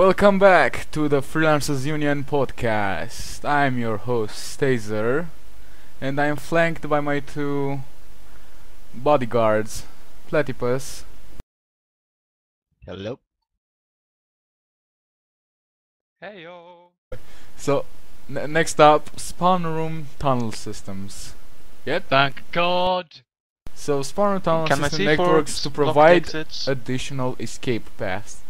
Welcome back to the Freelancers Union Podcast. I'm your host, Thazer, and I am flanked by my two bodyguards, Platypys. Hello. Hey yo. So, next up, spawn room tunnel systems. Yep. Thank God. So, spawn room tunnel Can I system see networks for to blocked provide exits? additional escape paths.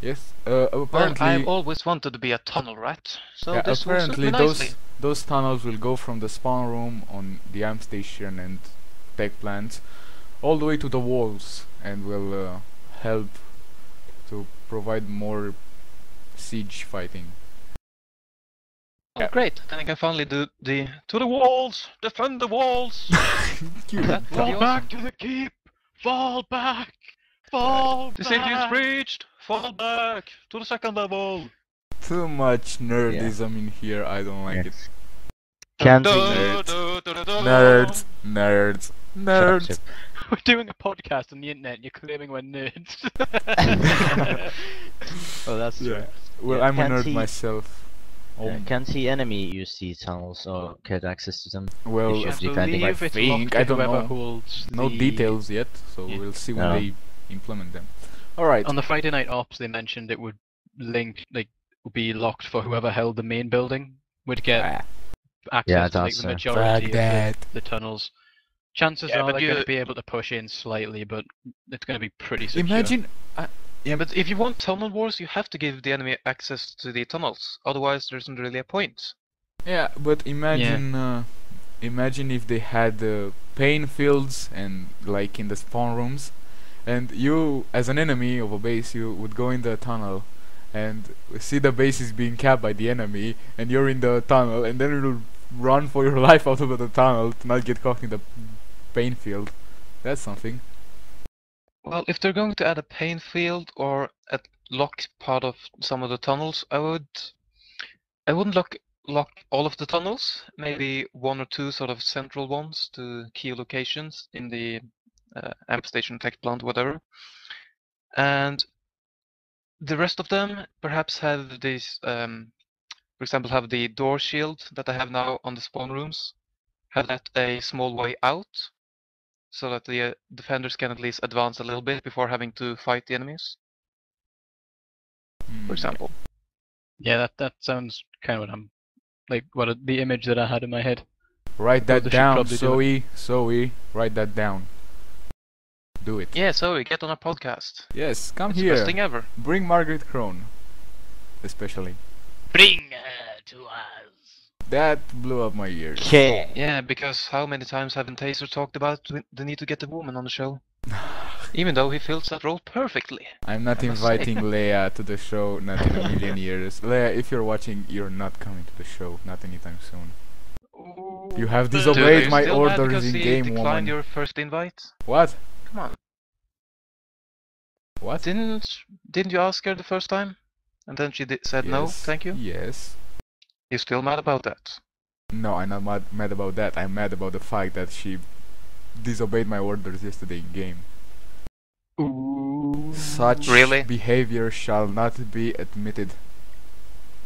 Yes. Well, Apparently. I've always wanted to be a tunnel rat, so Yeah, this will suit apparently me nicely. those tunnels will go from the spawn room on the amp station and tech plants all the way to the walls and will help to provide more siege fighting. Oh, great! Then I can finally do the to the walls, defend the walls. That will be Fall back awesome. to the keep! Fall back! Fall The city is back! breached. Fall back to the second level. Too much nerdism in here, I don't like it. Can't Dun, be dun, nerds. dun, dun, dun. Nerds. Nerds. We're doing a podcast on the internet and you're claiming we're nerds. Oh, that's Yeah. true. Well, Yeah, I'm a can't nerd see- myself. Can the enemy use these tunnels or get access to them? Well, you I should defend believe it. it's think, locked I to don't whoever know. holds no the- details yet, so Yeah. we'll see when No. they implement them. Alright. On the Friday night ops, they mentioned it would would be locked for whoever held the main building would get Ah, access to that's the fair. majority Fuck of that. the tunnels. Chances Yeah, are but they're going you- to be able to push in slightly, but it's going to be pretty secure. Imagine. Yeah, but if you want tunnel wars, you have to give the enemy access to the tunnels. Otherwise, there isn't really a point. Yeah, but imagine if they had pain fields and like in the spawn rooms, and you, as an enemy of a base, you would go in the tunnel and see the base is being capped by the enemy, and you're in the tunnel, and then you'll run for your life out of the tunnel to not get caught in the pain field. That's something. Well, if they're going to add a pain field or a lock part of some of the tunnels, I wouldn't lock all of the tunnels. Maybe one or two sort of central ones to key locations in the amp station, tech plant, whatever. And the rest of them perhaps have this, for example, have the door shield that I have now on the spawn rooms, have that a small way out, so that the defenders can at least advance a little bit before having to fight the enemies, for example. Yeah, that sounds kind of what I'm the image that I had in my head. Write Well, that they should down, probably do Zoe. Write that down. Do it. Yeah, so we get on a podcast. Yes, come It's the best here. thing ever. Bring Margaret Crone, especially. Bring her to us. That blew up my ears. Okay. Yeah, because how many times haven't Thazer talked about the need to get a woman on the show? Even though he fills that role perfectly. I'm not I must say. inviting Leia to the show, not in a million years. Leia, if you're watching, you're not coming to the show, not anytime soon. You have Dude, disobeyed are you my still mad orders because in he game, declined woman. your first invite? What? Come on. What? Didn't you ask her the first time? And then she said no, Yes, thank you? Yes. You're still mad about that? No, I'm not mad about that. I'm mad about the fact that she disobeyed my orders yesterday in game. Ooh. Such Really? behavior shall not be admitted.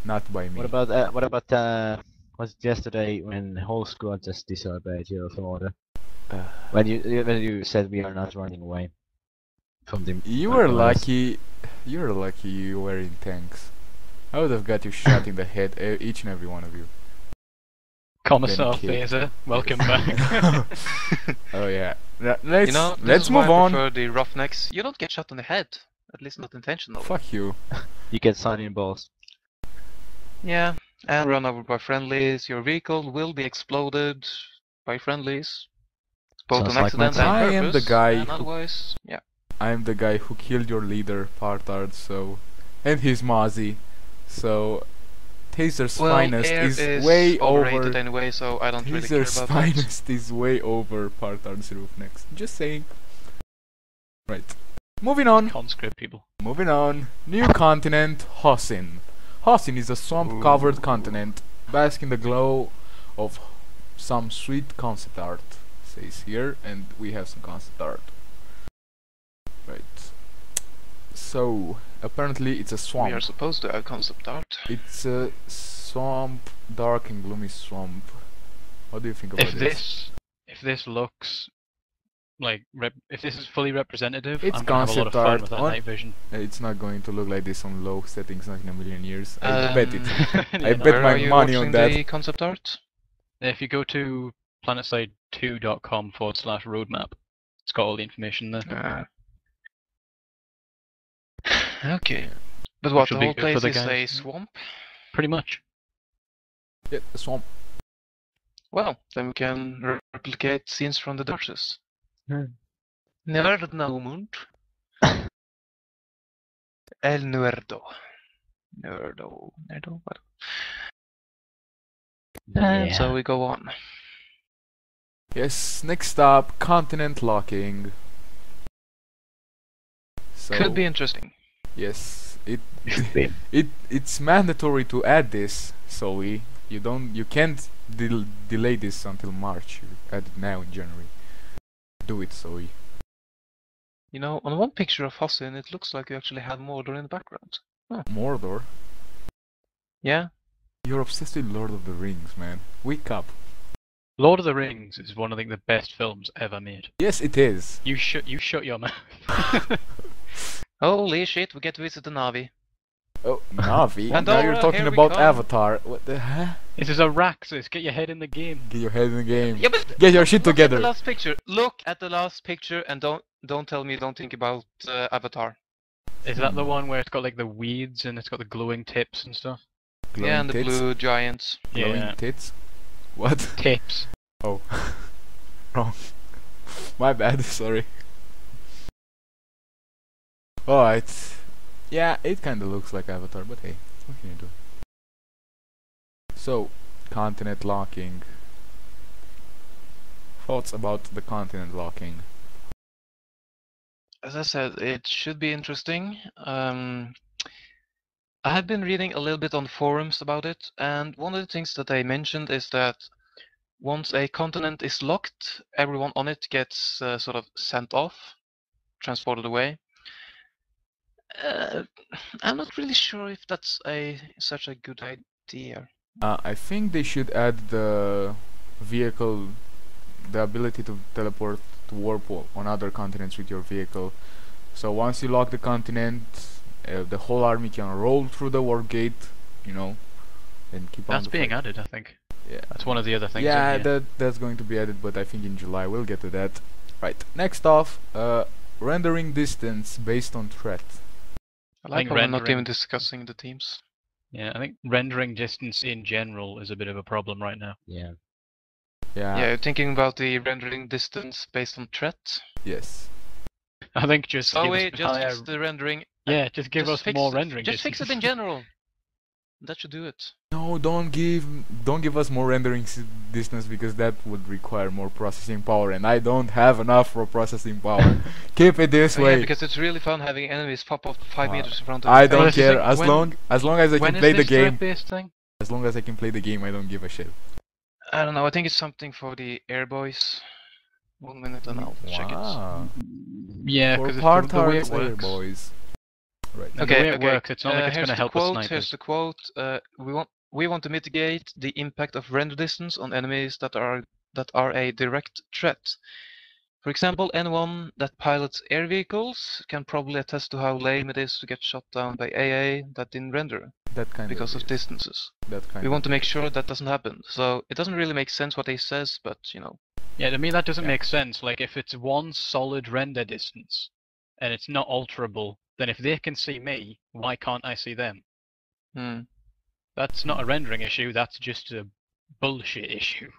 Not by me. What about was it yesterday when the whole squad just disobeyed your order? When you said we are not running away from the You were us. lucky. You were lucky you were in tanks. I would have got you shot in the head, each and every one of you. Commissar Then killed. Thazer, welcome back. Oh yeah. Let's You know, this let's is why move I on. prefer the roughnecks. You don't get shot in the head. At least not intentionally. Fuck you. You get signing balls. Yeah, and run over by friendlies. Your vehicle will be exploded by friendlies. Both Sounds on like accident my and time. I purpose. am the guy And who- otherwise, yeah. I'm the guy who killed your leader, Partard, so and his Mozzie. So Tazer's Well, finest air is way overrated over. anyway, so I don't really care Tazer's about that. finest is way over Partard's roof next. Just saying. Right. Moving on. Conscript people. Moving on. New continent, Hosin. Hosin is a swamp-covered continent, bask in the glow of some sweet concept art, says here, and we have some concept art. Right. So apparently it's a We swamp. are supposed to have concept art. It's a swamp, dark and gloomy swamp. What do you think about If this looks like if this is fully representative, It's I'm gonna have a lot of concept fun art with that on- night vision. It's not going to look like this on low settings, not in a million years. I Um, bet it. Yeah, I no. bet Where my are you money on watching that. the concept art? If you go to planetside2.com/roadmap, it's got all the information there. Okay. But what, Which the will be whole good for place the is a guys. swamp? Pretty much. Yeah, the swamp. Well, then we can replicate scenes from the Duchess. Hmm. Nerdnomund. El Nerdo. Nerdo. What? And so we go on. Yes, next up, continent locking. So Could be interesting. yes, it Should be. it's mandatory to add this, SOE. You can't delay this until March. You add it now in January. Do it, SOE. You know, on one picture of Hossin, it looks like you actually had Mordor in the background. Mordor. Yeah? You're obsessed with Lord of the Rings, man. Wake up. Lord of the Rings is one of the best films ever made. Yes, it is. You shut your mouth. Holy shit, we get to visit the Navi. Oh, Navi. Now Pandora, you're talking here we about come. Avatar. What the heck? This is Araxis. Get your head in the game. Get your head in the game. Yeah, but Get your shit look at together. the last picture. Look at the last picture and don't tell me you don't think about Avatar. Is that the one where it's got like the weeds and it's got the glowing tips and stuff? Glowing Yeah, and the tits. blue giants. Glowing Yeah. tits. What? Tips. Oh. Wrong. My bad, sorry. Alright. Yeah, it kinda looks like Avatar, but hey, what can you do? So, continent locking. Thoughts about the continent locking? As I said, it should be interesting. I have been reading a little bit on forums about it, and one of the things that they mentioned is that once a continent is locked, everyone on it gets sort of sent off, transported away. I'm not really sure if that's such a good idea. I think they should add the vehicle, the ability to teleport to warp on other continents with your vehicle. So once you lock the continent, the whole army can roll through the warp gate, you know, and keep on That's the being fight. added, I think. Yeah. That's one of the other things. Yeah, in here. that's going to be added, but I think in July we'll get to that. Right. Next off, rendering distance based on threat. I like think how we're not rendering- even discussing the teams. Yeah, I think rendering distance in general is a bit of a problem right now. Yeah. Yeah. Yeah, you're thinking about the rendering distance based on threat. Yes. I think just So give we us just higher- fix the rendering. yeah, just give us more rendering Just fix it in distance. general. That should do it. No, don't give us more rendering distance, because that would require more processing power, and I don't have enough for processing power. Keep it this Oh, way. yeah, because it's really fun having enemies pop up 5 meters in front of I you. don't this is care. like As when- long as I When can is play the this game. threat-based thing? As long as I can play the game, I don't give a shit. I don't know, I think it's something for the air boys. 1 minute and I'll check it. Wow. Yeah, For because part the way it air works. boys. Right. And the way it works, it's not like it's here's going to the help the quote, Here's snipers. the quote. We want to mitigate the impact of render distance on enemies that are a direct threat. For example, anyone that pilots air vehicles can probably attest to how lame it is to get shot down by AA that didn't render That kind because of is. distances. That kind We of want to make is. sure that doesn't happen. So it doesn't really make sense what he says, but you know. Yeah, to me that doesn't Yeah. make sense. Like, if it's one solid render distance and it's not alterable, then if they can see me, why can't I see them? Hmm. That's not a rendering issue, that's just a bullshit issue.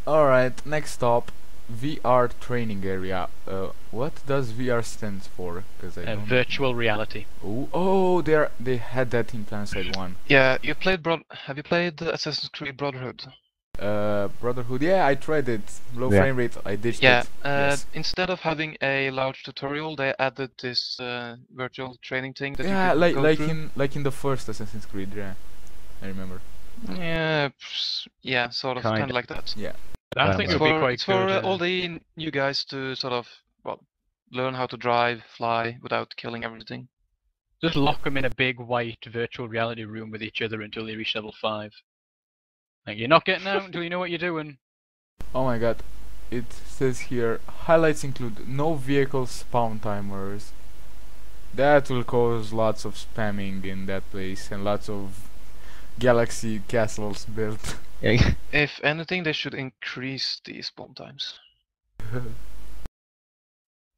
Alright, next stop. VR training area. What does VR stand for? Because I don't. Virtual reality. Oh, they had that in Planetside 1. Yeah, have you played Assassin's Creed Brotherhood? Brotherhood. Yeah, I tried it. Low Yeah. frame rate. I ditched Yeah, it. Yes. instead of having a large tutorial, they added this virtual training thing that Yeah, you could go through. like in the first Assassin's Creed. Yeah, I remember. Yeah, sort of, kind Kinda. of like that. Yeah. I Um, think It's it would be for, quite it's for good. all the new guys to sort of, well, learn how to drive, fly without killing everything. Just lock them in a big white virtual reality room with each other until they reach level 5. Like, you're not getting out until you know what you're doing. Oh my god. It says here, highlights include no vehicle spawn timers. That will cause lots of spamming in that place and lots of galaxy castles built. Yeah. If anything, they should increase the spawn times.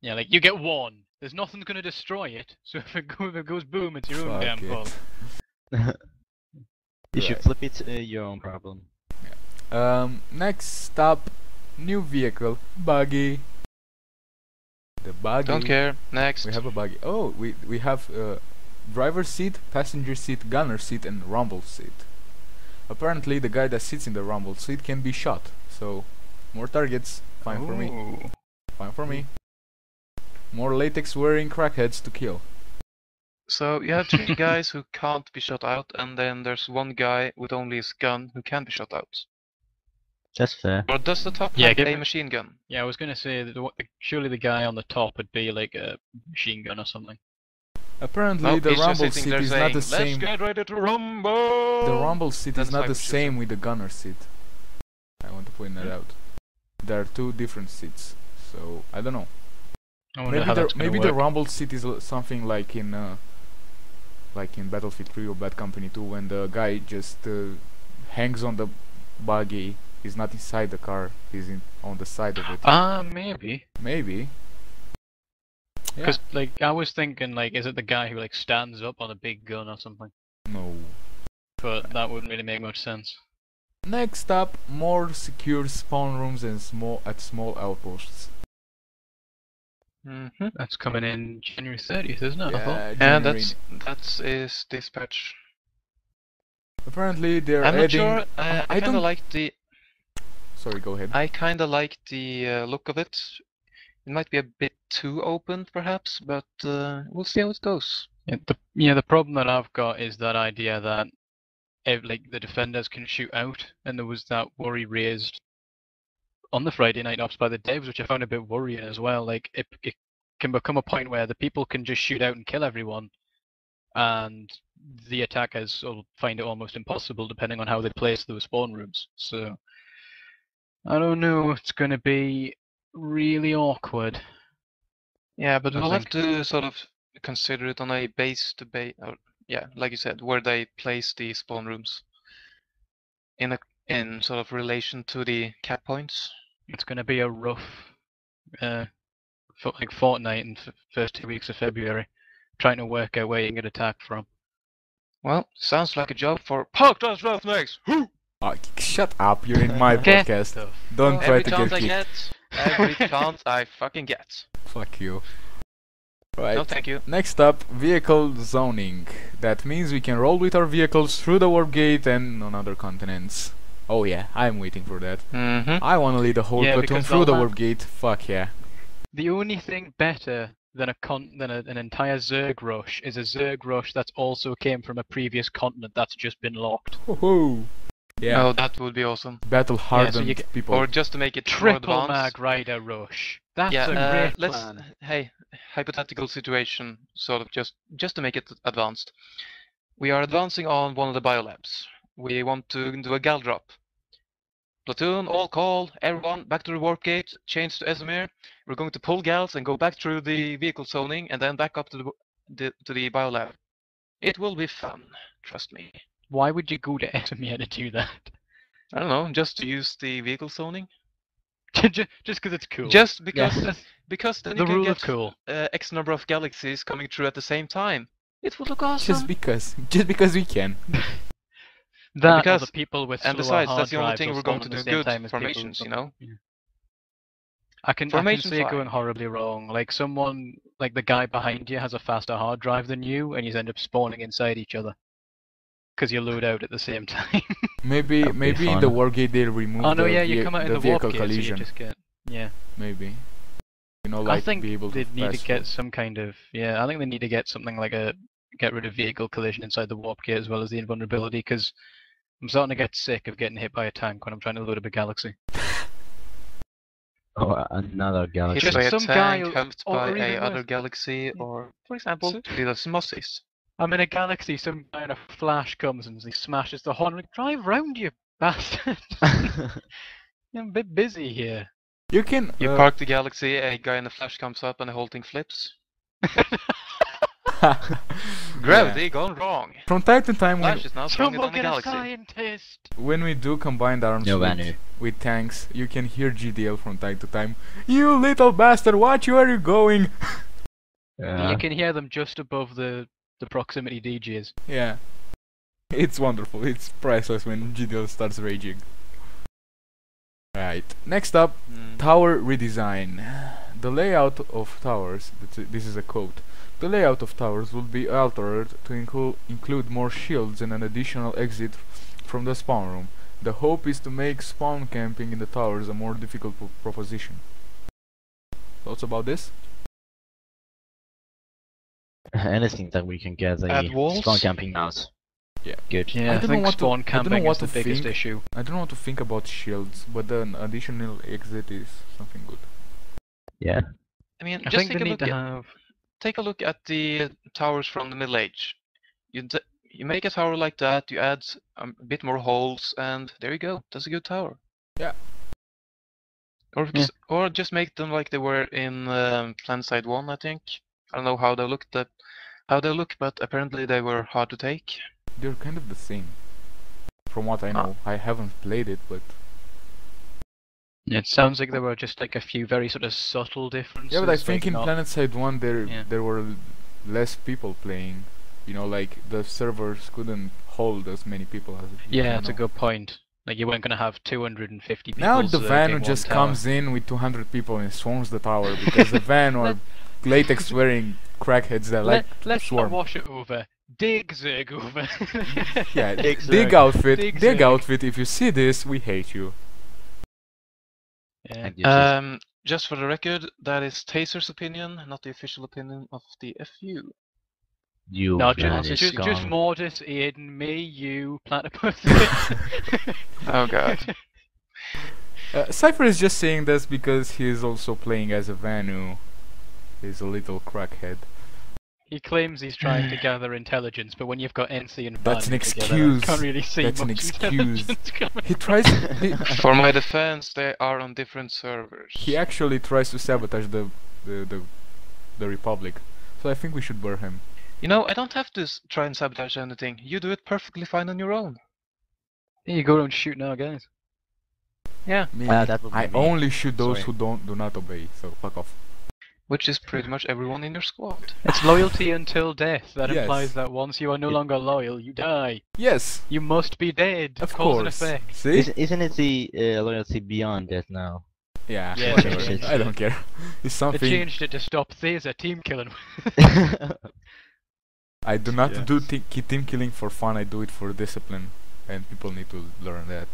Yeah, like, you get 1. There's nothing going to destroy it, so if it goes boom, it's your own Fuck damn it. fault. You should Right. flip it your own problem. Next stop, new vehicle, buggy. The buggy. Don't care. Next. We have a buggy. Oh, we have driver's seat, passenger seat, gunner seat, and rumble seat. Apparently, the guy that sits in the rumble seat can be shot. So, more targets. Fine for me. Ooh. Fine for me. More latex wearing crackheads to kill. So you have 3 guys who can't be shot out, and then there's 1 guy with only his gun who can be shot out. That's fair. Or does the top Yeah, have give a it- machine gun? Yeah, I was going to say that surely the guy on the top would be like a machine gun or something. Apparently, Nope, the he's just rumble sitting seat there is saying, not the "Let's same. get ready to rumble!" The rumble seat That's is not like the shooting. same with the gunner seat. I want to point that out. There are 2 different seats. So I don't know. I wonder how that's gonna Maybe the work. rumble seat is something like in Battlefield 3 or Bad Company 2, when the guy just hangs on the buggy. He's not inside the car. He's on the side of it. Maybe. Maybe. Yeah. Because, like, I was thinking, like, is it the guy who, like, stands up on a big gun or something? No. But that wouldn't really make much sense. Next up, more secure spawn rooms and small outposts. Mm-hmm. That's coming in January 30th, isn't it? I thought. And January. that is dispatch. Apparently they're I'm not adding. sure. I I kind don't- of like the. Sorry, go ahead. I kind of like the look of it. It might be a bit too open, perhaps, but we'll see how it goes. Yeah, the problem that I've got is that idea that like the defenders can shoot out, and there was that worry raised on the Friday night ops by the devs, which I found a bit worrying as well. Like it can become a point where the people can just shoot out and kill everyone, and the attackers will find it almost impossible depending on how they place those spawn rooms. So I don't know, it's going to be really awkward. Yeah, but I we'll have think. to sort of consider it on a base to base, or yeah, like you said, where they place the spawn rooms in sort of relation to the cap points. It's going to be a rough fortnight and first 2 weeks of February, trying to work out where you can get attacked from. Well, sounds like a job for Park Does Roughnecks. Who? Oh, shut up! You're in my Get podcast. the Don't try Every to chance get I kicked. get, every chance I fucking get. Fuck you. Right. No, thank you. Next up, vehicle zoning. That means we can roll with our vehicles through the warp gate and on other continents. Oh yeah, I'm waiting for that. Mm-hmm. I wanna lead the whole Yeah, platoon because through the all that- warp gate. Fuck yeah. The only thing better than an entire Zerg rush is a Zerg rush that's also came from a previous continent that's just been locked. Woohoo! Yeah. Oh, that would be awesome. Battle hardened you get- people. Or just to make it more Triple advanced. Mag Rider rush. That's Yeah, a great let's. plan. Hey, hypothetical situation, sort of just to make it advanced. We are advancing on one of the biolabs. We want to do a gal drop. Platoon, all call, everyone back to the warp gate, change to Esamir. We're going to pull gals and go back through the vehicle zoning and then back up to the biolab. It will be fun, trust me. Why would you go to Etamir to do that? I don't know, just to use the vehicle zoning. Just because it's cool. Just because Yeah. because then The you can rule get of cool. X number of galaxies coming through at the same time. It would look awesome. Just because we can. That or because- the people with And slower besides, hard that's the only drives thing will we're going spawn to at do the same good time as people formations, with you know? Yeah. I can Formation see it fly. going horribly wrong. Like someone, like the guy behind you has a faster hard drive than you, and you end up spawning inside each other. Because you load out at the same time. Maybe That'd be maybe in fun. the warp gate they remove Oh no, the, yeah, you come out in the the warp vehicle gate, so collision. you just get... Yeah. Maybe. You know, I like think be able to they need pass to get through. some kind of... Yeah, I think they need to get something like a... Get rid of vehicle collision inside the warp gate as well as the invulnerability, because I'm starting to get sick of getting hit by a tank when I'm trying to load up a galaxy. Or another galaxy. Hit by a Some guy tank, who- helped or by even a other worse. galaxy, or, for example, So- to the Mosses. I'm in a galaxy, some guy in a flash comes and he smashes the horn. Like, drive round, you bastard! I'm a bit busy here. You can. You park the galaxy, a guy in a flash comes up and the whole thing flips. Gravity gone wrong. From time to time, Flash is now stronger Someone than the get a galaxy. scientist! when we do combined arms No with, Vanu. with tanks, you can hear GDL from time to time. You little bastard! Watch where you're going. You can hear them just above the proximity DJs. Yeah. It's wonderful. It's priceless when GDL starts raging. Right. Next up, tower redesign. The layout of towers, this is a quote. The layout of towers will be altered to include more shields and an additional exit from the spawn room. The hope is to make spawn camping in the towers a more difficult proposition. Thoughts about this? Anything that we can get Add the walls? spawn camping out. Yeah. Good. Yeah, I don't know think what to- spawn I don't know camping what is the to biggest think. issue. I don't know what to think about shields, but an additional exit is something good. Yeah. I mean, I just think they need to have. take a look at the towers from the Middle Age. You make a tower like that, you add a bit more holes, and there you go. That's a good tower. Yeah. Or just make them like they were in Planetside 1, I think. I don't know how they look, but apparently they were hard to take. They're kind of the same. From what I know. I haven't played it, but... It sounds like there were just like a few very sort of subtle differences. Yeah, but I think like in not- Planetside 1 Yeah. there were less people playing. You know, like the servers couldn't hold as many people as Yeah, that's a know. good point. Like you weren't gonna have 250 people. Now the in van one just tower. comes in with 200 people and swarms the tower because the van or latex wearing crackheads that like Let's not swarm. wash it over. Dig Zerg over. Yeah, Dig dig Zerg. outfit, Dig dig Zerg. outfit. If you see this, we hate you. Yeah. And you just- Just for the record, that is Tazer's opinion, not the official opinion of the FU. You No, van just, is just, just gone. Mortis, Aiden, me, you, Platypys. Oh god. Cypher is just saying this because he is also playing as a Vanu. He's a little crackhead. He claims he's trying to gather intelligence, but when you've got NC and That's Van an together, excuse. I can't really see That's an much excuse. intelligence coming. He tries. For my defense, they are on different servers. He actually tries to sabotage the Republic. So I think we should burn him. You know, I don't have to try and sabotage anything. You do it perfectly fine on your own. Here you go around shooting our guys. Yeah. Me, that would be I me. only shoot those Sorry. who do not obey. So fuck off. Which is pretty much everyone in your squad. It's loyalty until death. That Yes. implies that once you are no longer loyal, you die. Yes, You must be dead. of Cause and course. effect. See? Isn't it the loyalty beyond death now? Yeah. Yeah, whatever. yeah. I don't care. It's They something changed it to stop Thazer team killing. I do not Yeah. do team killing for fun. I do it for discipline, and people need to learn that.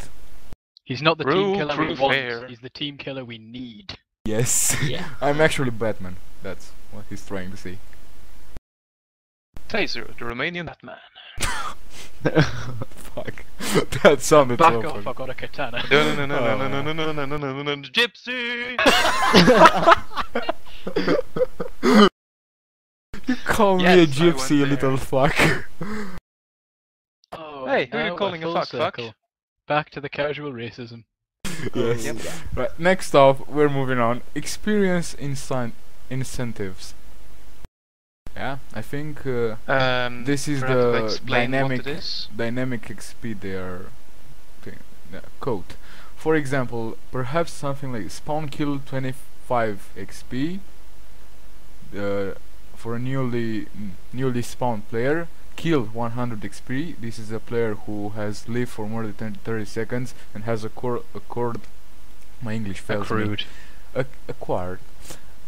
He's not the Rule team killer we proof want. fair. He's the team killer we need. Yes. Yeah. I'm actually Batman. That's what he's trying to say. Thazer, the Romanian Batman. Fuck. That sounded Back so off! funny. I got a katana. No, Gypsy! You call me Yes, a I gypsy, you went little there. fuck. Oh, Hey, who are you now calling a full fuck? circle. Back to the casual racism. Yes. Yep. Right, next off, we're moving on. Experience incentives. Yeah, I think this is perhaps the explain dynamic what it is. dynamic XP they are quote. For example, perhaps something like spawn kill 25 XP for a newly spawned player. Kill 100 XP. This is a player who has lived for more than 30 seconds and has acquired. My English fails me. Accrued. Acquired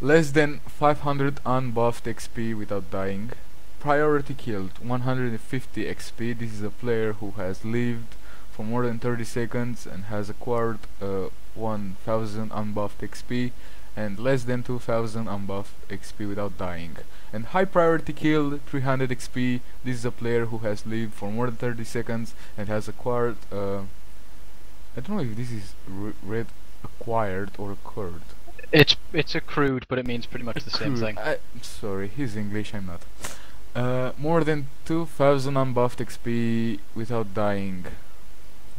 less than 500 unbuffed XP without dying. Priority killed 150 XP. This is a player who has lived for more than 30 seconds and has acquired 1000 unbuffed XP and less than 2000 unbuffed XP without dying. And high priority kill 300 XP. This is a player who has lived for more than 30 seconds and has acquired I don't know if this is read acquired or occurred. It's accrued, but it means pretty much the same thing. Sorry, he's English, I'm not. More than 2000 unbuffed XP without dying.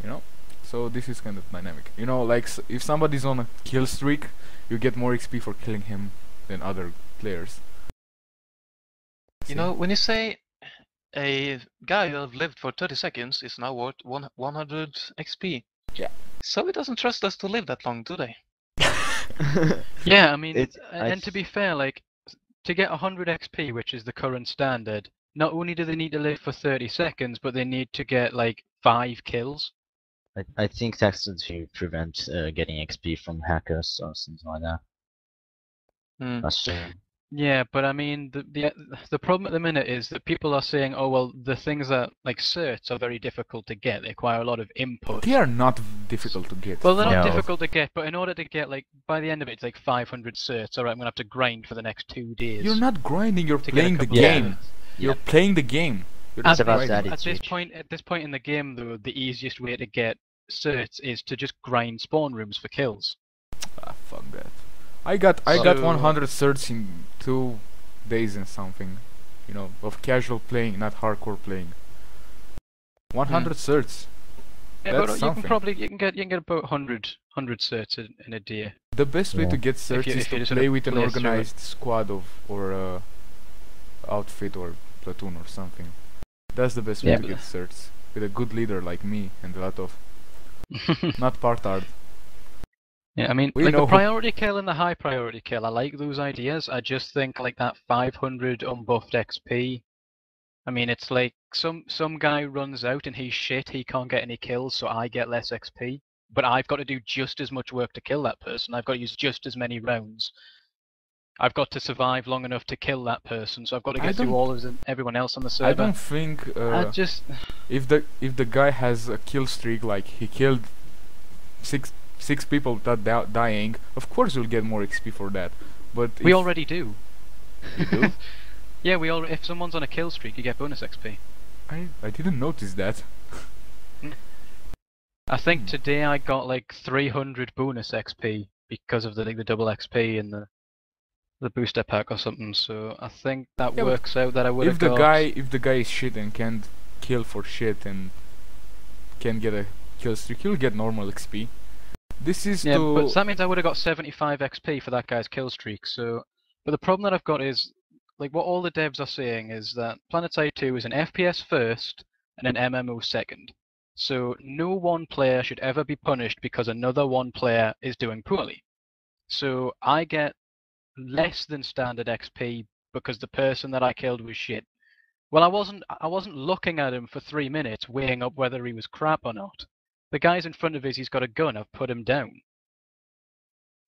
You know? So this is kind of dynamic. You know, like if somebody's on a kill streak, you get more XP for killing him than other players. You know, when you say a guy who have lived for 30 seconds is now worth 100 XP. Yeah. So he doesn't trust us to live that long, do they? Yeah, I mean, I and to be fair, like, to get 100 XP, which is the current standard, not only do they need to live for 30 seconds, but they need to get, like, 5 kills. I think that's to prevent getting XP from hackers or something like that. That's true. Yeah, but I mean, the problem at the minute is that people are saying, oh, well, the things that, like, certs are very difficult to get. They require a lot of input. They are not difficult to get. Well, they're not No. difficult to get, but in order to get, like, by the end of it, it's like 500 certs. Alright, I'm gonna have to grind for the next 2 days. You're not grinding, you're to get a playing the couple of game. certs. You're playing the game. You're It's not about grinding. that. At this point in the game, though, the easiest way to get certs is to just grind spawn rooms for kills. Ah, fuck that. I got So- 100 certs in 2 days and something. You know, of casual playing, not hardcore playing. 100 certs. Yeah, That's but something. you can get about 100 certs in a day. The best way Yeah. to get certs you- is if you to just play wanna with an play through it. organized squad or outfit or platoon or something. That's the best way Yeah, to but- get certs. With a good leader like me and a lot of not partard. Yeah, I mean, We like know the who- priority kill and the high priority kill, I like those ideas. I just think like that 500 unbuffed XP. I mean, it's like some guy runs out and he's shit, he can't get any kills, so I get less XP. But I've got to do just as much work to kill that person. I've got to use just as many rounds. I've got to survive long enough to kill that person, so I've got to I get through don't- all of everyone else on the server. I don't think I just if the guy has a kill streak, like he killed six people without dying, of course you'll get more XP for that. But we if already do. you do, Yeah, if someone's on a kill streak, you get bonus XP. I didn't notice that. I think today I got like 300 bonus XP because of the double XP and the booster pack or something. So I think that Yeah, but works out that I would have If the got. guy is shit and can't kill for shit and can get a kill streak, he'll get normal XP. This is Yeah, to but that means I would have got 75 XP for that guy's kill streak. So, but the problem that I've got is, like, what all the devs are saying is that Planetside 2 is an FPS first and an MMO second. So no one player should ever be punished because another one player is doing poorly. So I get less than standard XP because the person that I killed was shit. Well, I wasn't looking at him for 3 minutes, weighing up whether he was crap or not. The guy's in front of us, he's got a gun, I've put him down.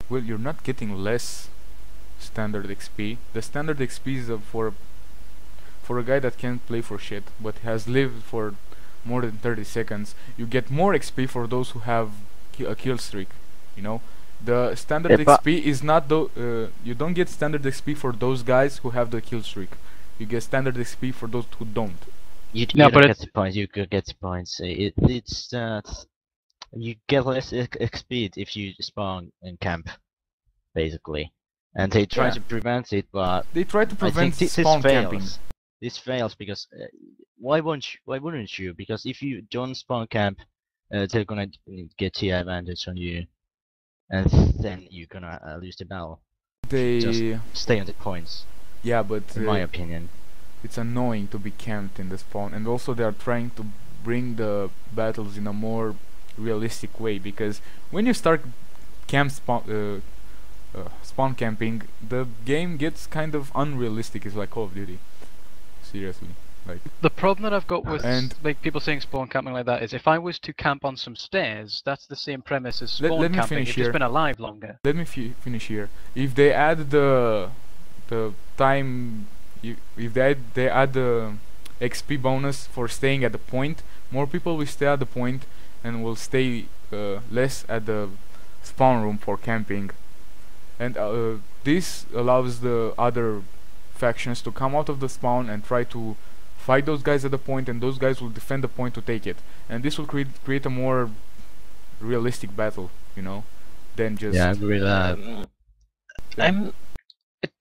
well, you're not getting less standard XP. The standard XP is for a guy that can't play for shit but has lived for more than 30 seconds. You get more XP for those who have a kill streak. You know, the standard Yeah, but- XP is not you don't get standard XP for those guys who have the kill streak. You get standard XP for those who don't. You No, don't but get the points. You could get the points. It's that you get less XP if you spawn in camp, basically, and they try Yeah. to prevent it, but They try to I prevent think spawn camping. This fails because why wouldn't you? Because if you don't spawn camp, they're gonna get the advantage on you, and then you're gonna lose the battle. They Stay on the points, yeah, but in my opinion. it's annoying to be camped in the spawn, and also they are trying to bring the battles in a more realistic way, because when you start spawn camping, the game gets kind of unrealistic. It's like Call of Duty. Seriously, like The problem that I've got with And- like people saying spawn camping like that is if I was to camp on some stairs, that's the same premise as spawn Let me camping. finish You've here. just been alive longer. let me finish here. If they add the time, if they add the XP bonus for staying at the point, more people will stay at the point and will stay less at the spawn room for camping, and this allows the other factions to come out of the spawn and try to fight those guys at the point, and those guys will defend the point to take it, and this will create a more realistic battle, you know, than just Yeah, I agree with that. I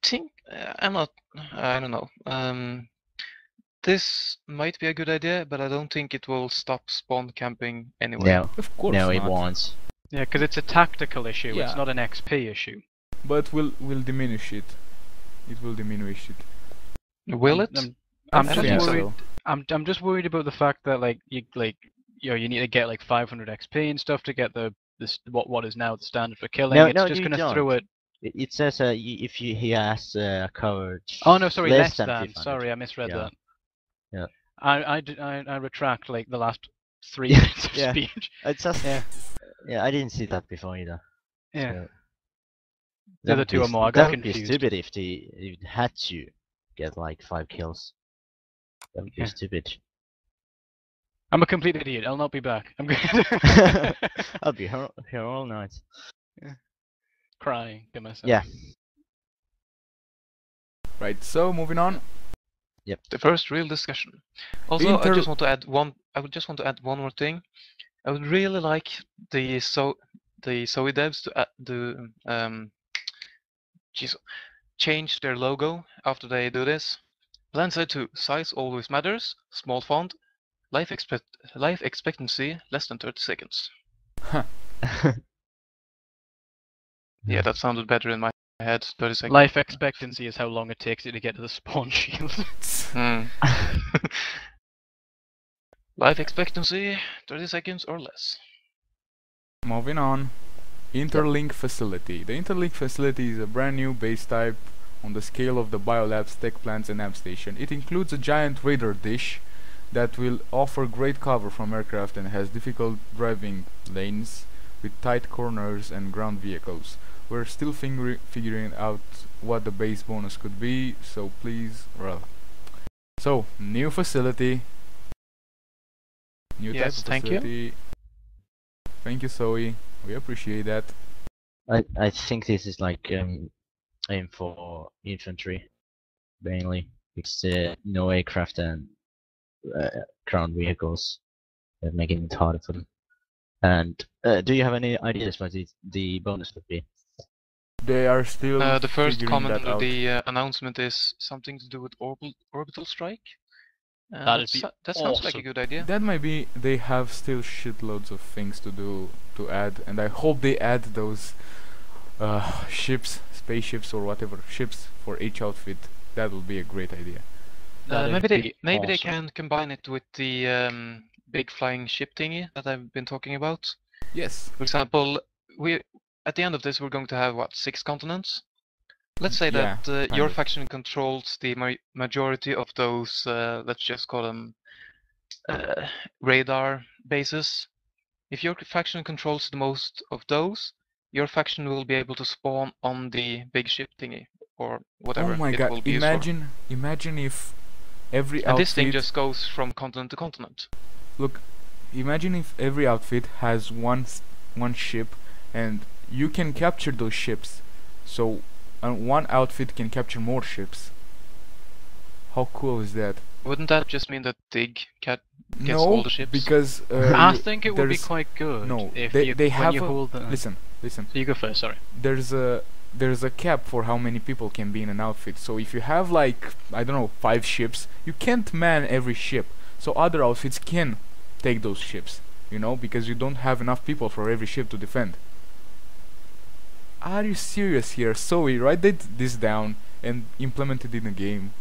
think I'm not. I don't know. This might be a good idea, but I don't think it will stop spawn camping anyway. No, Of course no, not. it won't. Yeah, because it's a tactical issue. Yeah. It's not an XP issue. But will diminish it. It will diminish it. Will it? I'm I just don't think worried. so. I'm just worried about the fact that you need to get like 500 XP and stuff to get what is now the standard for killing. No, it's no, just you gonna throw don't. it. It says if he has covered. Oh no, sorry, less than. 500. Sorry, I misread Yeah. that. Yeah. I retract like the last 3 Yeah, minutes of yeah. speech. It's just Yeah. yeah. I didn't see that before either. Yeah. So, The other would two be are more. I that got would be confused. stupid if they had to get like 5 kills. That would be Yeah. stupid. I'm a complete idiot. I'll not be back. I'm good. I'll be here all night. Crying to myself. Yeah. Right. So moving on. The first real discussion. Also, I just want to add one. I would just want to add one more thing. I would really like the SOE devs to change their logo after they do this. Planetside 2, size always matters, small font, life expectancy less than 30 seconds. Yeah, that sounded better in my head. 30 seconds. Life expectancy is how long it takes you to get to the spawn shield. Hmm. Life expectancy 30 seconds or less. Moving on. Interlink facility. The interlink facility is a brand new base type on the scale of the biolabs, tech plants and app station. It includes a giant radar dish that will offer great cover from aircraft and has difficult driving lanes with tight corners and ground vehicles. We're still figuring out what the base bonus could be, so please, so new facility, new type Yes, of thank you. facility. Thank you, SOE. We appreciate that. I think this is like aimed for infantry mainly because no aircraft and ground vehicles, making it harder for them. And do you have any ideas what the bonus would be? They are still The first figuring comment that under out. the announcement is something to do with orbital strike. That'd be That sounds like a awesome. good idea. That might be. They have still shitloads of things to do to add, and I hope they add those ships, spaceships or whatever ships for each outfit. That would be a great idea. That'd Maybe be they awesome. can combine it with the big flying ship thingy that I've been talking about. Yes. For example, at the end of this we're going to have what, 6 continents? Let's say Yeah, that your of. faction controls the majority of those. Let's just call them radar bases. If your faction controls the most of those, your faction will be able to spawn on the big ship thingy or whatever Oh my it god! will be used for. Imagine if every And outfit. this thing just goes from continent to continent. Look, imagine if every outfit has one ship, and you can capture those ships. So, one outfit can capture more ships. How cool is that? Wouldn't that just mean that Dig gets No, all the ships? because I think it would be there's- quite good. No, if they you, have when you a- hold the. Listen. You go first. Sorry. There's a cap for how many people can be in an outfit. So if you have like, I don't know, 5 ships, you can't man every ship. So other outfits can take those ships, you know, because you don't have enough people for every ship to defend. Are you serious here? SOE, write this down and implement it in the game.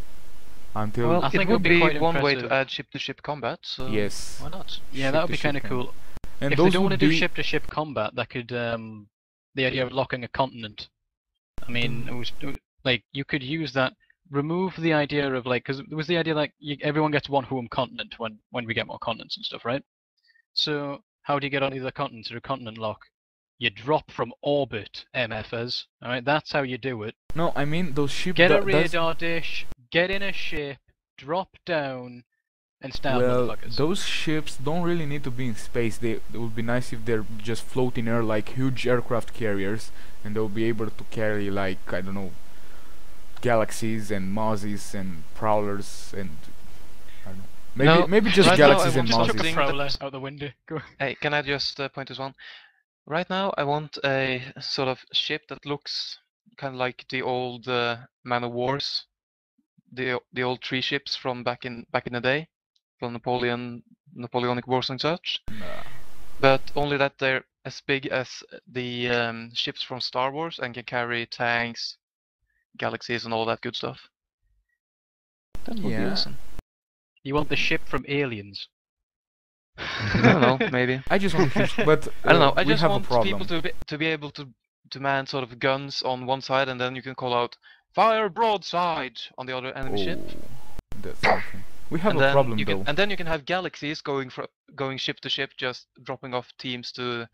Until Well, I it think it would would be be quite one way to impressive. add ship-to-ship combat, so yes. why not? Yeah, that would be Ship-to-ship kind of combat. cool. And If they those don't want would to do be- ship-to-ship combat, that could the idea of locking a continent. I mean, it was like you could use that. Remove the idea of like, because there was the idea like everyone gets one home continent when we get more continents and stuff, right? So how do you get on either continent through continent lock? You drop from orbit, MFers. All right, that's how you do it. No, I mean those ships. Get a does- radar dish, get in a ship, drop down, and stab Well, motherfuckers. those ships don't really need to be in space. It would be nice if they're just floating air like huge aircraft carriers, and they'll be able to carry like, I don't know, galaxies and mozzies and prowlers and I don't know. Maybe just right now I galaxies and want Just chuck mozzies. the something prowler that- out the window. Go. Hey, can I just point this one? Right now, I want a sort of ship that looks kind of like the old Man of Wars, the old 3 ships from back in the day, from Napoleonic Wars and such. Nah. But only that they're as big as the ships from Star Wars and can carry tanks, galaxies, and all that good stuff. That would be Yeah. awesome. You want the ship from Aliens? I don't know, maybe. I just want to, but I don't know. I we just have want a problem. people to be able to man sort of guns on one side, and then you can call out "Fire broadside" on the other enemy ship. That's something. We have And a then problem you though. can, and then you can have galaxies going ship to ship, just dropping off teams to,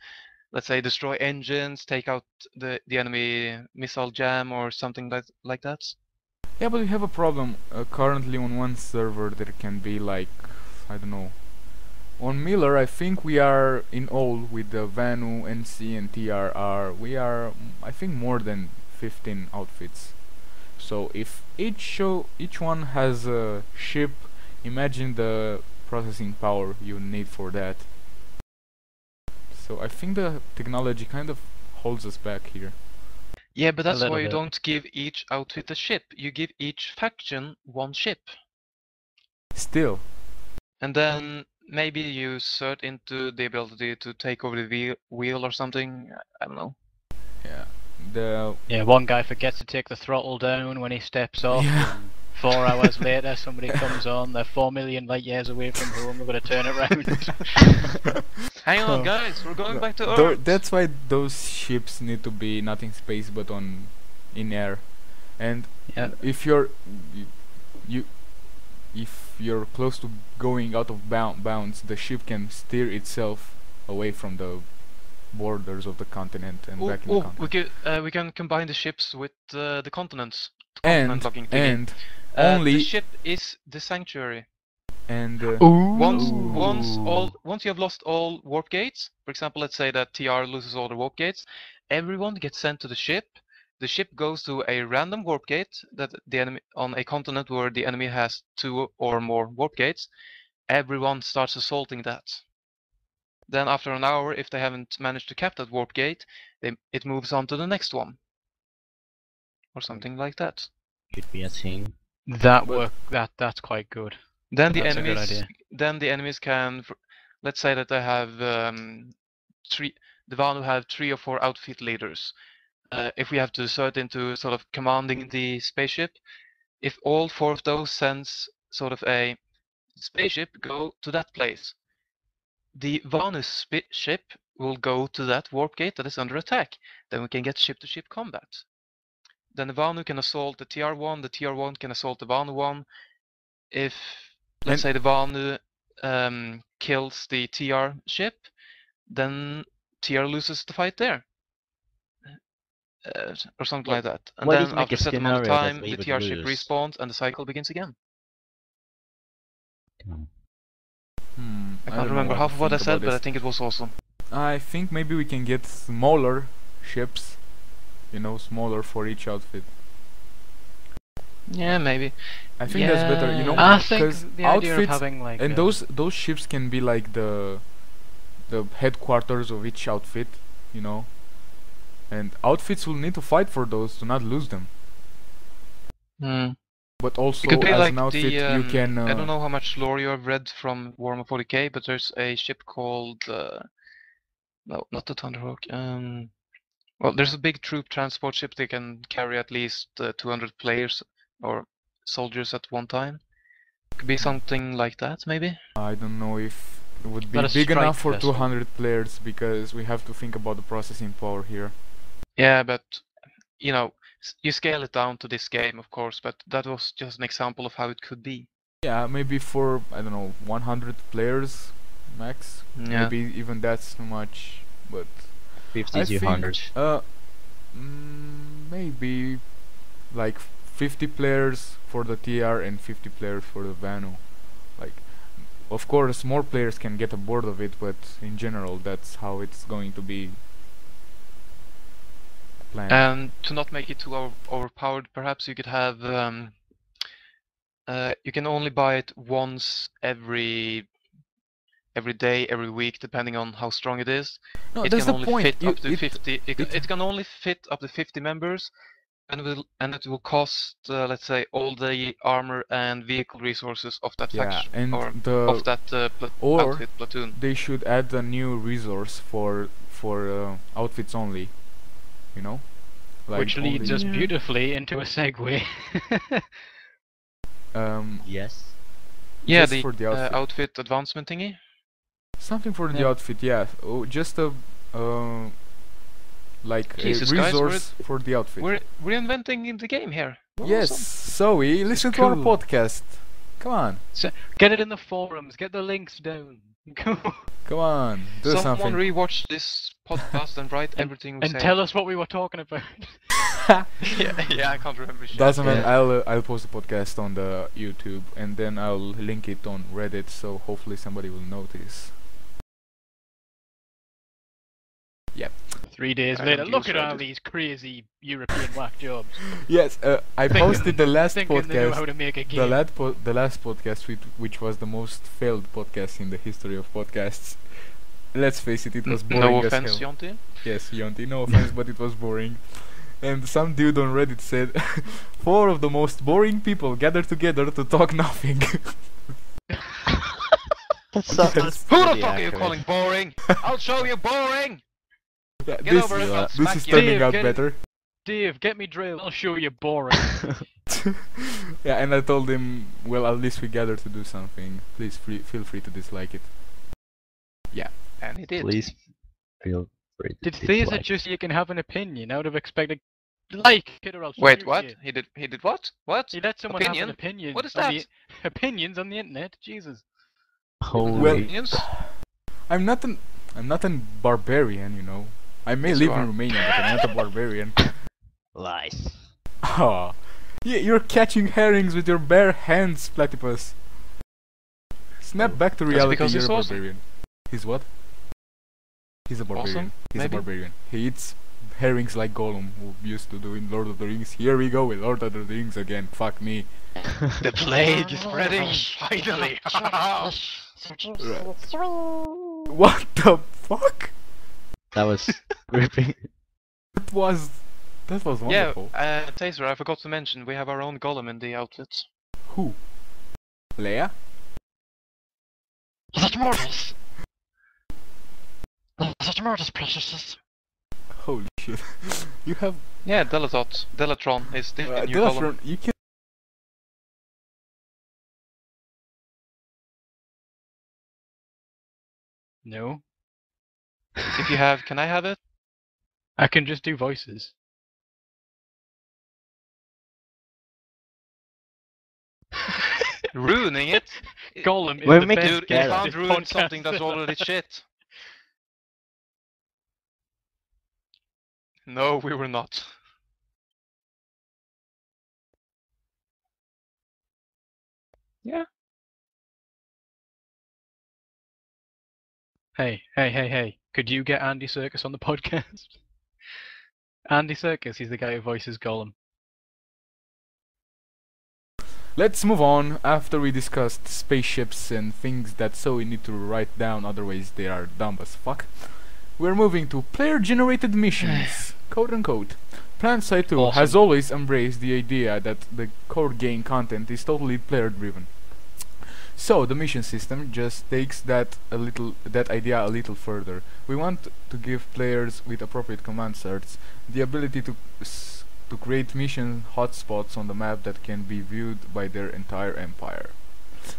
let's say, destroy engines, take out the enemy missile jam or something like that. Yeah, but we have a problem. Currently on one server there can be like, I don't know. On Miller, I think we are in all with the Vanu, NC, and TRR. We are, I think, more than 15 outfits. So if each one has a ship, imagine the processing power you need for that. So I think the technology kind of holds us back here. Yeah, but that's little why you bit. don't give each outfit a ship. You give each faction one ship. Still, And then maybe you insert into the ability to take over the wheel or something. I don't know. yeah. The Yeah, one guy forgets to take the throttle down when he steps off. Yeah. And 4 hours later, somebody comes on. They're 4 million light years away from home. They're going to turn it round. Hang on, Oh. guys, we're going back to Tho- Earth. that's why those ships need to be not in space but in air. And Yeah. if if you're close to going out of bounds, the ship can steer itself away from the borders of the continent and back in the continent. we can combine the ships with the continents. And Continent locking thingy. and The only ship is the sanctuary. and Once you have lost all warp gates, for example, let's say that TR loses all the warp gates, everyone gets sent to the ship. The ship goes to a random warp gate that the enemy on a continent where the enemy has 2 or more warp gates. Everyone starts assaulting that. Then after an hour, if they haven't managed to cap that warp gate, it moves on to the next one, or something like that. Could be a thing. That But- work. That's quite good. Then the That's a good enemies, idea. then the enemies can, let's say that they have 3. The Vanu have 3 or 4 outfit leaders. If we have to insert into sort of commanding the spaceship, if all 4 of those sends sort of a spaceship go to that place, the Vanu ship will go to that warp gate that is under attack. Then we can get ship-to-ship combat. Then the Vanu can assault the TR1, the TR1 can assault the Vanu 1. If, let's say the Vanu kills the TR ship, then TR loses the fight there. Or something like that. And what if then we make after a a set amount of scenario that time, we the would TR ship lose? respawns and the cycle begins again. I can't don't know remember what half to of what I think said, about but I this. think it was awesome. I think maybe we can get smaller ships, smaller for each outfit. Yeah, maybe. I think that's better, I think because the idea of outfits having like and a- those ships can be like the headquarters of each outfit, and outfits will need to fight for those to not lose them. Hmm. But also It could be as like an outfit the. you can. I don't know how much lore you have read from Warhammer 40k, but there's a ship called. No, not the Thunderhawk. Well, there's a big troop transport ship that can carry at least 200 players or soldiers at one time. Could be something like that, maybe. I don't know if it would be Not a big enough strike for vessel. 200 players because we have to think about the processing power here. Yeah, but you scale it down to this game, of course. But that was just an example of how it could be. Yeah, maybe for, I don't know, 100 players max. Yeah. Maybe even that's too much, but 50 I to think 100. maybe like 50 players for the TR and 50 players for the Vanu. Like, of course, more players can get aboard of it, but in general, that's how it's going to be planned. And to not make it too overpowered, perhaps you could have. You can only buy it once every day, every week, depending on how strong it is. No, It that's can the only point. fit up to it 50. it- It can only fit up to 50 members. and it will cost, let's say, all the armor and vehicle resources of that Yeah, faction and or the of that or outfit platoon. they should add a new resource for outfits only. You know, like Which leads only, us beautifully into a segue. Yes. Yeah, just the for the outfit. outfit advancement thingy. Something for the Yeah. outfit, yeah. Oh, just a like Jesus, a guys, resource for the outfit. We're reinventing in the game here. Yes, Awesome. Zoe, listen to our cool. podcast. Come on, Get it in the forums. Get the links down. come on, do Someone something. rewatch this podcast and write everything we and say. tell us what we were talking about. yeah, I can't remember shit. Doesn't matter. Yeah. I'll post the podcast on the YouTube and then I'll link it on Reddit, so hopefully somebody will notice. Yep. 3 days I later, don't look use at all Reddit. these crazy European whack jobs. Yes, I Thinking- posted the last Thinking they know how podcast. to make a game. The last podcast, which was the most failed podcast in the history of podcasts. Let's face it, it was boring No as offense, hell. Jonty. Yes, Yonti, no offense, but it was boring. And some dude on Reddit said, 4 of the most boring people gathered together to talk nothing. That's Yes. Who the pretty fuck are you accurate. calling boring? I'll show you boring! Yeah, Get this over it, I'll this smack is you. turning Dave, out get it. better. Dave, get me drilled. I'll show you boring. Yeah, and I told him, well, at least we gathered to do something. Please feel free to dislike it. And he did. Please feel free to Did Thazer dislike. just you can have an opinion? I would have expected like it or else Wait, shoot what? you. He did what? What? He let someone Opinion? have an opinion. What is on that? the opinions on the internet. Jesus. Holy. Well- Opinions? I'm not an barbarian, you know. I may Yes, you live in are. Romania, but I'm not a barbarian. Lies. Ah, yeah, you're catching herrings with your bare hands, Platypus. Snap back to That's reality. because You're he's a awesome. barbarian. He's what? He's a barbarian. Awesome, He's maybe? a barbarian. He eats herrings like Gollum, who used to do in Lord of the Rings. Here we go with Lord of the Rings again. Fuck me. The plague is spreading, finally! What the fuck? That was gripping. That was Yeah, wonderful. Thazer, I forgot to mention, we have our own golem in the outfit. Who? Leia? Such mortals. Such mortals, precious. Holy shit. You have Yeah, Delatron is the new golem. Delafron, you can No. If you have, can I have it? I can just do voices. Ruining it? Gollum is We're the making best Dude, you guest better. can't this ruin podcast something that's has already had. shit. No, we were not. Hey. Could you get Andy Serkis on the podcast? Andy Serkis, he's the guy who voices Gollum. Let's move on. After we discussed spaceships and things that SOE need to write down, otherwise they are dumb as fuck. We're moving to player-generated missions, quote unquote. Planetside 2 has Awesome. always embraced the idea that the core game content is totally player-driven. So the mission system just takes that idea a little further. We want to give players with appropriate command certs the ability to create mission hotspots on the map that can be viewed by their entire empire.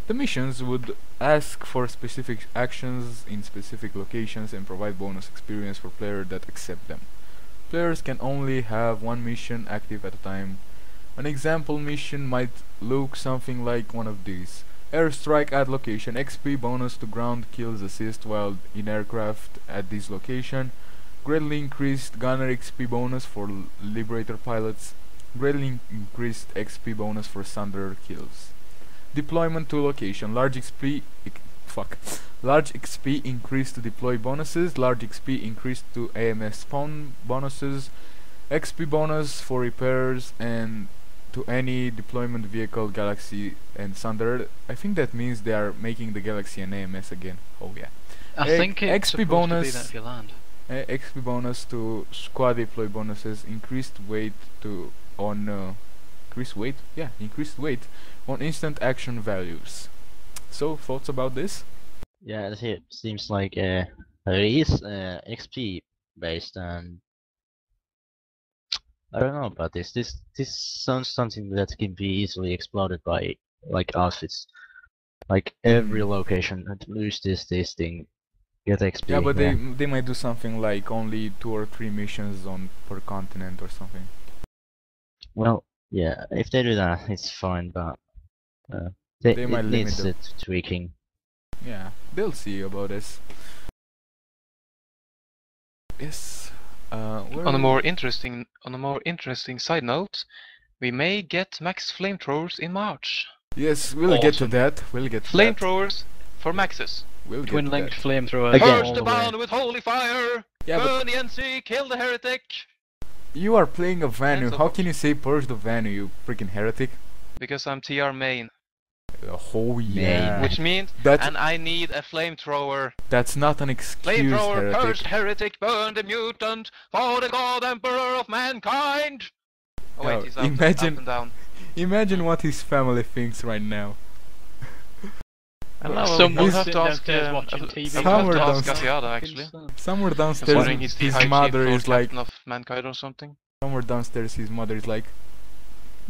The missions would ask for specific actions in specific locations and provide bonus experience for players that accept them. Players can only have one mission active at a time. An example mission might look something like one of these. Airstrike at location, XP bonus to ground kills assist while in aircraft at this location. Greatly increased gunner XP bonus for Liberator pilots. Greatly increased XP bonus for Sunderer kills. Deployment to location, large XP increase to deploy bonuses, large XP increase to AMS spawn bonuses, XP bonus for repairs and to any deployment vehicle, Galaxy and Sunderer. I think that means they are making the Galaxy an AMS again. Oh yeah. I think it's XP supposed bonus. to be that if you land. XP bonus to squad deploy bonuses, increased weight to on increased weight. Yeah, increased weight on instant action values. So thoughts about this? Yeah, it seems like it is XP based, and I don't know about this. This sounds something that can be easily exploited by like outfits. Like every location lose this thing, get XP. Yeah, but they might do something like only 2 or 3 missions on per continent or something. Well, yeah, if they do that, it's fine, but They might it limit needs the- tweaking. Yeah, they'll see about this. Yes. On a more interesting side note, we may get max flamethrowers in March. Yes, we'll get to Awesome. that. We'll get to that. Flamethrowers for maxes. We'll get Twin to linked that. flamethrowers. Again. Purge all the the way. bound with holy fire. Yeah, but Burn the NC. Kill the heretic. you are playing a Vanu. And so How forth. can you say purge the Vanu, you freaking heretic? Because I'm TR main, Oh yeah. which means That's and I need a flamethrower. that's not an excuse, Flamethrower, heretic. purge heretic, burn the mutant, for the God Emperor of mankind. Oh wait, Oh, he's out, imagine- up and down. Imagine what his family thinks right now. Someone We'll have to ask, downstairs watching TV. I would have to Somewhere ask downstairs. Asiada actually. Somewhere downstairs, Considering he's the his high chief mother or is like. captain of mankind or something. Somewhere downstairs, his mother is like,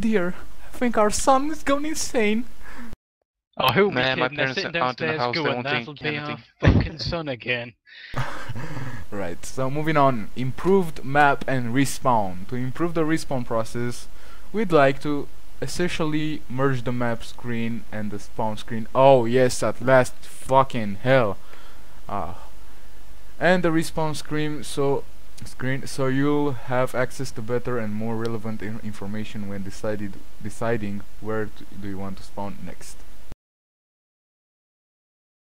"Dear, I think our son is going insane." Oh, who Nah, my They're parents sitting aren't in the downstairs house, they going, won't that'll think be our anything." fucking son again. Right, so moving on. Improved map and respawn. To improve the respawn process, we'd like to essentially merge the map screen and the spawn screen. Oh yes, at last, fucking hell. And the respawn screen, so you'll have access to better and more relevant information when deciding where do you want to spawn next.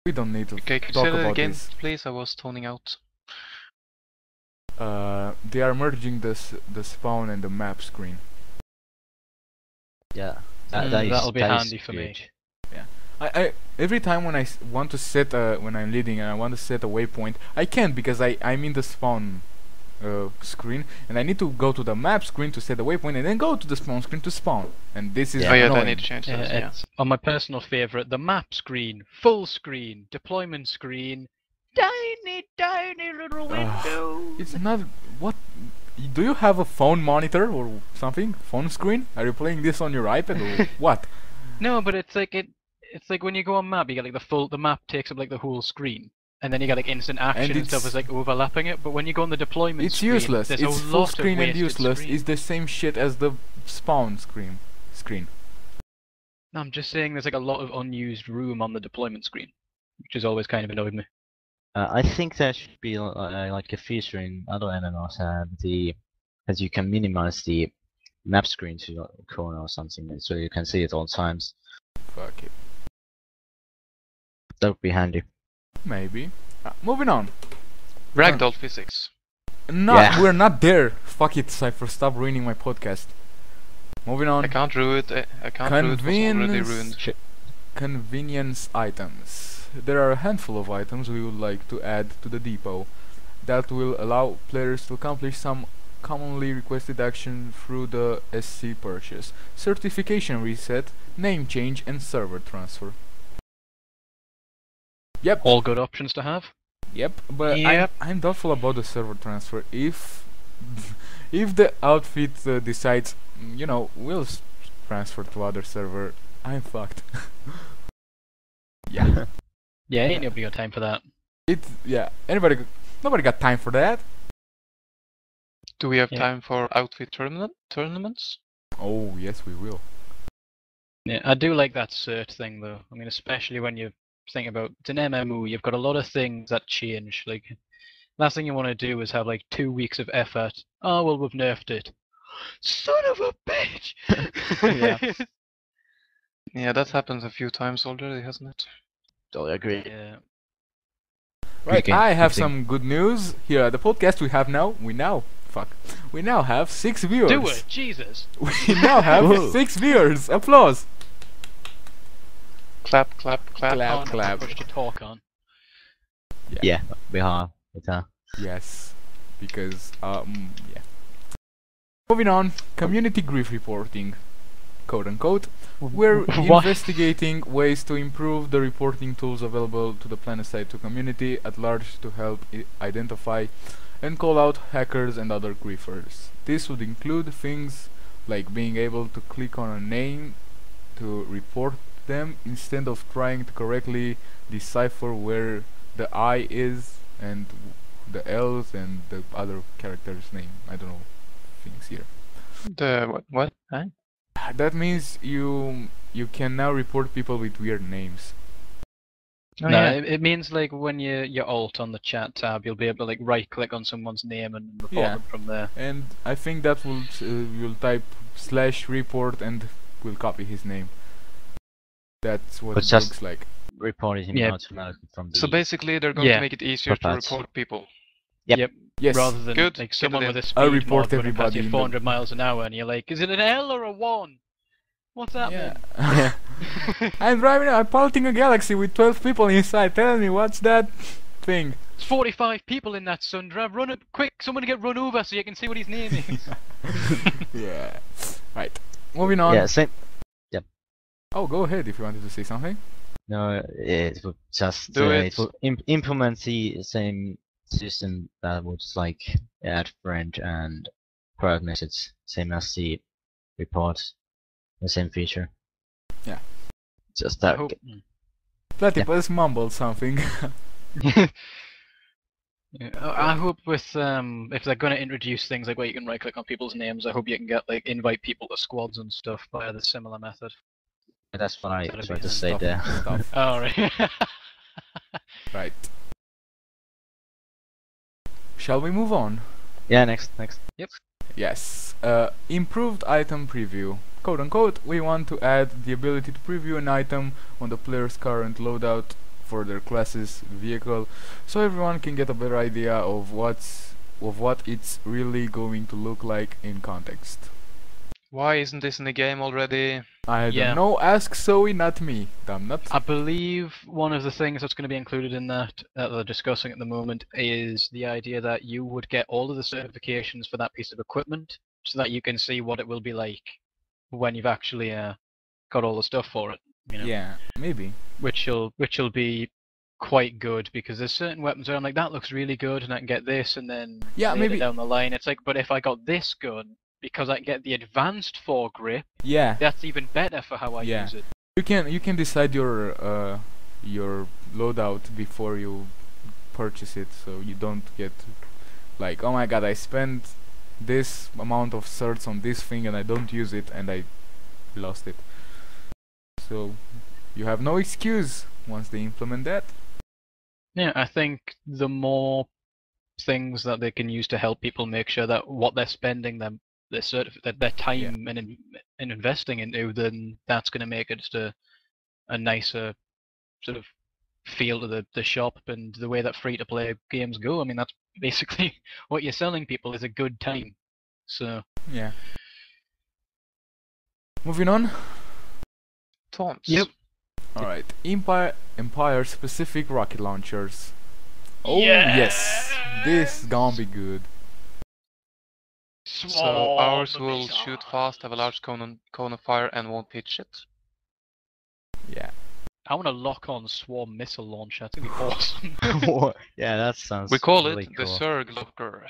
We don't need to Okay, could you talk say that about again, this. please? I was toning out. They are merging the spawn and the map screen. Yeah, That'll be that is handy for me. good. I every time when I want to set when I'm leading and I want to set a waypoint, I can't because I'm in the spawn screen and I need to go to the map screen to set the waypoint and then go to the spawn screen to spawn. And this is Yeah. Oh yeah, I annoying. need to change Yeah, that. Yeah. it's on my personal favourite, the map screen, full screen, deployment screen, tiny little window. It's not what. Do you have a phone monitor or something? Phone screen? Are you playing this on your iPad or what? No, but it's like when you go on map, you get like the map takes up like the whole screen, and then you get like instant action and stuff it's- is like overlapping it. But when you go on the deployment It's screen, useless. there's It's a full lot screen of and wasted useless. screen. It's the same shit as the spawn screen. No, I'm just saying there's like a lot of unused room on the deployment screen, which has always kind of annoyed me. I think there should be like a feature in other MMOs as you can minimize the map screen to a corner or something, so you can see it all times. Fuck it. That would be handy. Maybe. Moving on. Ragdoll physics. Yeah. We're not there. Fuck it, Cypher. Stop ruining my podcast. Moving on. I can't ruin it. I can't ruin it. What's already ruined. Convenience items. There are a handful of items we would like to add to the depot that will allow players to accomplish some commonly requested action through the SC purchase: certification reset, name change, and server transfer. Yep. All good options to have. Yep, but Yep. I'm doubtful about the server transfer. If the outfit decides, we'll transfer to other server, I'm fucked. Yeah, Yeah, ain't nobody got time for that. nobody got time for that. Do we have Yeah. time for outfit tournaments? Oh yes, we will. Yeah, I do like that cert thing though. I mean, especially when you think about it's an MMO, you've got a lot of things that change. Like, last thing you want to do is have like 2 weeks of effort. Oh well, we've nerfed it. Son of a bitch! Yeah. Yeah, that happens a few times already, hasn't it? Totally agree. Yeah. Right, Okay, I have good thing. some good news here. At the podcast we now have 6 viewers. Do it, Jesus! We now have Whoa. 6 viewers. Applause. Clap, clap, clap. Clap, Oh, no, clap. push to talk on. Yeah, we are. Yes, because yeah. Moving on, community grief reporting, quote unquote. We're What? investigating ways to improve the reporting tools available to the Planetside community at large to help identify and call out hackers and other griefers. This would include things like being able to click on a name to report them instead of trying to correctly decipher where the I is and the L's and the other character's name. I don't know things here. The what? Huh? That means you can now report people with weird names. Oh, No, yeah. it means like when you alt on the chat tab, you'll be able to like right click on someone's name and report Yeah. them from there. And I think that will you'll type /report and will copy his name. That's what But it just- looks like. Reported him Yeah. automatically from the. So basically, they're going Yeah. to make it easier to Perhaps. report people. Yes. Rather than Good, like get someone it with a in. speed I'll report mod running past everybody you in the- 400 miles an hour, and you're like, is it an L or a 1? What's that Yeah. mean? I'm piloting a galaxy with 12 people inside. Tell me what's that thing? There's 45 people in that Sundra. Run it quick! Someone get run over so you can see what his name is. Yeah. Right. Moving on. Yeah, same. Oh, go ahead if you wanted to say something. No, it would just Do it it. would implement the same system that would like add friend and private message, same as the report, the same feature. Yeah. Just I that. hope. Platypus mumbled something. Yeah, I hope with if they're going to introduce things like where you can right click on people's names, I hope you can get like invite people to squads and stuff via the similar method. That's what I That'd tried be to say Stuff, there. stuff. Oh right. Right. Shall we move on? Yeah, next. Yes. Improved item preview. Quote unquote, we want to add the ability to preview an item on the player's current loadout for their class's vehicle, so everyone can get a better idea of what it's really going to look like in context. Why isn't this in the game already? I Yeah. don't know, ask SOE, not me. Damn nut. I believe one of the things that's going to be included in that they're discussing at the moment is the idea that you would get all of the certifications for that piece of equipment, so that you can see what it will be like when you've actually got all the stuff for it. You know? Yeah, maybe. Which will be quite good, because there's certain weapons where I'm like, that looks really good and I can get this, and then Yeah, later maybe. down the line it's like, but if I got this gun because I can get the advanced foregrip, Yeah. that's even better for how I Yeah. use it. You can decide your loadout before you purchase it, so you don't get like, oh my god, I spent this amount of certs on this thing and I don't use it and I lost it. So you have no excuse once they implement that. Yeah, I think the more things that they can use to help people make sure that what they're spending their time and investing into, then that's going to make it just a nicer sort of feel to the shop and the way that free-to-play games go. I mean, that's basically what you're selling people, is a good time. So Yeah. Moving on. Taunts. Yep. Alright. Empire specific rocket launchers. Oh yes. This gonna be good. So ours will shoot fast, have a large cone of fire, and won't pitch it. Yeah. I want to lock on swarm missile launcher. That's gonna be awesome. Yeah, that sounds. We call really it cool. the Zerg Locker.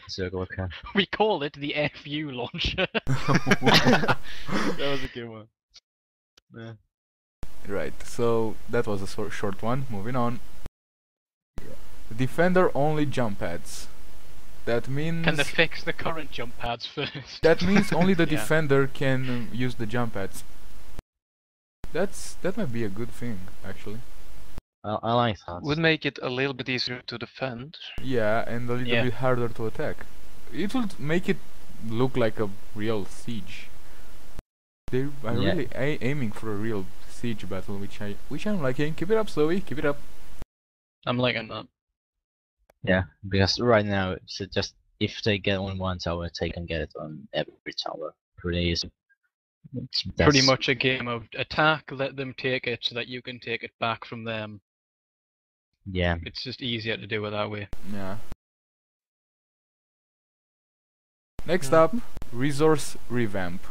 Circle of Care. We call it the FU launcher. That was a good one. Yeah. Right, so that was a short one. Moving on. Defender only jump pads. That means Can they fix the current jump pads first? that means only the Yeah. defender can use the jump pads. That might be a good thing, actually. I like that. Would make it a little bit easier to defend. Yeah, and a little Yeah. bit harder to attack. It will make it look like a real siege. They are Yeah. really aiming for a real siege battle, which I'm liking. Keep it up, Zoe. Keep it up. I'm liking that. Yeah, because right now, it's just if they get on one tower, they can get it on every tower. Pretty easy. It's pretty That's- much a game of attack, let them take it so that you can take it back from them. Yeah. It's just easier to do it that way. Yeah. Next up, resource revamp.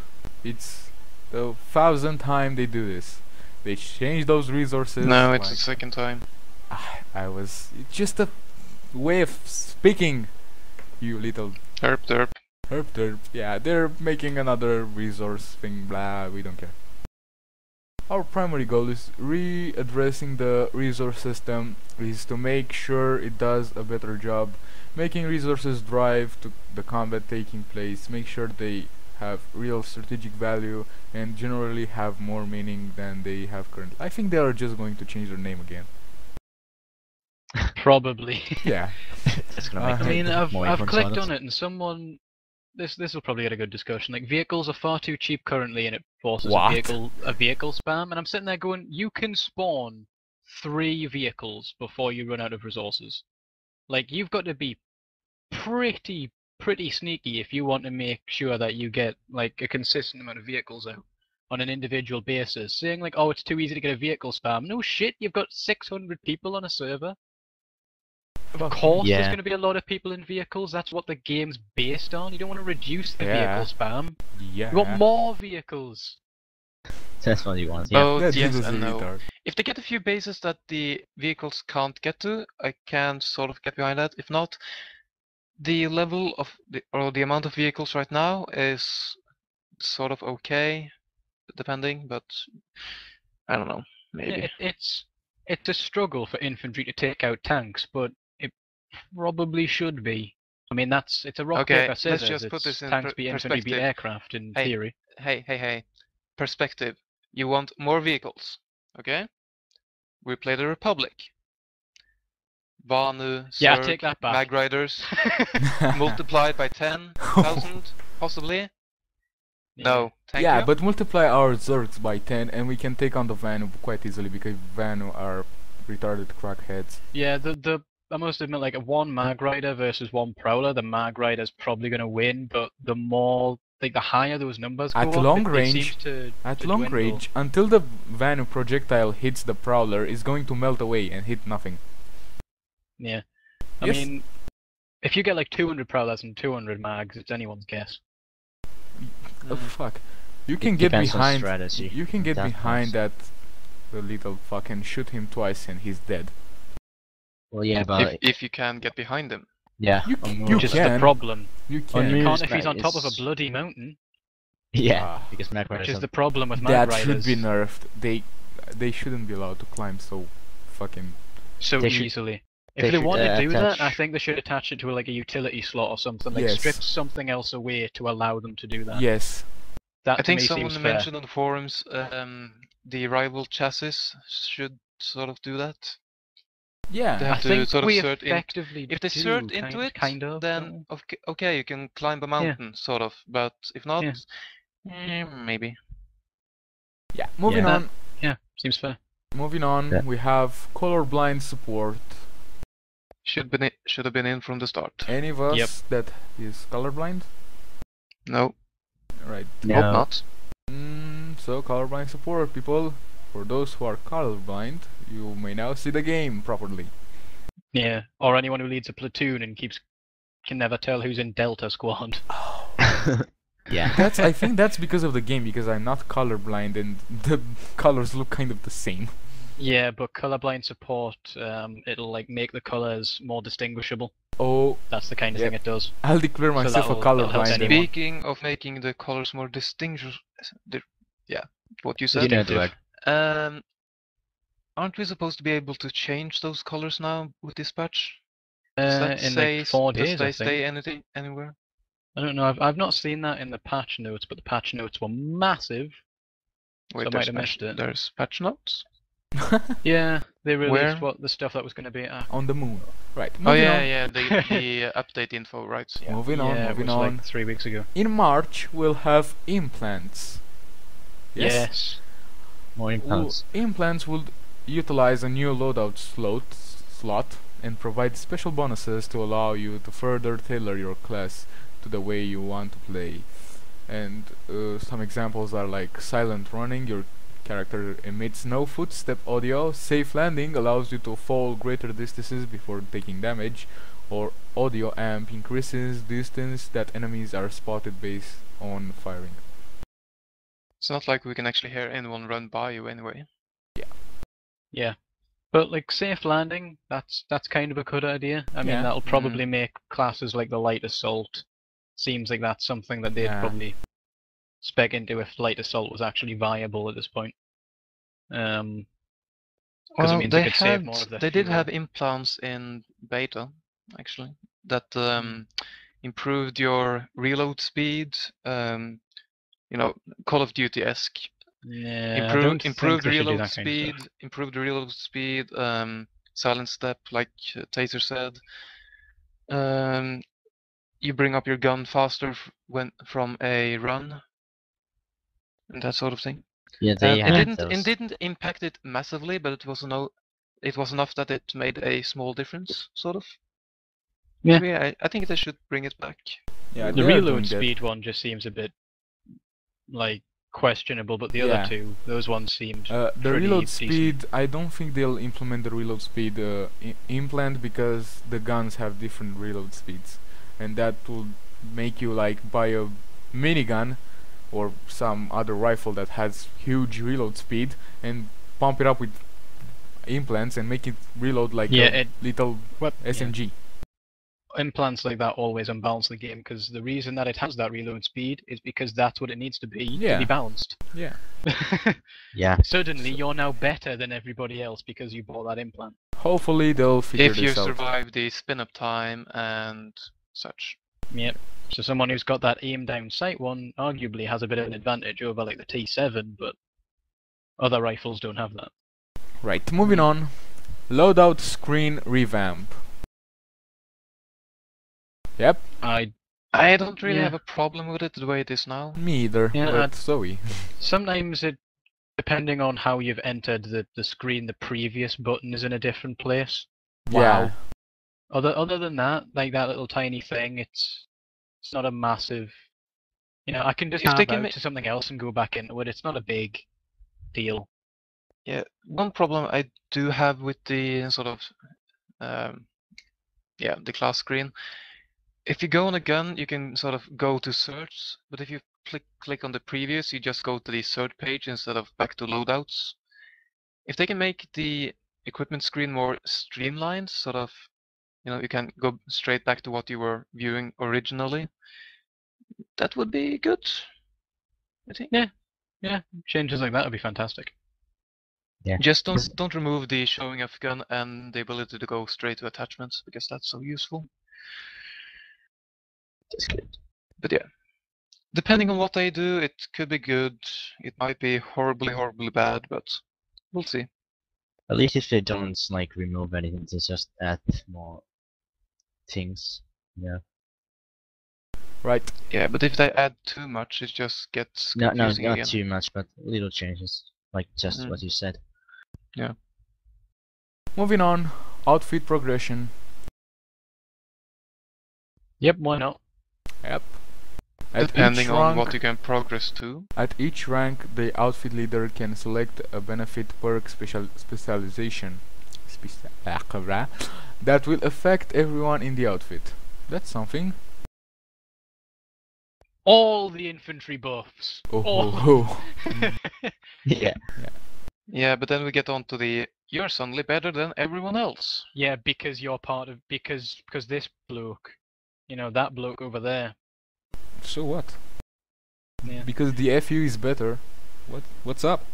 It's the 1000th time they do this. They change those resources. No, it's like- the second time. it's just a way of speaking, you little Derp. herp. Yeah, they're making another resource thing, blah, we don't care. Our primary goal is readdressing the resource system, is to make sure it does a better job, making resources drive to the combat taking place, make sure they have real strategic value, and generally have more meaning than they have currently. I think they are just going to change their name again. Probably. Yeah. That's gonna Uh, make I mean, I've more clicked influence on it, and someone. This will probably get a good discussion. Like, vehicles are far too cheap currently, and it forces What? a vehicle spam. And I'm sitting there going, you can spawn 3 vehicles before you run out of resources. Like, you've got to be pretty sneaky if you want to make sure that you get like a consistent amount of vehicles out on an individual basis. Saying like, oh, it's too easy to get a vehicle spam. No shit, you've got 600 people on a server. Of course, there's Yeah. going to be a lot of people in vehicles. That's what the game's based on. You don't want to reduce the Yeah. vehicle spam. Yeah. You want more vehicles. That's what you want. Yeah. Oh, That yes dude was a and no. retard. If they get a few bases that the vehicles can't get to, I can sort of get behind that. If not, the level of the amount of vehicles right now is sort of okay, depending, but I don't know, maybe. It's a struggle for infantry to take out tanks, but it probably should be. I mean, it's a rock Okay, paper let's scissors. just put It's this in tanks beat infantry beat perspective. aircraft in Hey. theory. Hey, perspective. You want more vehicles, okay? We play the Republic. Banu, Yeah, Zerg, take that back. Mag Riders, multiplied by 10,000, possibly? No, thank yeah, you. but multiply our Zergs by 10 and we can take on the Vanu quite easily because Vanu are retarded crackheads. Yeah, I must admit, like, a 1 Mag Rider versus 1 Prowler, the Mag Rider's probably going to win, but the more, like, the higher those numbers go At up, long it range- seems to At to long dwindle. range, until the Vanu projectile hits the Prowler, it's going to melt away and hit nothing. Yeah. I Yes. mean, if you get, like, 200 Prowlers and 200 Mags, it's anyone's guess. Oh Mm. fuck. You can It get depends on behind strategy. You can get That behind counts. that the little fucking shoot him twice and he's dead. Well, yeah, but If you can get behind them. yeah, You on c- more- you Which is can. the problem. You On can. You moves, can't if he's that on top of a is- bloody mountain, yeah, Ah. because Mag which Riders is are- the problem with Mag That Riders. should be nerfed. They shouldn't be allowed to climb so fucking so They should- easily. they If they should, want to do that, I attach- think they should attach it to like a utility slot or something. Like Yes. strip something else away to allow them to do that. yes. That I to think me someone seems fair. mentioned on the forums the rival chassis should sort of do that. They Yeah. have I to think sort of we cert in. effectively If they do, cert into it, kind of, then okay, you can climb a mountain, sort of. But if not, maybe. Yeah. Moving Yeah. on. yeah, seems fair. Moving on. Yeah. We have colorblind support. Should have been in from the start. Any of us Yep. that is colorblind? No, Right. hope No. not. So colorblind support, people. For those who are colorblind, you may now see the game properly. Yeah, or anyone who leads a platoon and can never tell who's in Delta Squad. yeah. I think that's because of the game, because I'm not colorblind and the colors look kind of the same. Yeah, but colorblind support, it'll like make the colors more distinguishable. Oh, That's the kind of Yep. thing it does. I'll declare So myself a that'll help colorblind. anyone. then. Speaking of making the colors more distinguishable, yeah, what you said. You know the word. Aren't we supposed to be able to change those colors now with this patch? Does that In say like 4 does days, they I stay think. anything anywhere? I don't know. I've not seen that in the patch notes, but the patch notes were massive. Wait, I might have missed it. There's patch notes. Yeah, they released Where? the stuff that was going to be. On the moon. Right. Oh Moving yeah, on. yeah, the update info, right? Moving on, yeah, moving it was on. like 3 weeks ago. In March, we'll have implants. Yes. More implants. Implants will utilize a new loadout slot and provide special bonuses to allow you to further tailor your class to the way you want to play. And some examples are like silent running, your character emits no footstep audio, safe landing allows you to fall greater distances before taking damage, or audio amp increases distance that enemies are spotted based on firing. It's not like we can actually hear anyone run by you anyway. Yeah. But like safe landing, that's kind of a good idea. I mean, Yeah. that'll probably make classes like the light assault. Seems like that's something that they'd Yeah. probably spec into if light assault was actually viable at this point. Because it Well, means they they could save more of their they did fuel. have implants in beta, actually, that improved your reload speed. You know, Call of Duty-esque. Yeah, I don't think Improved they should do reload that kind of speed. stuff. Improved reload speed. Silent step, like Thazer said. You bring up your gun faster when from a run, and that sort of thing. Yeah, they It had those. didn't impact it massively, but it was enough that it made a small difference, sort of. Yeah. So yeah, I think they should bring it back. Yeah, The they are doing reload that. speed one just seems a bit like questionable, but the Yeah. other two, those ones seemed The pretty reload decent. speed, I don't think they'll implement the reload speed implant because the guns have different reload speeds, and that will make you like buy a minigun or some other rifle that has huge reload speed and pump it up with implants and make it reload like Yeah, a little What SMG. implants like that always unbalance the game, because the reason that it has that reload speed is because that's what it needs to be Yeah. balanced. Yeah. Yeah. Suddenly you're now better than everybody else because you bought that implant. Hopefully they'll figure If you this out. survive the spin-up time and such. Yep. So someone who's got that aim down sight one arguably has a bit of an advantage over like the T7, but other rifles don't have that. Right, moving on. Loadout screen revamp. Yep, I don't really Yeah. have a problem with it the way it is now. me either. Yeah, but Zoe. Sometimes it, depending on how you've entered the screen, the previous button is in a different place. Yeah. Other than that, like that little tiny thing, it's not a massive. You know, I can just If they tab can out ma- to something else and go back into it. It's not a big deal. Yeah, one problem I do have with the sort of the class screen. If you go on a gun, you can sort of go to search, but if you click on the previous, you just go to the search page instead of back to loadouts. If they can make the equipment screen more streamlined, sort of, you know, you can go straight back to what you were viewing originally, that would be good, I think. Yeah, changes like that would be fantastic. Yeah. Just don't remove the showing of gun and the ability to go straight to attachments, because that's so useful. That's good. But yeah, depending on what they do, it could be good. It might be horribly, horribly bad, but we'll see. At least if they don't like remove anything, they just add more things. Yeah. Right. Yeah, but if they add too much, it just gets No, confusing not again. too much, but little changes, like just what you said. Moving on. Outfit progression. Yep, why not? Yep. At Depending each on rank, what you can progress to. At each rank, the outfit leader can select a benefit perk specialization that will affect everyone in the outfit. That's something. All the infantry buffs. Oh, All. ho, ho. Yeah. Yeah, but then we get on to the you're suddenly better than everyone else. Yeah, because you're part of because this bloke, you know, that bloke over there. So what? Yeah. Because the FU is better. What's up?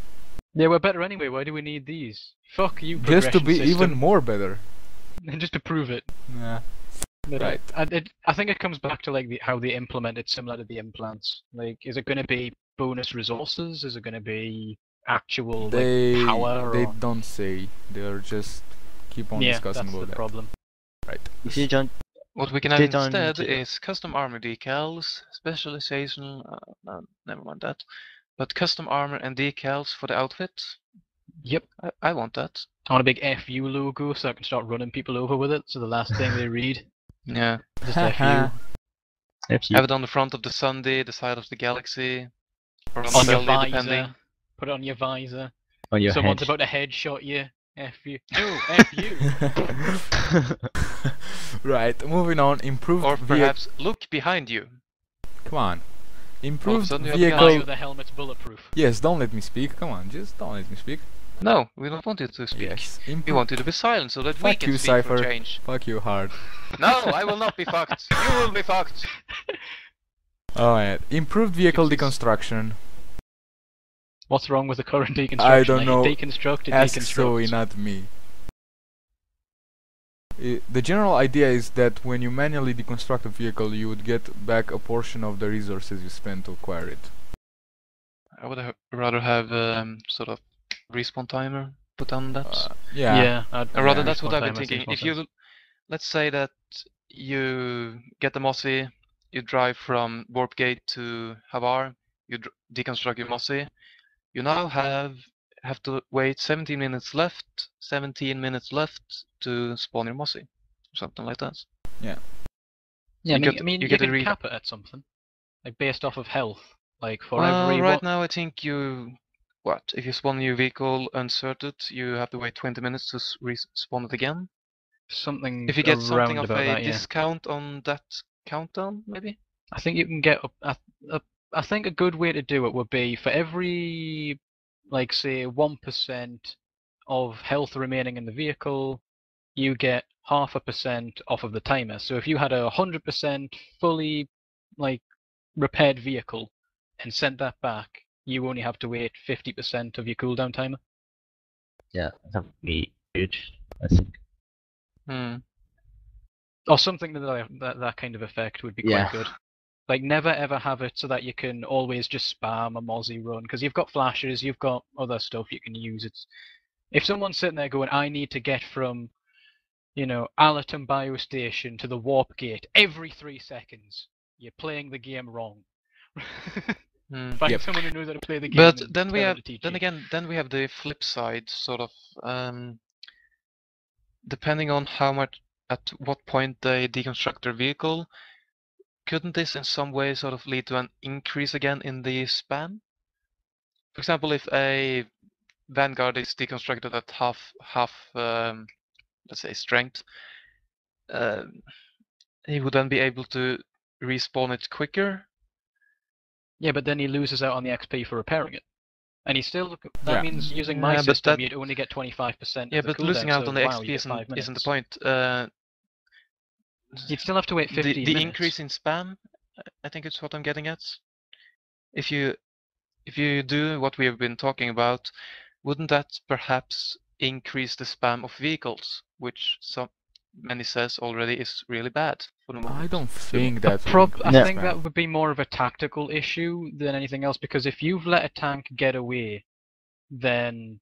Yeah, we're better anyway. Why do we need these? Fuck you, Just to be progression even system. more better. Just to prove it. Nah. But, Right. I think it comes back to like how they implement it, similar to the implants. Like, is it going to be bonus resources? Is it going to be actual like power? They or... don't say. They're just keep on yeah, discussing that's about the that. problem. Right. If you don't, What we can They have don't instead do- is custom armor decals, specialization, no, never mind that, but custom armor and decals for the outfit. Yep. I want that. I want a big FU logo so I can start running people over with it. So the last thing they read, Yeah. just FU. if you Have it on the front of the Sunday, the side of the Galaxy, or on On the your belly, visor. depending. Put it on your visor. on your Someone's head. about to headshot you. F you. No, F you. Right, moving on. Improved Or vehicle. perhaps look behind you. Come on. Improved sudden you have a gun. Mario, vehicle. the helmet's bulletproof. Yes, don't let me speak. Come on, just don't let me speak. No, we don't want you to speak. Yes. We want you to be silent so that we Fuck can you, speak Cypher. for change. Fuck you hard. No, I will not be fucked. You will be fucked. Alright. Improved vehicle Jesus. deconstruction. What's wrong with the current deconstruction? I don't Like, know. Deconstruct it, Ask deconstruct. Zoe, not me. The general idea is that when you manually deconstruct a vehicle, you would get back a portion of the resources you spent to acquire it. I would rather have sort of respawn timer put on that. Yeah. Or rather, yeah, that's what I've been respawn timer thinking. seems If more you, let's say that you get the Mossy, you drive from Warp Gate to Havar, you deconstruct your Mossy, you now have to wait 17 minutes left to spawn your Mossy. Something like that. Yeah, You I get- mean you you get a can re- cap it at something. Like based off of health. Like for Well, every right one... now I think you, if you spawn a new vehicle uncertain, you have to wait 20 minutes to respawn it again. something If you get something around of about a that, yeah. discount on that countdown, maybe? I think you can get up. I think a good way to do it would be for every, like, say, 1% of health remaining in the vehicle, you get 0.5% off of the timer. So if you had a 100% fully, like, repaired vehicle and sent that back, you only have to wait 50% of your cooldown timer. Yeah, that would be huge, I think. Hmm. Or something to that kind of effect would be quite Yeah. good. Like, never ever have it so that you can always just spam a Mozzie run, because you've got flashes, you've got other stuff you can use. It's if someone's sitting there going, I need to get from, Allerton Biostation to the Warp Gate every 3 seconds, you're playing the game wrong. Hmm. Find Yep. someone who knows how to play the game. But and then we tell them have, to teach then you. again, then we have the flip side, sort of, depending on at what point they deconstruct their vehicle, couldn't this in some way sort of lead to an increase again in the spam? For example, if a Vanguard is deconstructed at half, let's say strength, he would then be able to respawn it quicker. Yeah, but then he loses out on the XP for repairing it. And he still, that Yeah. means using my Yeah, but system, that- you'd only get 25%. Yeah, of the but losing cooldown, out so on the wow, XP you get 5 isn't the minutes. point. You'd still have to wait 15 the minutes. increase in spam, I think it's what I'm getting at. If you do what we have been talking about, wouldn't that perhaps increase the spam of vehicles, which many says already is really bad for the moment? I don't think that. I think that would be more of a tactical issue than anything else, because if you've let a tank get away, then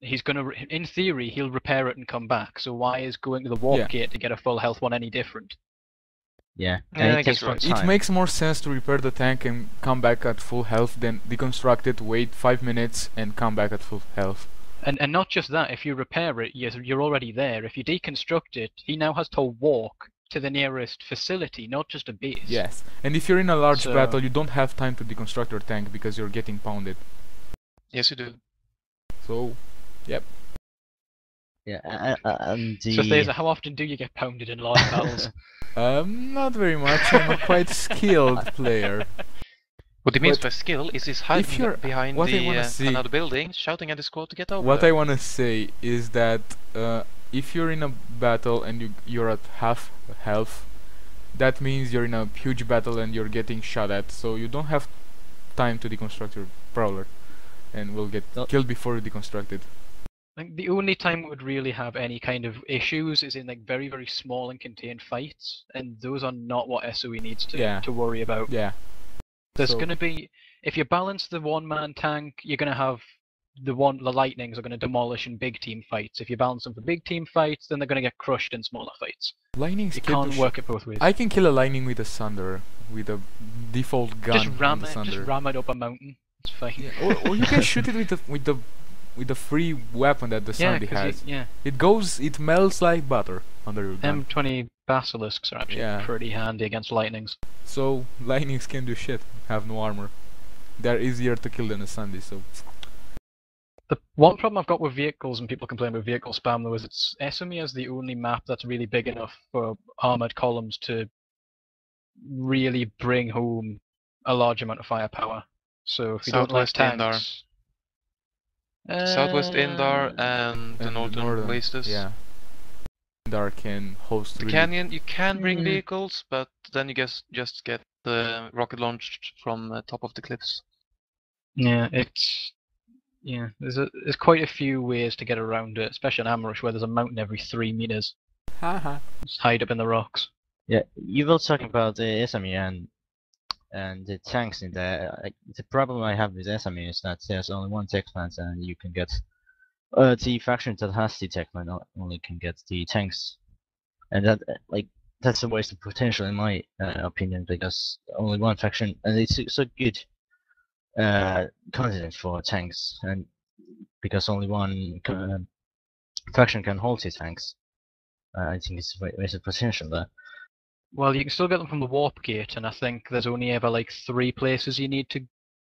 he's gonna, in theory, he'll repair it and come back. So why is going to the warp Yeah. gate to get a full health one any different? Yeah, Yeah, and I it guess takes more right. time. It makes more sense to repair the tank and come back at full health than deconstruct it, wait 5 minutes, and come back at full health. And not just that, if you repair it, you're already there. If you deconstruct it, he now has to walk to the nearest facility, not just a base. Yes, and if you're in a large So- battle, you don't have time to deconstruct your tank because you're getting pounded. Yes, you do. So, yep. Yeah, and the... So Thazer, how often do you get pounded in large battles? Not very much. I'm a quite skilled player. What he means But by skill is he's if hiding you're- behind what I wanna see- another building, shouting at his squad to get over What there. I wanna say is that if you're in a battle and you're at half health, that means you're in a huge battle and you're getting shot at, so you don't have time to deconstruct your prowler, and will get No. killed before you deconstruct it. I think the only time we would really have any kind of issues is in like very, very small and contained fights, and those are not what SOE needs to worry about. Yeah. There's So- going to be, if you balance the one-man tank, you're going to have the lightnings are going to demolish in big team fights. If you balance them for big team fights, then they're going to get crushed in smaller fights. Lightning's You can can't do work it both ways. I can kill a lightning with a Sunder, with a default gun just on the Sunder. ram it up a mountain. It's fine. Yeah, or you can shoot it with the free weapon that the Yeah, Sunday 'cause has. It melts like butter under your gun. M20 basilisks are actually Yeah. pretty handy against lightnings. So lightnings can do shit, have no armor. They're easier to kill than a Sunday, so The one problem I've got with vehicles, and people complain about vehicle spam, though, is it's SOE is the only map that's really big enough for armored columns to really bring home a large amount of firepower. So if you don't like Southwest Indar. tanks, Southwest Indar and the northern wastes. Yeah. Indar can host The really canyon, you can bring vehicles, but then you just get the rocket launched from the top of the cliffs. yeah, there's quite a few ways to get around it, especially in Amrush where there's a mountain every 3 meters. Haha. Just hide up in the rocks. Yeah, you will talk about the SME and the tanks in there. The problem I have with SME is that there's only one tech plant, and you can get the faction that has the tech plant only can get the tanks, and that's a waste of potential in my opinion, because only one faction, and it's so good continent for tanks, and because only one faction can hold the tanks, I think it's a waste of potential there. Well, you can still get them from the warp gate, and I think there's only ever like 3 places you need to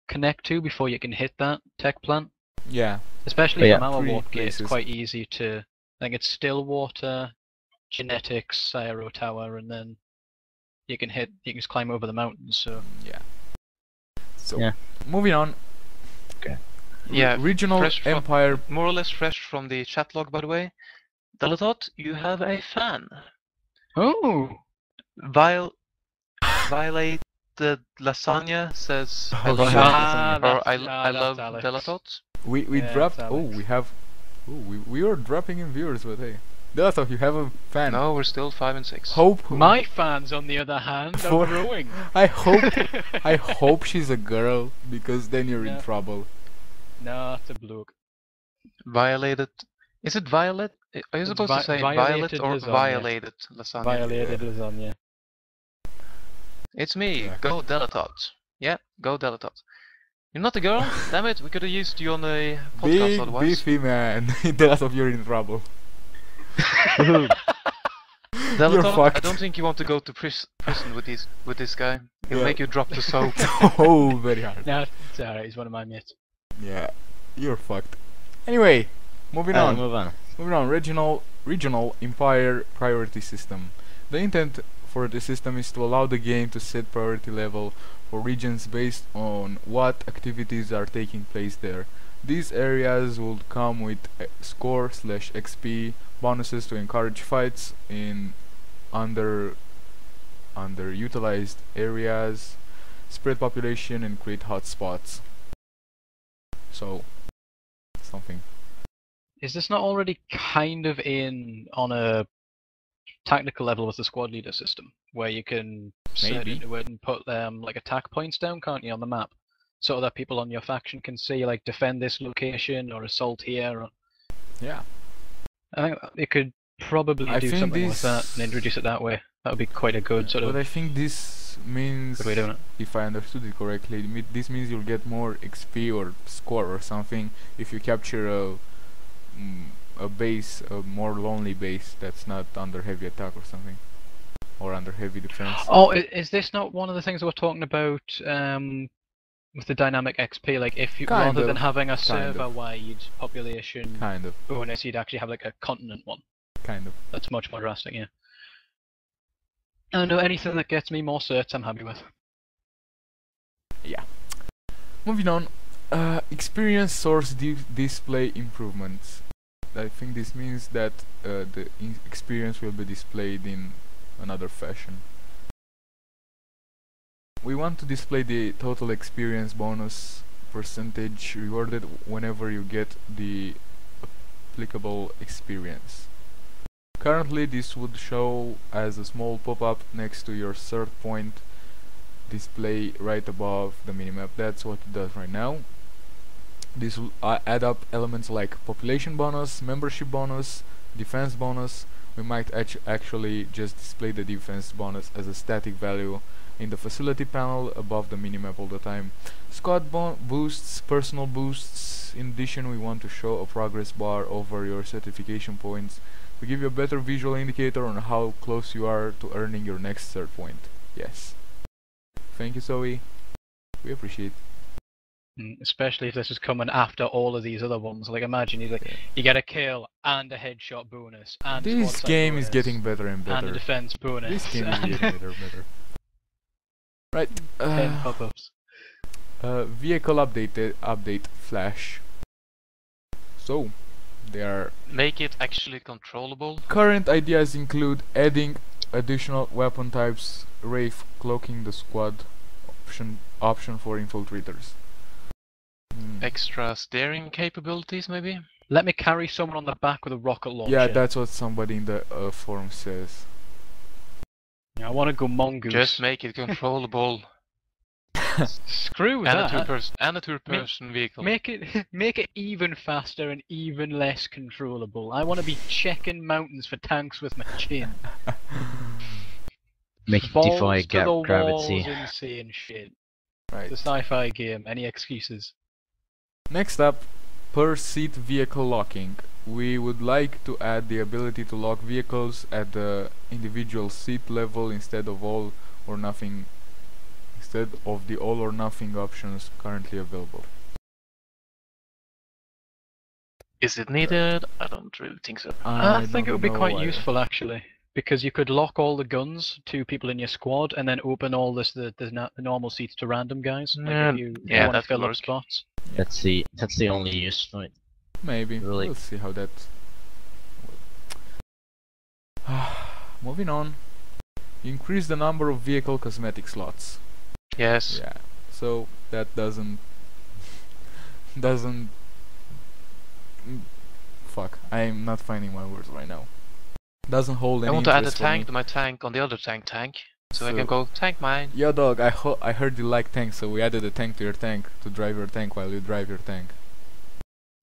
connect to before you can hit that tech plant. Yeah. Especially from our 3 warp gate, it's places. quite easy to. I think it's Stillwater, Genetics, Aero Tower, and then you can just climb over the mountains. So Yeah. So Yeah. moving on. Okay. Yeah, Regional fresh from- Empire. More or less fresh from the chat log, by the way. Delatot, you have a fan. oh, Violated Lasagna says I Oh, love yeah. it, or I that's love Alex. Delatot. We Yeah, dropped. it's Oh, Alex. we have. Oh, we are dropping in viewers, but hey, that's if you have a fan. No, we're still 5 and 6. Hope My fans, on the other hand, For- are growing. I hope she's a girl, because then you're in Yeah. trouble. No, it's a bloke. Violated. Is it violet? Are you It's supposed to say violet violated or lasagna. violated lasagna? Violated lasagna. It's me. Yeah. Go Delatot. Yeah, go Delatot. You're not a girl? Damn it, we could have used you on the podcast Big otherwise. beefy man. That's if you're in trouble. Delatot, I fucked. don't think you want to go to prison with this guy. He'll Yeah. make you drop the soap. Oh, very hard. No, it's alright. He's one of my mates. Yeah, you're fucked. Anyway, moving Ah, on. move on. Moving on. Regional Empire priority system. The intent for the system is to allow the game to set priority level for regions based on what activities are taking place there. These areas will come with score/XP bonuses to encourage fights in underutilized areas, spread population, and create hotspots. So, something. Is this not already kind of on a technical level with the squad leader system, where you can set Maybe. into it and put like attack points down, can't you, on the map, so that people on your faction can see like defend this location or assault here? Or... Yeah. I think they could probably I do think something with that this- and introduce it that way. That would be quite a good sort But of I think this means, good way of doing it. if I understood it correctly, this means you'll get more XP or score or something if you capture a base, a more lonely base that's not under heavy attack or something, or under heavy defense. Oh, is this not one of the things we were talking about with the dynamic XP? Like, if you Kind rather than of, having a kind of. server-wide population Kind of, bonus, you'd actually have like a continent one. kind of. That's much more drastic, yeah. I know anything that gets me more certs, I'm happy with. Yeah. Moving on, experience source display improvements. I think this means that the experience will be displayed in another fashion. We want to display the total experience bonus percentage rewarded whenever you get the applicable experience. Currently this would show as a small pop-up next to your cert point display right above the minimap. That's what it does right now. This will add up elements like population bonus, membership bonus, defense bonus. We might actually just display the defense bonus as a static value in the facility panel above the minimap all the time. Squad boosts, personal boosts. In addition, we want to show a progress bar over your certification points to give you a better visual indicator on how close you are to earning your next cert point. Yes. Thank you, SOE. We appreciate. Especially if this is coming after all of these other ones. Like imagine you get a kill and a headshot bonus and a This squad game sight is bonus, getting better and and a better. defense bonus. This game is and getting better and better. Right. 10 pop-ups. Vehicle update flash. So, there are Make it actually controllable. current ideas include adding additional weapon types, Wraith cloaking the squad, option for infiltrators. Extra steering capabilities, maybe? Let me carry someone on the back with a rocket launcher. Yeah, that's what somebody in the forum says. I want to go mongoose. Just make it controllable. Screw and that. a two-person vehicle. Make it even faster and even less controllable. I want to be checking mountains for tanks with my chin. Make it Balls defy to the gravity. walls, insane shit. Right. It's a sci-fi game. Any excuses? Next up, per seat vehicle locking. We would like to add the ability to lock vehicles at the individual seat level instead of the all or nothing options currently available. Is it needed? I don't really think so. I think it would be don't quite know, useful actually, because you could lock all the guns to people in your squad and then open all the normal seats to random guys. Like Yeah, if you yeah, want to that fill could up work. spots. That's the only use for it. Maybe. Really? We'll see how that. Moving on. Increase the number of vehicle cosmetic slots. Yes. Yeah. So that doesn't. Fuck. I'm not finding my words right now. Doesn't hold any I want to add a interest for me. tank to my tank on the other tank. So I can go tank mine. Yeah, dog. I heard you like tanks, so we added a tank to your tank to drive your tank while you drive your tank.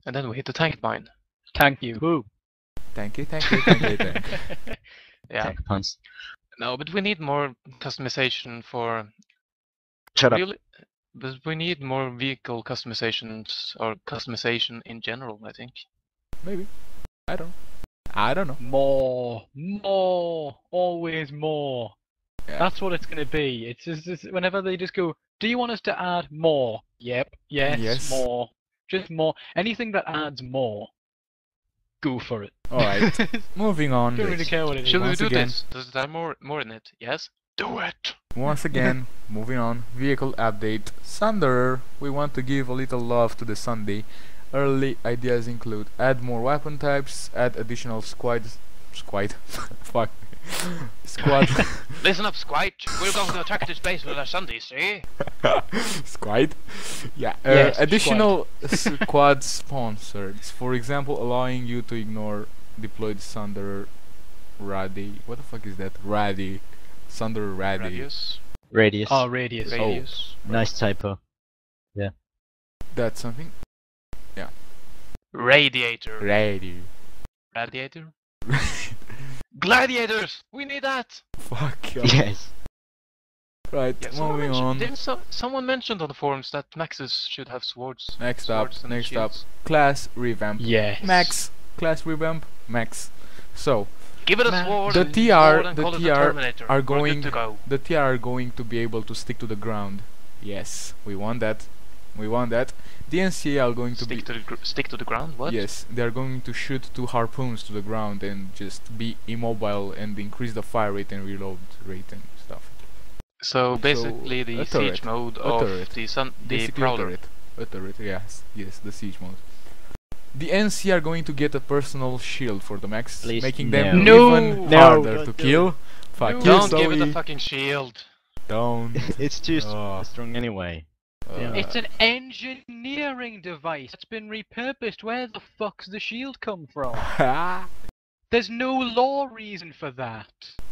And then we hit the tank mine. Thank you. Woo. Tank. Yeah. Tank puns. No, but we need more customization for Shut up. really. But we need more vehicle customizations or customization in general, I think. Maybe. I don't know. More, always more. Yeah. That's what it's gonna be. It's just whenever they just go, do you want us to add more? Yep. Yes. More. Just more. Anything that adds more. Go for it. Alright. Moving on. Don't really care what it is. Should we Once do again- this? Does it have more in it? Yes? Do it! Once again, moving on. Vehicle update. Sunderer. We want to give a little love to the Sunday. Early ideas include add more weapon types, add additional fuck. Squad. Listen up, Squite. We're going to attack this base with our Sunday, see? Squad. Yeah. Yes, additional squad sponsored. For example, allowing you to ignore deployed Sunderer Raddy. What the fuck is that? Raddy. Sunderer Raddy. Radius. Radius. Oh, radius. Radius. Nice typo. That's something. Radiator. Raddy. Radiator? Gladiators! We need that! Fuck. Yeah. Yes. Right. Yeah, Moving on. Someone mentioned on the forums that Maxes should have swords. Next up. Swords and Next up. shields. Class revamp. Yes. Max. Class revamp. Max. So Give it a Man. sword the and TR sword and call it the the TR Terminator. are We're good going to go. the TR are going to be able to stick to the ground. Yes, we want that. We want that. The NCA are going to Stick to the ground? What? yes, they are going to shoot 2 harpoons to the ground and just be immobile and increase the fire rate and reload rate and stuff. So basically the a siege turret. mode A of turret. the Basically Prowler. a turret, yes, the siege mode. The NC are going to get a personal shield for the Max, Please, making no. them No. even No, harder don't to do kill. Fuck you, Don't give it SOE. a fucking shield. Don't. It's too Oh. strong anyway. It's an engineering device. It's been repurposed. Where the fuck's the shield come from? There's no law reason for that.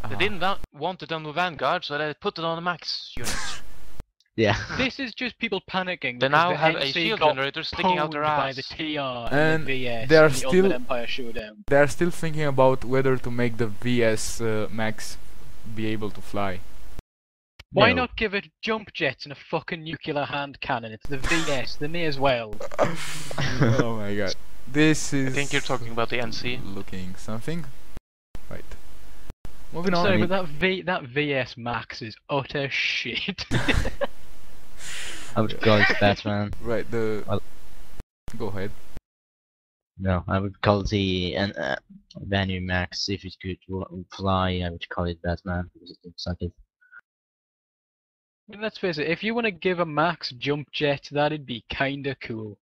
They didn't want it on the Vanguard, so they put it on the Max unit. Yeah. This is just people panicking. They because now the have a NC shield got generator sticking out their pwned by ass. the TR And and the VS they are in the still- Ultimate Empire Showdown. They are still thinking about whether to make the VS Max be able to fly. Why No. not give it jump jets and a fucking nuclear hand cannon? It's the VS. They may as well. Oh my god. This is. I think you're talking about the NC. Looking something. Right. Moving I'm on. sorry, but that VS Max is utter shit. I would call it Batman. Right. Well- Go ahead. No, I would call the venue Max. If it could fly, I would call it Batman because it looks like it. I mean, let's face it, if you want to give a max jump jet, that'd be kinda cool.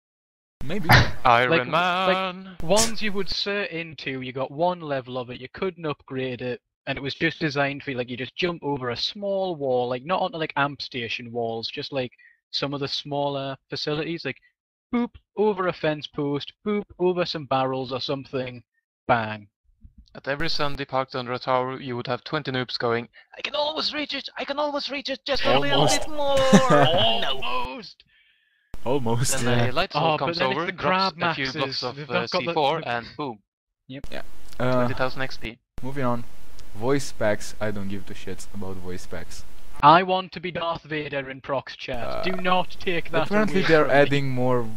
Maybe. Iron Like- Man. Ones you would cert into, you got one level of it, you couldn't upgrade it, and it was just designed for like you just jump over a small wall, like not onto like amp station walls, just like some of the smaller facilities, like boop over a fence post, boop over some barrels or something, bang. At every Sunday parked under a tower, you would have 20 noobs going, I can always reach it! I can always reach it! Just a little Almost. bit more! Almost. Almost. Then a light Oh, sword but comes then it's over, the drops crab a few blocks maxes. of They've not got the- C4, the- and boom, Uh, 20,000 XP. moving on. Voice packs. I don't give two shits about voice packs. I want to be Darth Vader in Proc's chat. Do not take that Apparently away they're from me. adding more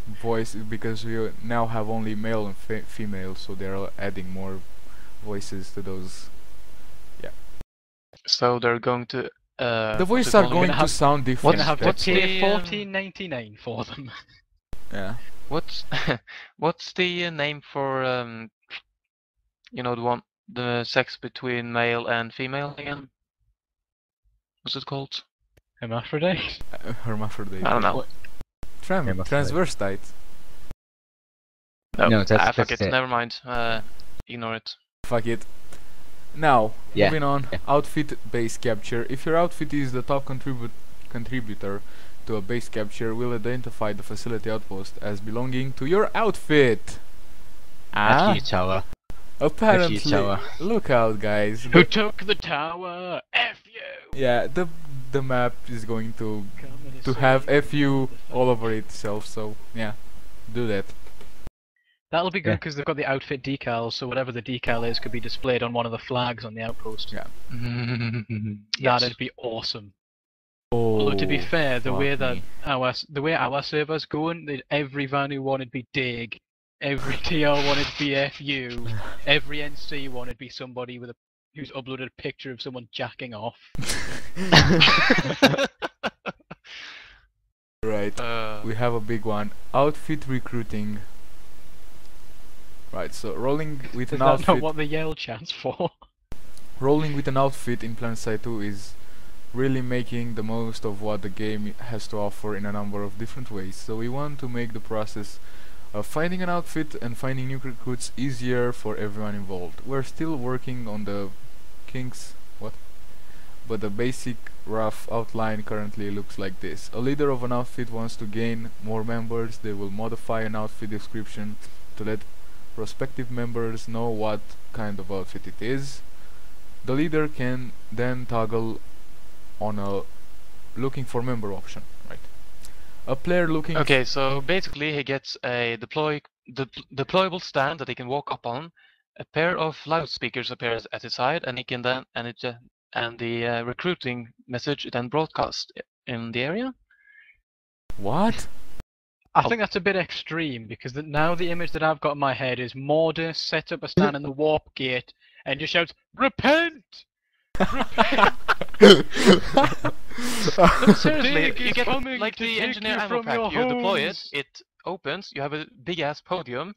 voices because we now have only male and female, so they're adding more voices to those. So they're going to... The voices are going to have- sound We're different. gonna have to that's what's pay the, $14.99 for them. yeah. What's what's the name for you know, the sex between male and female again? What's it called? Hermaphrodite? Hermaphrodite. I don't know. Hermaphrodite. Transvestite. No, that's fuck it. it. Never mind. Ignore it. Fuck it. Now, Yeah. moving on. Yeah. Outfit base capture. If your outfit is the top contributor to a base capture, we'll identify the facility outpost as belonging to your outfit. Ah, F you, tower. apparently. tower. Look out, guys. Who took the tower? F you! Yeah, the map is going to have FU all over itself, so yeah, do that. That'll be good Yeah. because they've got the outfit decals, so whatever the decal is could be displayed on one of the flags on the outpost. Yeah. That'd be awesome. Oh, Although to be fair, the fuck way that me. our server's going, every Vanu one would be Dig, every TR one would be FU, every NC one would be somebody with who's uploaded a picture of someone jacking off. Right. We have a big one. Outfit recruiting. Right, so rolling with Is an that not outfit. what the Yale chants for? Rolling with an outfit in Planetside 2 is really making the most of what the game has to offer in a number of different ways. So we want to make the process of finding an outfit and finding new recruits easier for everyone involved. We're still working on the kinks, but the basic rough outline currently looks like this. A leader of an outfit wants to gain more members. They will modify an outfit description to let prospective members know what kind of outfit it is. The leader can then toggle on a looking for member option, right? A player looking Okay, so basically he gets a deployable stand that he can walk up on. A pair of loudspeakers appears at his side, and he can then and the recruiting message then broadcast in the area. What? I think that's a bit extreme because now the image that I've got in my head is Morder set up a stand in the warp gate and just shouts, "Repent! Repent!" No, seriously, Dig you is get coming like to the take engineer you ammo from your pack. You deploy it, homes. it opens. You have a big ass podium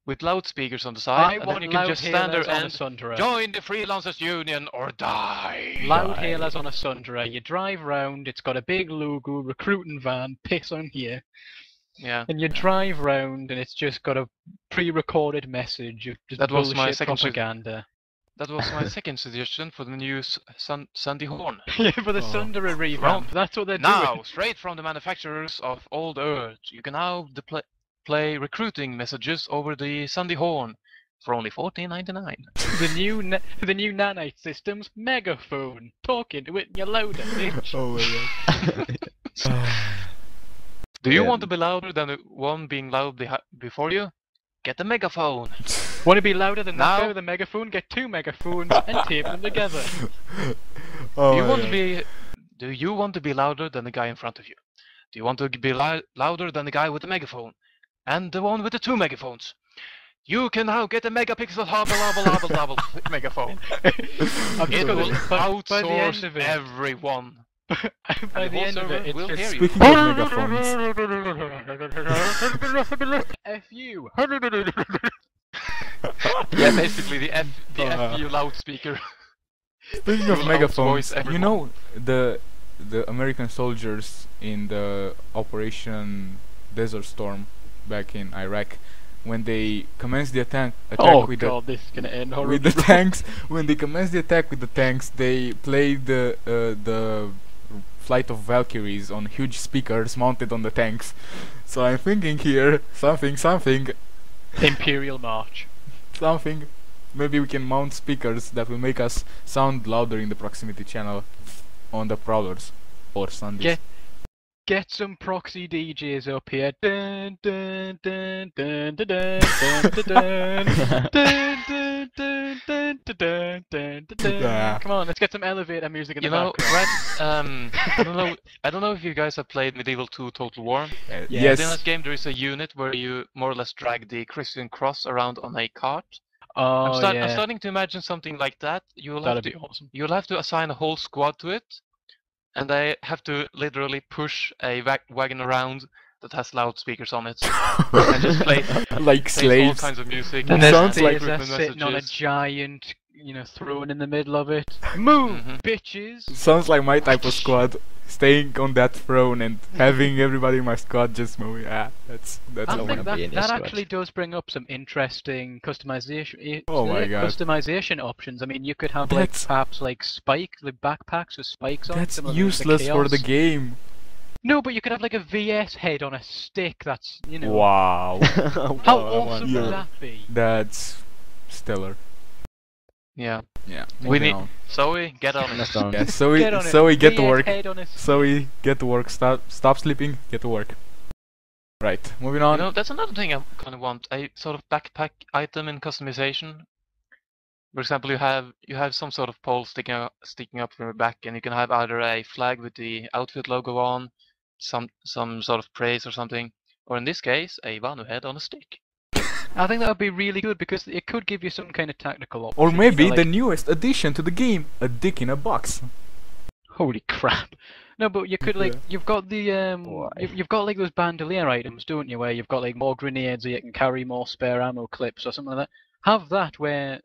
with loudspeakers on the I side, and then want you can loud just stand there hailers on a and Sundra. join the Freelancers Union or die. Loud hailers on a Sundra. You drive round, it's got a big logo, recruiting van, piss on here. Yeah. And you drive round and it's just got a pre-recorded message of just That was my bullshit second propaganda. That was my second suggestion for the new Sunday Horn. Yeah, for the Oh. Sundra revamp. That's what they're Now, doing. straight from the manufacturers of Old Earth, you can now play recruiting messages over the Sunday Horn for only $14.99. The new nanite system's megaphone. Talk into it and you're louder, bitch. Oh my god. Do you Yeah. want to be louder than the one being loud before you? Get the megaphone. Want to be louder than that Now- guy with a megaphone? Get two megaphones and tape them together. Oh Do you my want to god. be? Do you want to be louder than the guy in front of you? Do you want to be louder than the guy with the megaphone, and the one with the two megaphones? You can now get a megapixel hobble megaphone. I've just It got will this- by the end outsource of it, everyone. By the the whole end of server it, it's will just hear you. Speaking of megaphones, F you. Yeah, basically the Uh, FU loudspeaker. speaking of Will megaphones, outvoice you know the American soldiers in the Operation Desert Storm back in Iraq, when they commenced the attack Oh with god, this is gonna end the horribly. with the tanks, when they commenced the attack with the tanks, they played the flight of Valkyries on huge speakers mounted on the tanks. So I'm thinking here something. Imperial March. Maybe we can mount speakers that will make us sound louder in the proximity channel on the prowlers or Sundays. Get some proxy DJs up here. Dun, dun, dun, dun, dun, dun, dun, dun, dun, dun, dun, dun, dun, dun, dun, dun, dun. Come on, let's get some elevator music in You the know, background. right? I don't know if you guys have played Medieval 2 Total War. Yes. In Yes. that game, there is a unit where you more or less drag the Christian cross around on a cart. Oh I'm yeah, starting to imagine something like that. that'd be awesome. You'll have to assign a whole squad to it, and they have to literally push a wagon around that has loudspeakers on it, and just play Like all slaves. kinds of music. And and sounds like Thazer recruitment sitting on a messages. giant, throne in the middle of it. Move, Mhm. bitches! Sounds like my type of squad. Staying on that throne and having everybody in my squad just moving. That's I I think wanna that, be in your that squad. actually does bring up some interesting customization. Oh my God. Customization options. I mean, you could have That's- perhaps backpacks with spikes on. that's similar to the useless for the Chaos. game. No, but you could have like a VS head on a stick. That's Wow. How Wow, I want awesome Yeah. would that be? That's stellar. Yeah. Yeah. We moving need on. Zoe, get on it. That's on. Yeah, Zoe, Get on it. Zoe, get to VS work. head on a Zoe, get to work. Stop sleeping. Get to work. Right. Moving on. You know, that's another thing I kind of want, a sort of backpack item in customization. For example, you have some sort of pole sticking up from your back, and you can have either a flag with the outfit logo on, some sort of praise or something, or in this case, a Vanu head on a stick. I think that would be really good because it could give you some kind of tactical option. Or maybe like, the newest addition to the game, a dick in a box. holy crap. No, but you could Yeah. you've got the Why? you've got like those bandolier items, don't you? Where you've got like more grenades, or you can carry more spare ammo clips or something like that. Have that where,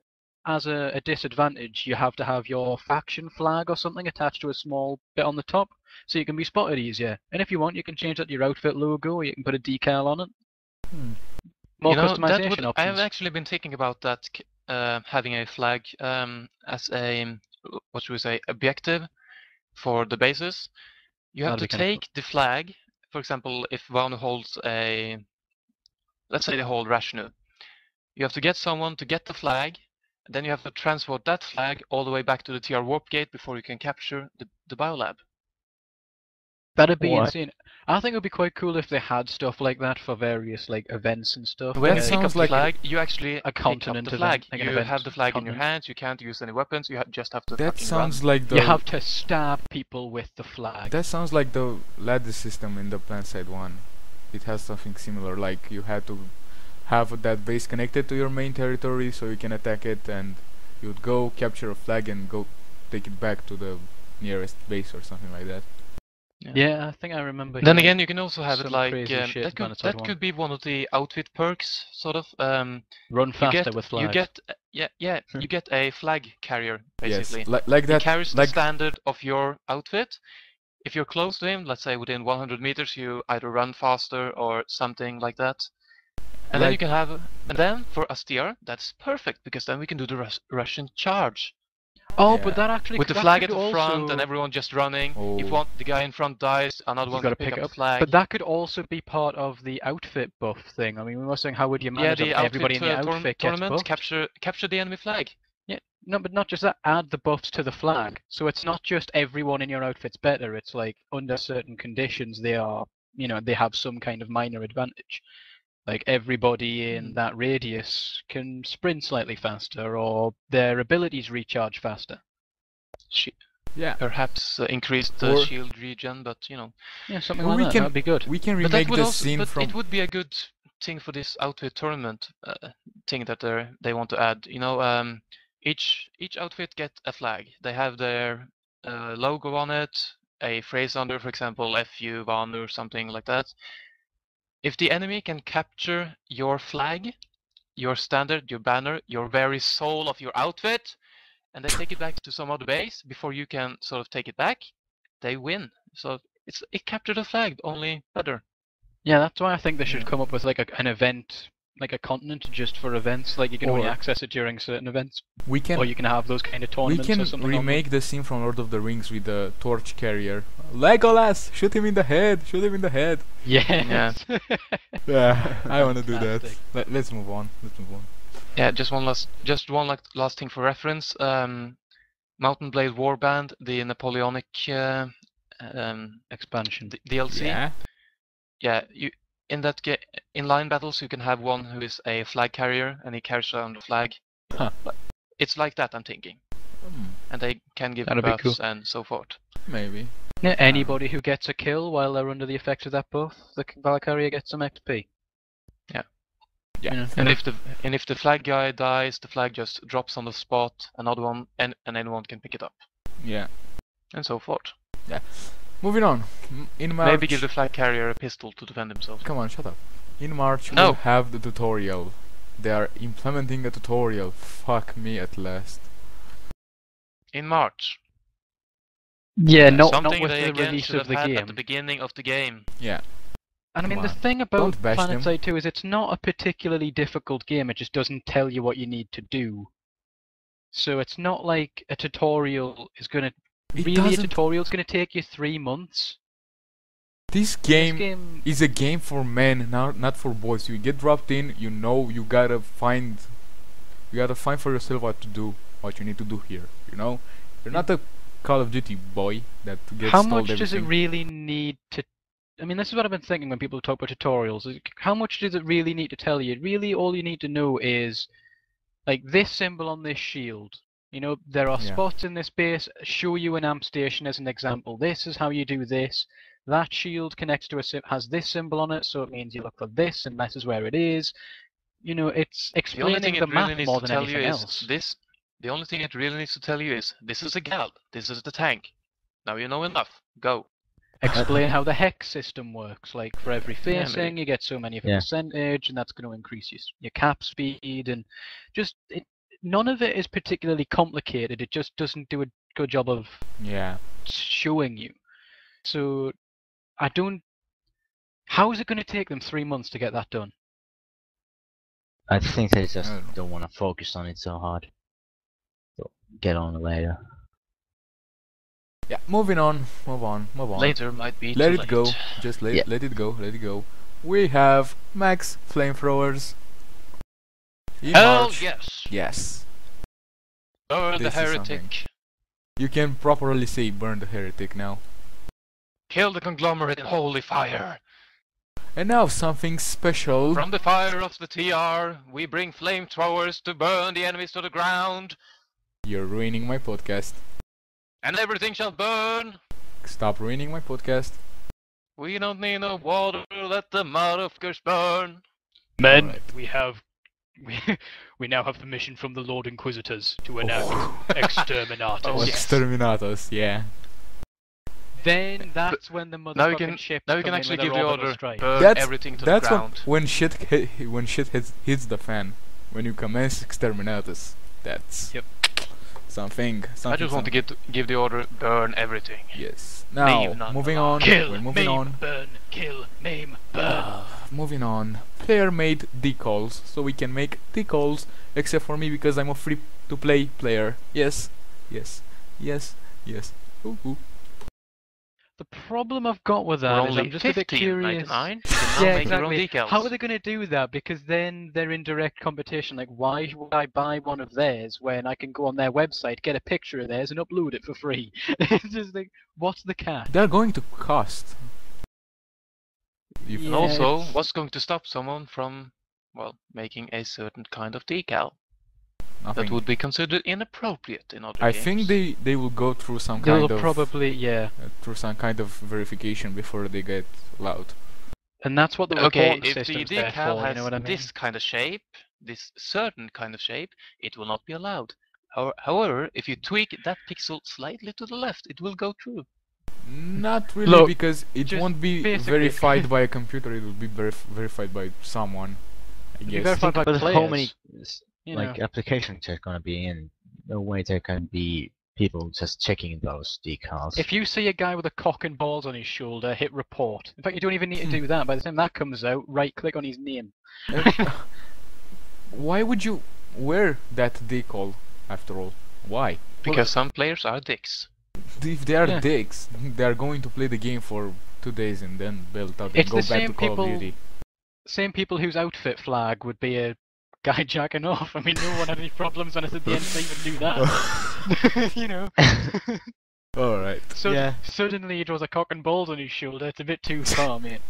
as a disadvantage, you have to have your faction flag or something attached to a small bit on the top, so you can be spotted easier. And if you want, you can change that to your outfit logo, or you can put a decal on it. Hmm. More You know, customization I have options. actually been thinking about that, having a flag as a, what should we say, objective for the bases. You have That'd to be kinda cool. take the flag, for example, if Vanu holds let's say they hold Rashnu. You have to get someone to get the flag, and then you have to transport that flag all the way back to the TR warp gate before you can capture the biolab. That'd be Why? insane. I think it would be quite cool if they had stuff like that for various like events and stuff. When That you pick up sounds the like flag, you actually pick up continent the event, flag. like an You event have the flag in your continent. hands. You can't use any weapons. You just have to That fucking sounds run. like the. You have to stab people with the flag. That sounds like the ladder system in the Planetside one. It has something similar. Like you had to have that base connected to your main territory so you can attack it, and you'd go capture a flag and go take it back to the nearest base or something like that. Yeah, I think I remember. Then hearing again, you can also have it some like crazy shit that. Planetside That one. could be one of the outfit perks, sort of. Run You faster get with flags. you get you get a flag carrier basically. Yes, like He that. carries the Like standard of your outfit. If you're close to him, let's say within 100 meters, you either run faster or something like that. And then you Like- can have, and then for STR, that's perfect because then we can do the Russian charge Oh, Yeah. but that actually with the that flag could at the front also- and everyone just running. If Oh. one the guy in front dies, another You one gotta can pick pick up it the up. flag. But that could also be part of the outfit buff thing. I mean, we were saying how would you Yeah, manage the that outfit everybody in the outfit gets tournament buffed? capture the enemy flag. Yeah, no, but not just that. Add the buffs to the flag, so it's not just everyone in your outfit's better. It's like under certain conditions they are, they have some kind of minor advantage. Like everybody in that radius can sprint slightly faster, or their abilities recharge faster. Yeah, Perhaps increase the Or- shield regen, but Yeah, something Well, like we that. can- That'd be good. we can But that remake would the also, scene but from. it would be a good thing for this outfit tournament thing that they want to add. Each outfit get a flag. They have their logo on it. a phrase under, for example, FU, Van or something like that. If the enemy can capture your flag, your standard, your banner, your very soul of your outfit, and they take it back to some other base before you can sort of take it back, they win. So it captured the flag, only better. Yeah, that's why I think they should Yeah. come up with like an event, like a continent just for events. Like you can only Or- access it during certain events, We can or you can have those kind of we tournaments can or something. on them. remake the scene from Lord of the Rings with the torch carrier. Legolas, shoot him in the head. Shoot him in the head. Yeah. Yeah, I want to do that. Fantastic. Let's move on. Let's move on. Yeah, just one last thing for reference. Mountain Blade Warband, the Napoleonic Expansion. DLC. Yeah. Yeah, you in that in line battles you can have one who is a flag carrier and he carries around the flag. Huh. It's like that, I'm thinking, and they can give That'd be buffs cool. and so forth. Maybe. Yeah, anybody who gets a kill while they're under the effects of that buff, the Valkyria gets some XP. Yeah. You know, And if the flag guy dies, the flag just drops on the spot, another one, and anyone can pick it up, Yeah. and so forth. Moving on. In March. Maybe give the flag carrier a pistol to defend himself. Come on, shut up. In March No. we'll have the tutorial. They are implementing a tutorial. Fuck me at last. In March. yeah, not Something with they the again release should of have the had game. at the beginning of the game. Yeah. And I mean, Come the on. thing about Don't bash them. Planetside 2 is it's not a particularly difficult game. It just doesn't tell you what you need to do. So it's not like a tutorial is going to... It Really, a doesn't. tutorial is going to take you 3 months. This This game game... is a game for men, not for boys. You get dropped in, you know you gotta find for yourself what to do, what you need to do here. You know, you're not a Call of Duty boy that gets How told much does it everything. really need to... I mean, this is what I've been thinking when people talk about tutorials. Is how much does it really need to tell you? Really, all you need to know is, like, this symbol on this shield. You know, there are Yeah. spots in this base. Show you an amp station as an example. This is how you do this. That shield connects to has this symbol on it, so it means you look for this, and this is where it is. You know, it's The only thing explaining it the really map needs more to than tell you anything is else. this. The only thing it really needs to tell you is this is a gal, this is the tank. Now you know enough. Go. Explain how the hex system works. Like for every Yeah, facing, maybe. you get so many of a Yeah. percentage, and that's going to increase your cap speed. And just none of it is particularly complicated. It just doesn't do a good job of Yeah. showing you. So I don't. How is it going to take them 3 months to get that done? I think they just I don't know. don't want to focus on it so hard. So get on it later. Yeah. Moving on. Move on. Later might be Let too it late. go. Just let Yeah. let it go. Let it go. We have max flamethrowers. In Hell March. yes. Yes. Burn the This is something. heretic. You can properly say burn the heretic now. Kill the conglomerate in holy fire. And now something special. From the fire of the TR, we bring flamethrowers to burn the enemies to the ground, You're ruining my podcast. and everything shall burn. Stop ruining my podcast. We don't need no water, let the motherfuckers burn. Men, Alright. we now have permission from the Lord Inquisitors to enact exterminatus. Oh, yes. Exterminatus, yeah. Then that's when the motherfucking ships Now you come can in actually with give their the orbital order. strike. Burn That's- everything to That's the ground. when shit hits the fan. When you commence exterminatus. That's Yep. something. I just want to give the order. Burn everything. Yes. Now Leave none moving alone. on. Kill, We're moving maim, on. burn. Kill, maim, burn. Moving on. Player-made decals, so we can make decals. Except for me because I'm a free-to-play player. Yes. Yes. Yes. Yes. Ooh, ooh. The problem I've got with We're that is only I'm just a bit curious. $15.99. You can now Yeah, make your own exactly. decals. How are they going to do that? Because then they're in direct competition. Like, why would I buy one of theirs when I can go on their website, get a picture of theirs, and upload it for free? It's just like, what's the catch? They're going to cost. And Yeah, also, it's- what's going to stop someone from, well, making a certain kind of decal Nothing. that would be considered inappropriate in other I games? think they will go through some They'll kind of probably, yeah. through some kind of verification before they get allowed. And that's what the Okay, reporting if the system's there decal for, you has know what I mean? this kind of shape, this certain kind of shape, it will not be allowed. However, if you tweak that pixel slightly to the left, it will go through. Not really, Look, because it just won't be basically- verified by a computer. It will be verified by someone, I You guess. verify by But how many players, you like know. applications are gonna be in? No way there can be people just checking those decals. If you see a guy with a cock and balls on his shoulder, hit report. In fact, you don't even need to do that. By the time that comes out, right-click on his name. Why would you wear that decal after all? Why? Because some players are dicks. If they are Yeah. dicks, they are going to play the game for 2 days and then belt out and It's go the back to same Call of people- Duty. Same people whose outfit flag would be a guy jacking off. I mean, no one had any problems when I said the NC would do that. You know. Alright. So Yeah. suddenly he draws a cock and balls on his shoulder. It's a bit too far, mate.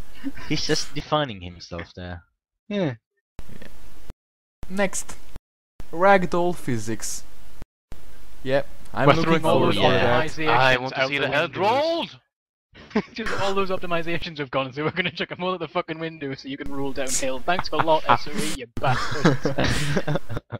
He's just defining himself there. Yeah. Next. Ragdoll physics. Yep. I'm We're looking throwing all forward those to that. optimizations I want to out see the the head windows. rolled! Just all those optimizations have gone, so we're going to chuck them all at the fucking window so you can roll downhill. Thanks a lot, SOE, you bastards.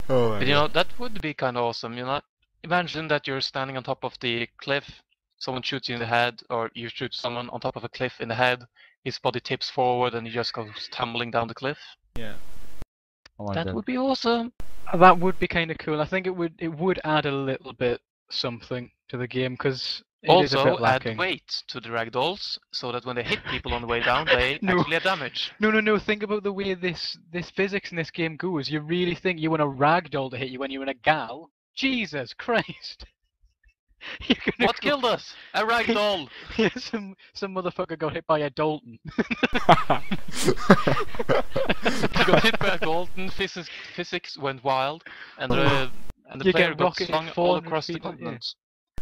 Oh my But you God. know, that would be kind of awesome, you know? Imagine that you're standing on top of the cliff, someone shoots you in the head, or you shoot someone on top of a cliff in the head, his body tips forward and he just goes tumbling down the cliff. Yeah. I like That that. would be awesome. That would be kind of cool. I think it would add a little bit something to the game, because it is a Also, bit lacking. add weight to the ragdolls, so that when they hit people on the way down, they No. actually have damage. No. Think about the way this physics in this game goes. You really think you want a ragdoll to hit you when you're in a gal? Jesus Christ! You're gonna What killed us? A ragdoll! Yeah, some motherfucker got hit by a Dalton. He got hit by a Dalton, physics went wild, and the You player get got rocketed slung all 400 across the feet, yeah. continent.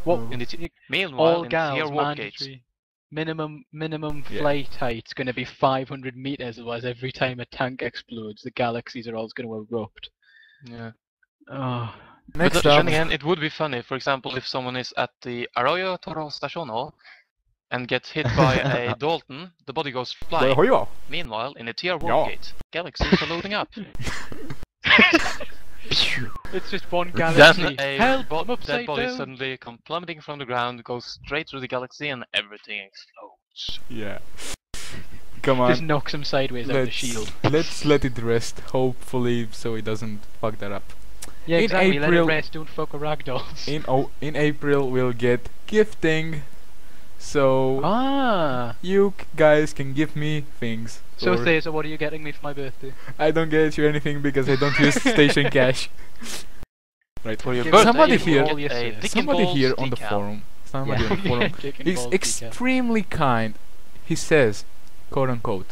What? In the You- meanwhile, all in gals Tier Warp Gates. mandatory. Minimum Yeah. flight height's going to be 500 meters. Otherwise, every time a tank explodes, the galaxies are all going to erupt. Yeah. Oh, Next But up. then again, it would be funny, for example, if someone is at the Arroyo Toro Staciono and gets hit by a Dalton, the body goes flying. Well, Meanwhile, in a Tier Yeah. Warp Gate, galaxies are loading up. it's just one Then galaxy. a Help! I'm dead upside body down. suddenly come plummeting from the ground, goes straight through the galaxy, and everything explodes. Yeah. Come Just on. knocks him sideways out the Let's shield. let's let it rest, hopefully, so it doesn't fuck that up. Yeah, in exactly. Let it April- rest. Don't fuck with ragdolls. In April we'll get gifting, so Ah. you guys can give me things. So or- Thazer, what are you getting me for my birthday? I don't get you anything because I don't use station cash. Right. For your Give birthday, somebody you here- will all get your a sins. dick and Somebody balls here on the decal. forum. Somebody on the forum Dick and is balls decal. extremely kind. He says, quote unquote,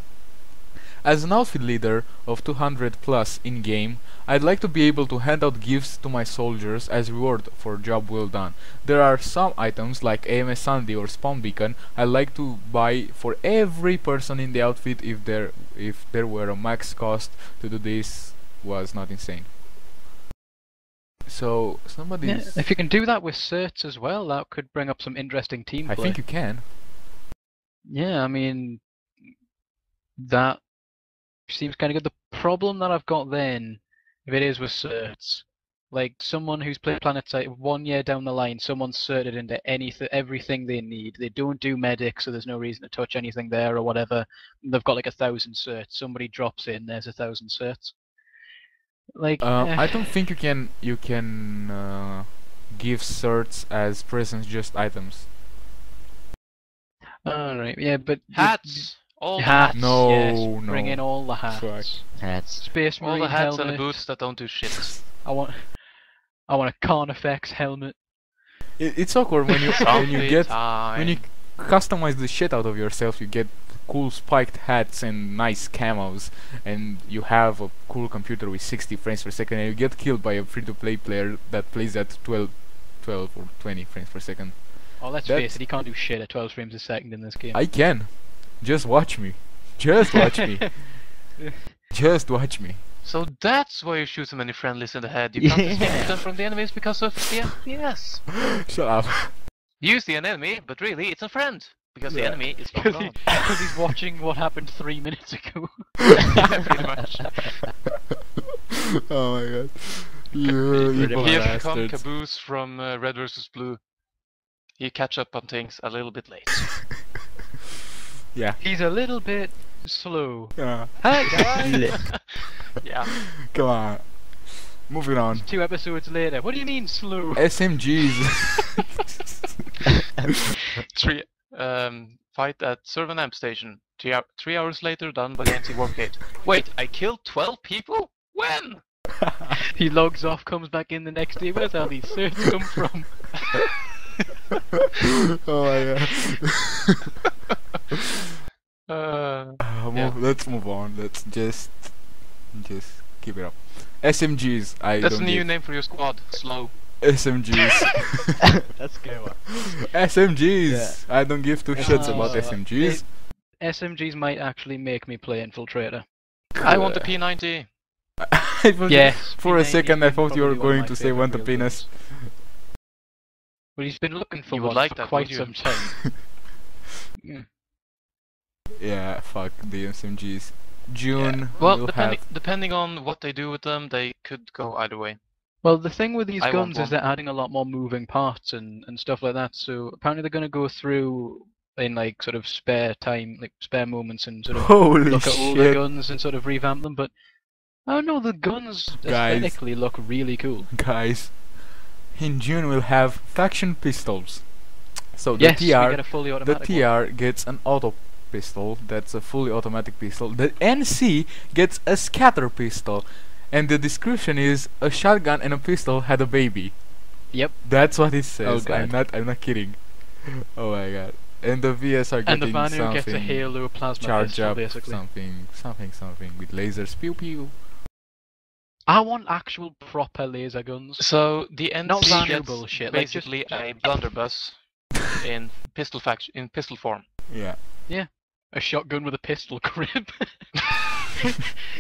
as an outfit leader of 200 plus in game, I'd like to be able to hand out gifts to my soldiers as reward for a job well done. There are some items like AMS Sandy or Spawn Beacon I'd like to buy for every person in the outfit if there were a max cost to do this was not insane. So somebody Yeah, if you can do that with certs as well, that could bring up some interesting team I play. think you can. Yeah, I mean, that seems kind of good. The problem that I've got then, if it is with certs, like someone who's played Planetside 1 year down the line, someone's certed into everything they need. They don't do medic, so there's no reason to touch anything there or whatever. They've got like 1,000 certs. Somebody drops in, there's 1,000 certs. Like, I don't think you can give certs as presents, just items. Alright, yeah, but Hats! All the hats, hats! No, yes, no. bring in all the hats. Fuck. Hats. Space All Marine the hats and the helmet. boots that don't do shit. I want a Carnifex helmet. It's awkward when you Zombie get time. when you customize the shit out of yourself. You get cool spiked hats and nice camos, and you have a cool computer with 60 frames per second, and you get killed by a free-to-play player that plays at 12 or 20 frames per second. Oh, let's That's- face it, he can't do shit at 12 frames a second in this game. I can. Just watch me. Just watch me. Just watch me. So that's why you shoot so many friendlies in the head. You can't distinguish Yeah. them from the enemies because of the FPS. Shut up. Use the enemy, but really it's a friend. Because the Yeah. enemy is from Because God. he's watching what happened 3 minutes ago. Yeah, pretty much. Oh my god. You evil Here come bastards. Caboose from Red vs Blue. he catch up on things a little bit late. Yeah. He's a little bit slow. Yeah. Hi guys! Yeah. Come on. Moving on. 2 episodes later. What do you mean slow? SMGs. Fight at Servan Amp Station. 3 hours later, done by the MC Wargate. Wait, I killed 12 people? When? He logs off, comes back in the next day. Where's all these certs come from? Oh my god. Yeah. Let's move on. Let's just keep it up. SMGs. That's a new name for your squad. Slow. SMGs. Let's go. SMGs. Yeah. I don't give two shits about SMGs. SMGs might actually make me play Infiltrator. I want the P90. Yes. For a P90 second, I is thought you were probably one of going my to say favourite want the real penis. guns. Well, he's been looking for You would one like for that, quite would you? some time. Yeah. Yeah, fuck the SMGs. June. Well, we'll depending on what they do with them, they could go either way. Well, the thing with these I want guns one. is they're adding a lot more moving parts and stuff like that. So apparently they're going to go through in like sort of spare time, like spare moments, and sort of Holy look at older shit, guns and sort of revamp them. But I don't know, the guns Guys. aesthetically look really cool. guys! In June we'll have faction pistols. So the Yes, we get TR, a fully the automatic one. TR gets an auto pistol. That's a fully automatic pistol. The NC gets a scatter pistol, and the description is a shotgun and a pistol had a baby. Yep. That's what it says. God. I'm not kidding. Oh my god! And the VS are And the getting Vanu something. gets a Halo plasma charge pistol, up basically. something with lasers. Pew pew. I want actual proper laser guns. So the Not NC Vanu gets bullshit, like, just- basically a blunderbuss in pistol form. Yeah. A shotgun with a pistol grip.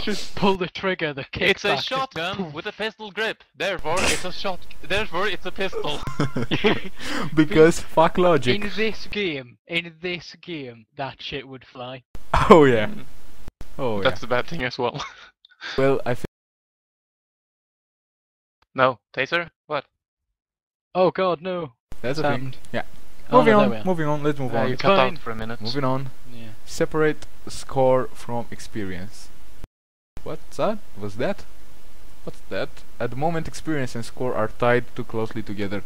Just pull the trigger, the kick It's a back, shotgun with a pistol grip. Therefore, it's a shot. Therefore, it's a pistol. Because fuck logic. In this game, that shit would fly. Oh yeah. Oh yeah. That's the bad thing as well. Well, I think No, Thazer. What? Oh god, no. that's a It's thing. happened. Yeah. Oh, Moving no, there on. we are. Moving on. Let's move on. You It's cut fine. out for a minute. Moving on. Yeah. Separate score from experience. What's that? What's that? What's that? At the moment, experience and score are tied too closely together.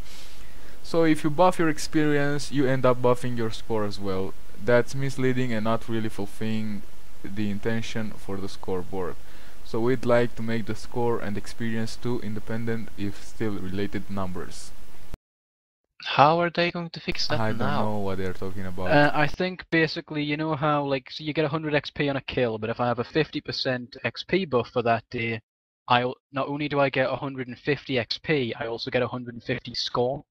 So if you buff your experience, you end up buffing your score as well. That's misleading and not really fulfilling the intention for the scoreboard. So we'd like to make the score and experience two independent, if still related numbers. How are they going to fix that I don't now? know what they're talking about. I think basically, you know how like so you get 100 XP on a kill, but if I have a 50% XP buff for that day, I'll not only do I get 150 XP, I also get 150 score.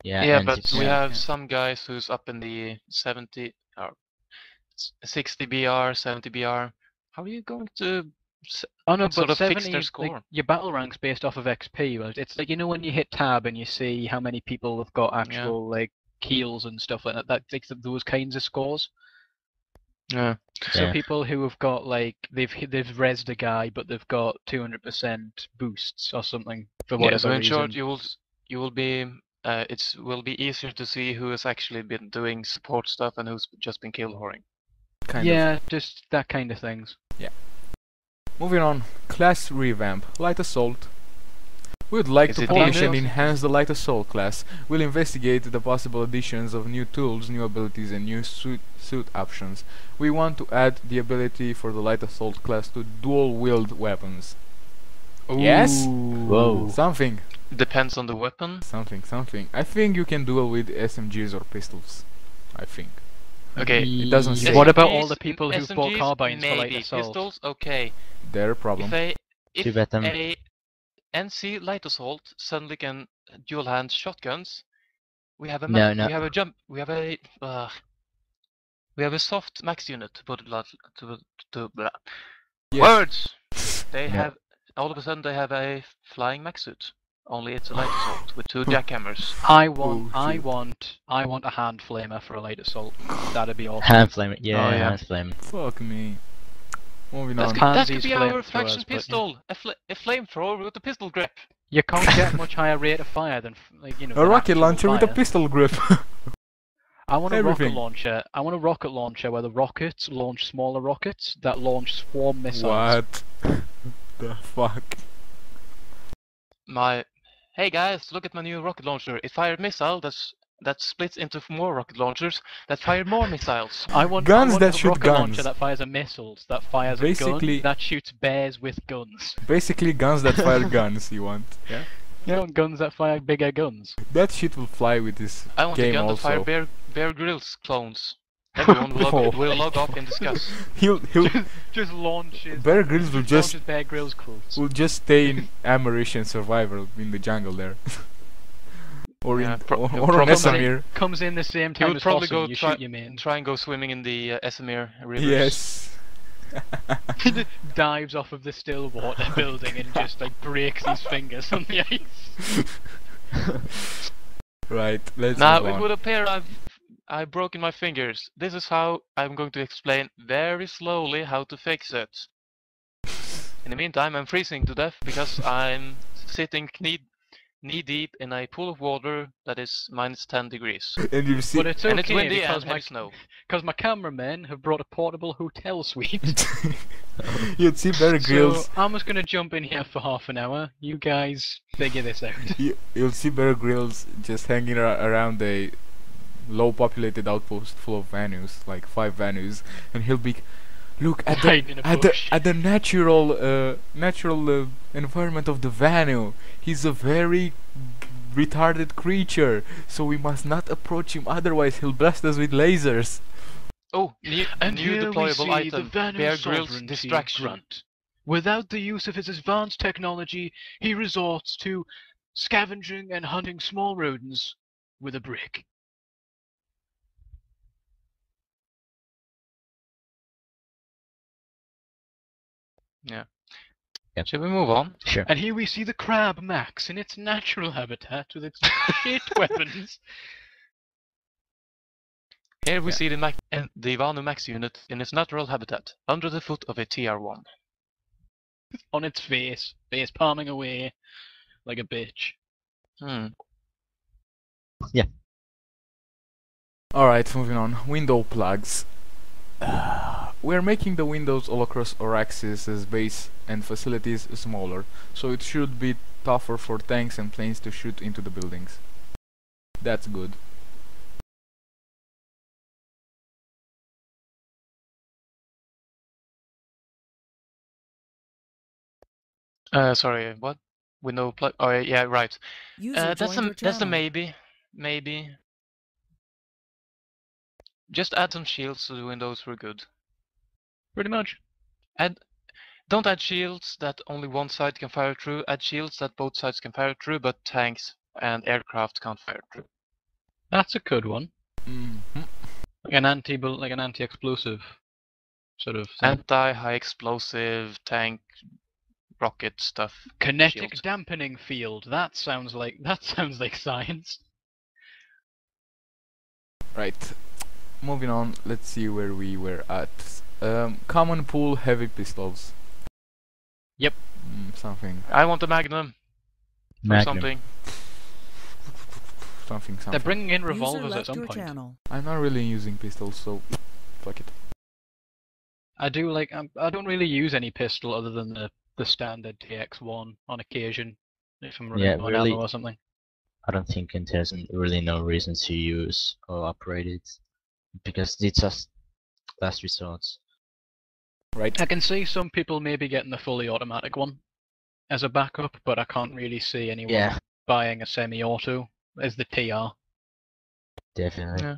Yeah, Yeah, and but it's, we yeah, have yeah. some guys who's up in the 70 or 60 BR, 70 BR. How are you going to? Oh no, Sort but of fix 70, their like, score. your battle ranks based off of XP. Well, it's like you know when you hit tab and you see how many people have got actual like kills and stuff like that. That takes those kinds of scores. Yeah. So Yeah. people who have got like they've rezzed a guy, but they've got 200% boosts or something for whatever Yeah. So in reason. short, you will be it will be easier to see who has actually been doing support stuff and who's just been kill whoring. Kind of. yeah, just that kind of things. Moving on, class revamp, light assault. We would like Is to it polish and details? enhance the light assault class. We'll investigate the possible additions of new tools, new abilities and new suit options. We want to add the ability for the light assault class to dual wield weapons. Yes? Whoa. Something. Depends on the weapon. Something. I think you can duel with SMGs or pistols. I think. Okay. It doesn't say. What about all SMGs, the people who've bought SMGs, carbines for light maybe. assault? Pistols, okay. Their problem. If Too bad them. a NC light assault suddenly can dual hand shotguns, we have a No, no. we have a jump we have a soft max unit to put it to blah. Yes. Words. They No. have all of a sudden they have a flying max suit. Only it's a light assault with 2 jackhammers. I shit. want a hand flamer for a light assault. That'd be awesome. Hand flame. Yeah, Oh, yeah. hand flame. Fuck me. Moving That on. could, that could Pansies be our flamethrowers, faction but yeah. pistol. A flamethrower with a pistol grip. You can't get much higher rate of fire than A than rocket actual launcher with a fire. pistol grip. I want a rocket Everything. launcher. I want a rocket launcher where the rockets launch smaller rockets that launch swarm missiles. What the fuck? Hey guys, look at my new rocket launcher. It fired missile that splits into more rocket launchers that fire more missiles. I want Guns a that shoot rocket guns. launcher that fires a missiles, that fires a Basically- gun, that shoots bears with guns. Basically, guns that fire guns. You want? Yeah. You know, guns that fire bigger guns. That shit will fly with this I want a game gun that also. fire Bear Grylls clones. Everyone Oh. will log off and discuss. He'll Just launches. Bear Grylls will just launches Bear Grylls quotes. stay in American survival in the jungle there. Or Yeah, in pro- or he'll on probably- Esamir. Comes in the same He time would as probably Possum, go you try, shoot your main. try and go swimming in the Esamir rivers. Yes. Dives off of the still water building and just like breaks his fingers on the ice. Right. Let's Now move it on. would appear I've broken my fingers. This is how I'm going to explain very slowly how to fix it. In the meantime, I'm freezing to death because I'm sitting knee deep in a pool of water that is minus 10 degrees. And you see, But it's And it's okay windy because and heavy snow. my cameramen have brought a portable hotel suite. you'd see Bear Grylls. So I'm just gonna jump in here for half an hour. You guys figure this out. You'll see Bear Grylls just hanging around a low-populated outpost full of vanus, like 5 vanus, and he'll be, look at Hiding in a bush. the natural environment of the vanu. He's a very retarded creature, so we must not approach him. Otherwise, he'll blast us with lasers. Oh, new here we deployable see item. the Vanu Bear Grylls sovereignty distraction. grunt. Without the use of his advanced technology, he resorts to scavenging and hunting small rodents with a brick. Should we move on? Sure. And here we see the crab Max in its natural habitat with its shit weapons. Here we see the Vanu Max unit in its natural habitat, under the foot of a TR1. On its face palming away like a bitch. Alright, moving on. Window plugs. We're making the windows all across Oraxis' base and facilities smaller, so it should be tougher for tanks and planes to shoot into the buildings. That's good. Sorry, what? Window plug? Oh yeah, right. User That's joined your a channel. maybe. Just add some shields to the windows for good. Pretty much. Don't add shields that only one side can fire through. Add shields that both sides can fire through, but tanks and aircraft can't fire through. That's a good one. Mm-hmm. Like an anti-explosive sort of thing. Anti-high explosive tank rocket stuff. Kinetic shield. dampening field. That sounds like science. Right. Moving on, let's see where we were at. Common pool heavy pistols. Yep. Something. I want a Magnum. Or Magnum. something. Something. They're bringing in User revolvers at left some your point. channel. I'm not really using pistols, so fuck it. I don't really use any pistol other than the standard TX1 on occasion, if I'm running Yeah, on really. ammo or something. I don't think it has really no reason to use or operate it because it's just last resort. Right. I can see some people maybe getting the fully automatic one as a backup, but I can't really see anyone Yeah, buying a semi-auto as the TR. definitely. Yeah.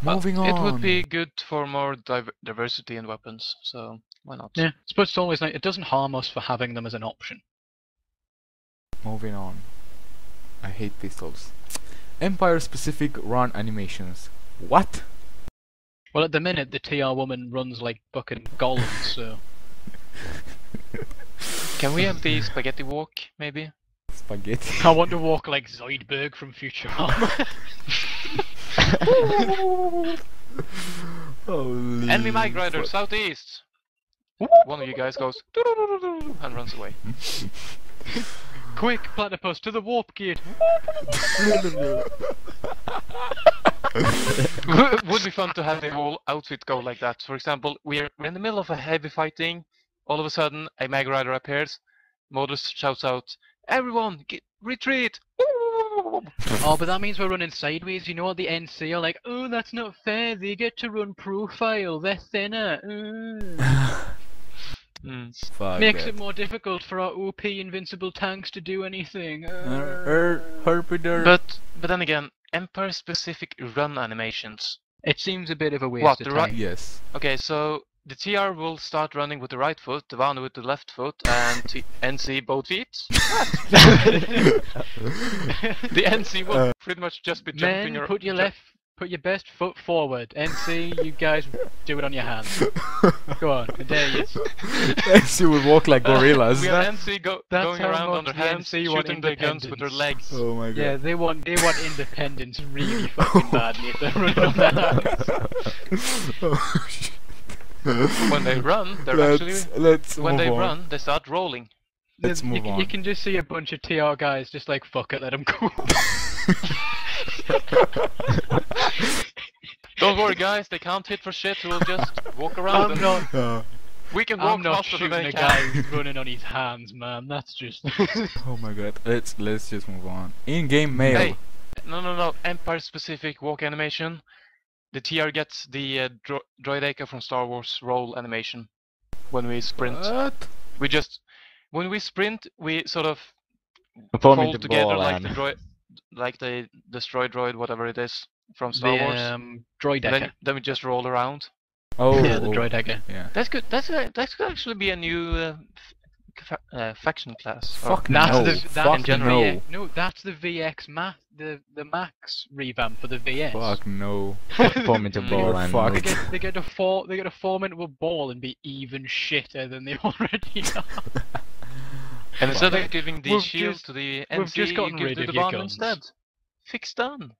Moving on. It would be good for more diversity in weapons, so why not? Yeah, I suppose it's always nice. It doesn't harm us for having them as an option. Moving on. I hate pistols. Empire specific run animations. What? Well, at the minute, the TR woman runs like fucking Gollum, so... Can we have the spaghetti walk, maybe? Spaghetti. I want to walk like Zoidberg from Futurama. Holy Enemy mic rider, fuck. southeast! One of you guys goes and runs away. Quick, Platypys, to the warp gate. Would be fun to have the whole outfit go like that. For example, we're in the middle of a heavy fighting. All of a sudden, a Mag Rider appears. Modus shouts out, "Everyone, retreat!" Oh, but that means we're running sideways. You know what the NC are like? Oh, that's not fair. They get to run profile. They're thinner. Fuck Makes that. it more difficult for our OP invincible tanks to do anything. Herpider. But then again, Empire-specific run animations. It seems a bit of a waste What, of the right- time. Yes. Okay, so the TR will start running with the right foot, the Vanu with the left foot, and NC both feet. The NC will pretty much just be jumping Men, around. put your best foot forward. NC, you guys do it on your hands. Go on, I dare you. She would walk like gorillas. We have NC that's going how around on much their the hands, NC want shooting their guns with their legs. Oh my god. Yeah, they want independence really fucking badly if they're running on their hands. Oh, shit. When they run, they're let's when move they on. run, they start rolling. Let's move on. You can just see a bunch of TR guys just like, fuck it, let them go. Don't worry, guys, they can't hit for shit. We'll just walk around. We can walk I'm not faster than shooting they a can. guy who's running on his hands, man. That's just... Oh my god. Let's just move on. In-game mail. Hey, no. Empire-specific walk animation. The TR gets the droideka from Star Wars roll animation when we sprint. What? When we sprint, we sort of Forming fold the together ball like and the droid, like the destroy droid, whatever it is from Star Wars. droid And decker. then we just roll around. Oh, Yeah, the droid decker. Yeah. That's good. That could actually be a new faction class. Fuck That's no. the Fuck in general. no. No, that's the VX the Max revamp for the VS. Fuck no. form into ball and Fuck. move. They get to form into a ball and be even shitter than they already are. And instead of giving the We've shield just- to the we've NC, just you gotten give rid to of the your Vanu guns. instead. Fix done.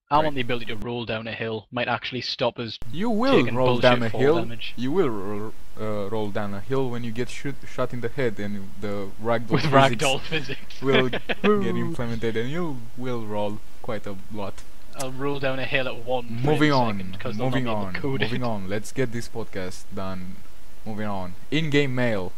I want the ability to roll down a hill. Might actually stop us. You will Taking roll down a bullshit fall hill. damage. You will roll down a hill when you get shot in the head, and the ragdoll With physics ragdoll physics. will get implemented, and you will roll quite a lot. I'll roll down a hill at one frame Moving a on. second, 'cause they'll Moving not be able on. to code it. Moving on. Let's get this podcast done. Moving on. In-game mail.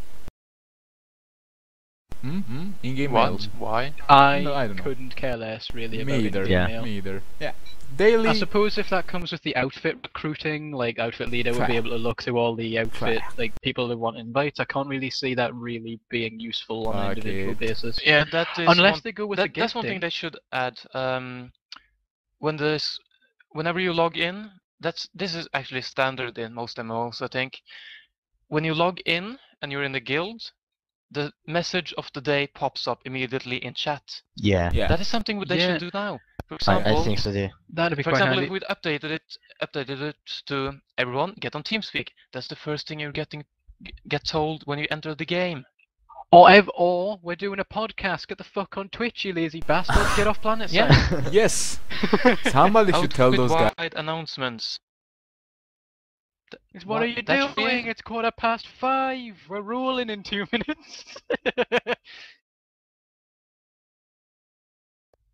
In-game mail. What? Why? I No, I don't know. couldn't care less really about Me either. in-game Yeah. mail. Me either. Yeah. Daily. I suppose if that comes with the outfit recruiting, like outfit leader would be Fair. able to look through all the outfit, Fair. like people who want invites. I can't really see that really being useful on an Fuck individual it. basis. Yeah, that is Unless one, they go with the that's one thing gifting. they should add. Whenever you log in, this is actually standard in most MMOs, I think. When you log in and you're in the guild, the message of the day pops up immediately in chat. Yeah, Yeah. That is something they Yeah. should do now. For example, I think so too. That'd be for quite example, handy. if we'd updated it to everyone get on TeamSpeak. That's the first thing you're get told when you enter the game. Or we're doing a podcast. Get the fuck on Twitch, you lazy bastard. Get off Planetside. Yeah. Yes. Somebody should tell those guys. Outfit-wide announcements. What are you That should be doing? it. It's 5:15. We're rolling in 2 minutes.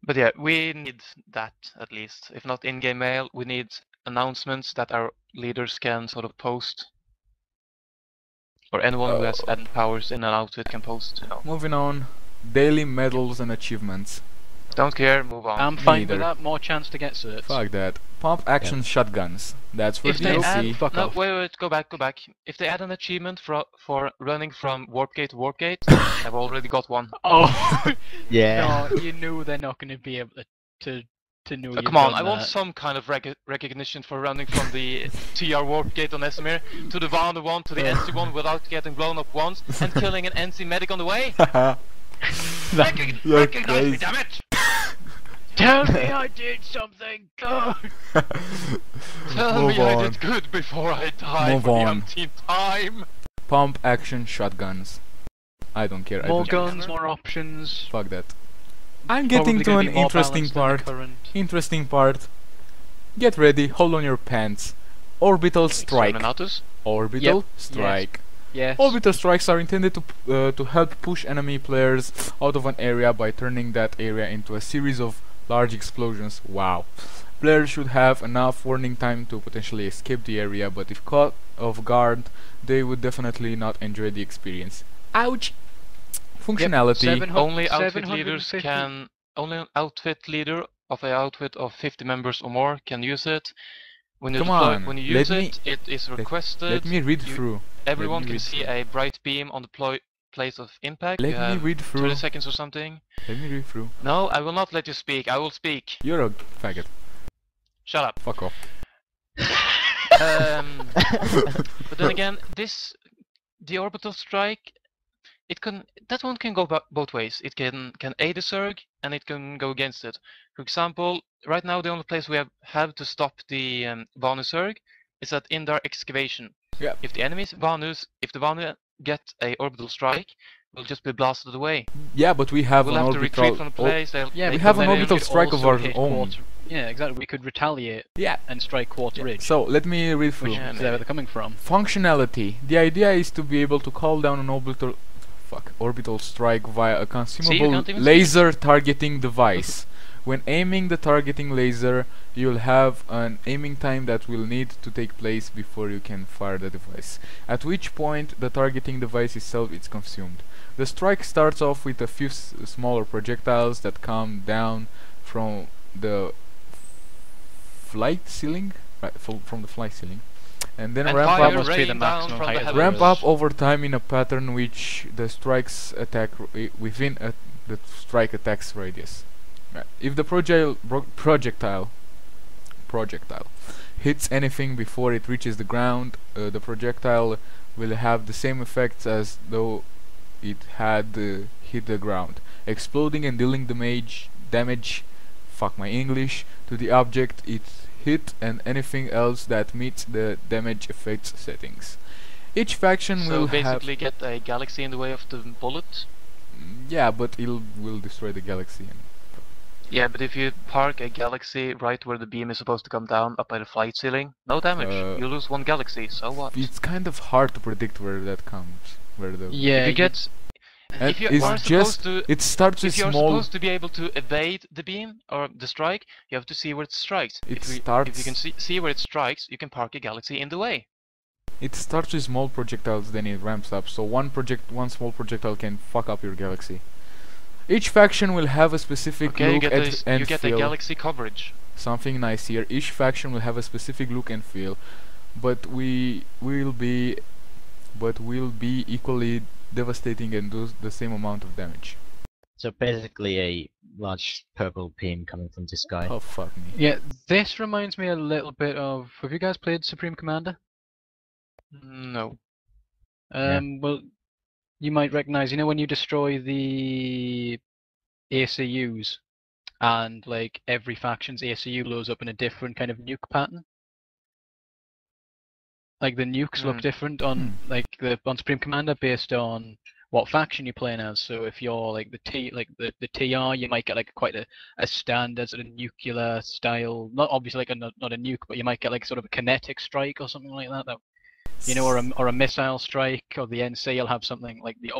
But yeah, we need that at least. If not in-game mail, we need announcements that our leaders can sort of post. Or anyone who has added powers in an outfit can post. Moving on. Daily medals and achievements. Don't care, move on. I'm fine Neither. with that. More chance to get certs. Fuck that. Pump action shotguns. That's for If they DLC. add, Fuck no, off. wait, go back. If they add an achievement for running from warp gate to warp gate, I've already got one. Oh, Yeah. no, you know they're not going to be able to know you've Come on, done I want that. some kind of recognition for running from the TR warp gate on Esamir to the Vanu one to the NC one without getting blown up once and killing an NC medic on the way. You're Recognize me, crazy. damn it! Tell me I did something good. Tell Move me I on. did good before I die Move for the on. umpteenth time. Pump action shotguns. I don't care. More I don't guns, more options. Fuck that. I'm getting Probably to gonna an be more interesting balanced than the part. current. Interesting part. Get ready. Hold on your pants. Orbital strike. Exterminatus? Orbital Yep. strike. Yes. Orbital strikes are intended to help push enemy players out of an area by turning that area into a series of large explosions. Wow. Players should have enough warning time to potentially escape the area, but if caught off guard, they would definitely not enjoy the experience. Ouch! Functionality. Only an outfit leader of an outfit of 50 members or more can use it. When you Come on, when you let use me- it, it is requested. Let me read through. Everyone me can read see through. a bright beam on the place of impact. Let You me have read 30 through. seconds or something. Let me read through. No, I will not let you speak. I will speak. You're a faggot. Shut up. Fuck off. But then again, the orbital strike, that one can go both ways. It can aid the Zerg and it can go against it. For example, right now the only place we have to stop the Vanu Zerg is at Indar excavation. Yeah. If the Vanu get a orbital strike, we'll just be blasted away. Yeah, but we have We'll an have to orbital. retreat from the place. Yeah, we because have an then orbital could strike of also our hit own. Quarter, yeah, exactly. We could retaliate Yeah. and strike Quarter Ridge, So let me read through. which Yeah, is maybe. where they're coming from. Functionality. The idea is to be able to call down an orbital strike via a consumable can't even laser targeting device. When aiming the targeting laser, you'll have an aiming time that will need to take place before you can fire the device, at which point the targeting device itself is consumed. The strike starts off with a few smaller projectiles that come down from the flight ceiling, right, from the flight ceiling, and then And ramp fire up must be the rain maximum down from height the of heavens. ramp up over time in a pattern which the strikes attack within the strike attacks radius. Right. If the projectile hits anything before it reaches the ground, the projectile will have the same effects as though it had hit the ground, exploding and dealing damage, fuck my English, to the object it hit and anything else that meets the damage effects settings. Each faction So will have basically get a galaxy in the way of the bullet. yeah, but it will destroy the galaxy. And Yeah, but if you park a galaxy right where the beam is supposed to come down, up by the flight ceiling, no damage. You lose one galaxy, so what? it's kind of hard to predict where that comes, where the Yeah, If you get, and if you it's are just supposed to, it starts with if you're small. supposed to be able to evade the beam or the strike, you have to see where it strikes. It If you starts. can see where it strikes, you can park a galaxy in the way. It starts with small projectiles, then it ramps up. So one small projectile can fuck up your galaxy. Each faction will have a specific Okay, look and you get a feel. galaxy coverage. Something nice here. Each faction will have a specific look and feel, but will be equally devastating and do the same amount of damage. So basically a large purple beam coming from the sky. Oh fuck me. yeah, this reminds me a little bit of. Have you guys played Supreme Commander? No. Yeah. Well, you might recognize. You know when you destroy the ACUs, and like every faction's ACU blows up in a different kind of nuke pattern. Like the nukes look different on on Supreme Commander based on what faction you're playing as. So if you're like the TR, you might get like quite a standard sort of nuclear style, not obviously like not a nuke, but you might get like sort of a kinetic strike or something like that. You know, or a missile strike, or the NC will have something like the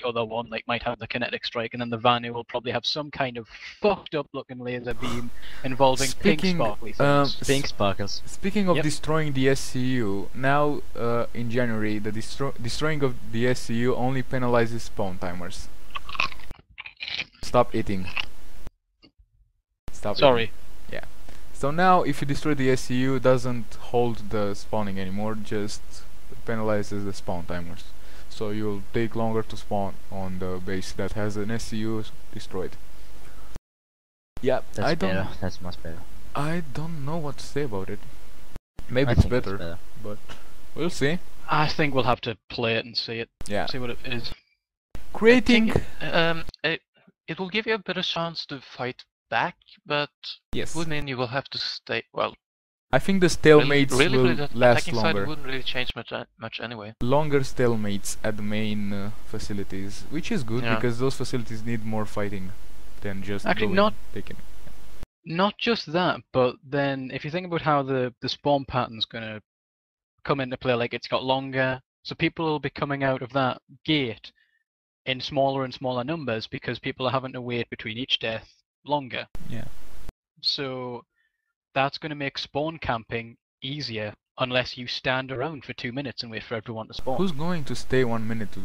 other one like might have the kinetic strike, and then the Vanu will probably have some kind of fucked up looking laser beam involving pink sparkly things. Pink sparkles. Speaking of Yep. destroying the SCU, now in January the destroying of the SCU only penalizes spawn timers. Stop eating. Stop. Sorry. Eating. Yeah. So now if you destroy the SCU, it doesn't hold the spawning anymore, just penalizes the spawn timers. So you'll take longer to spawn on the base that has an SCU destroyed. Yeah, That's better. That's much better. I don't know what to say about it. Maybe I it's think it's better, but we'll see. I think we'll have to play it and see Yeah. what it is. Creating. It will give you a better chance to fight back, but Yes. would mean you will have to stay. Well, I think the stalemates really, will the last attacking side longer. wouldn't really change much anyway. Longer stalemates at the main facilities, which is good Yeah. because those facilities need more fighting than just Actually, going not- taking. Not just that, but then if you think about how the spawn pattern's gonna come into play, like it's got longer So people will be coming out of that gate in smaller and smaller numbers because people are having to wait between each death longer. Yeah. So that's going to make spawn camping easier unless you stand around for 2 minutes and wait for everyone to spawn. Who's going to stay 1 minute to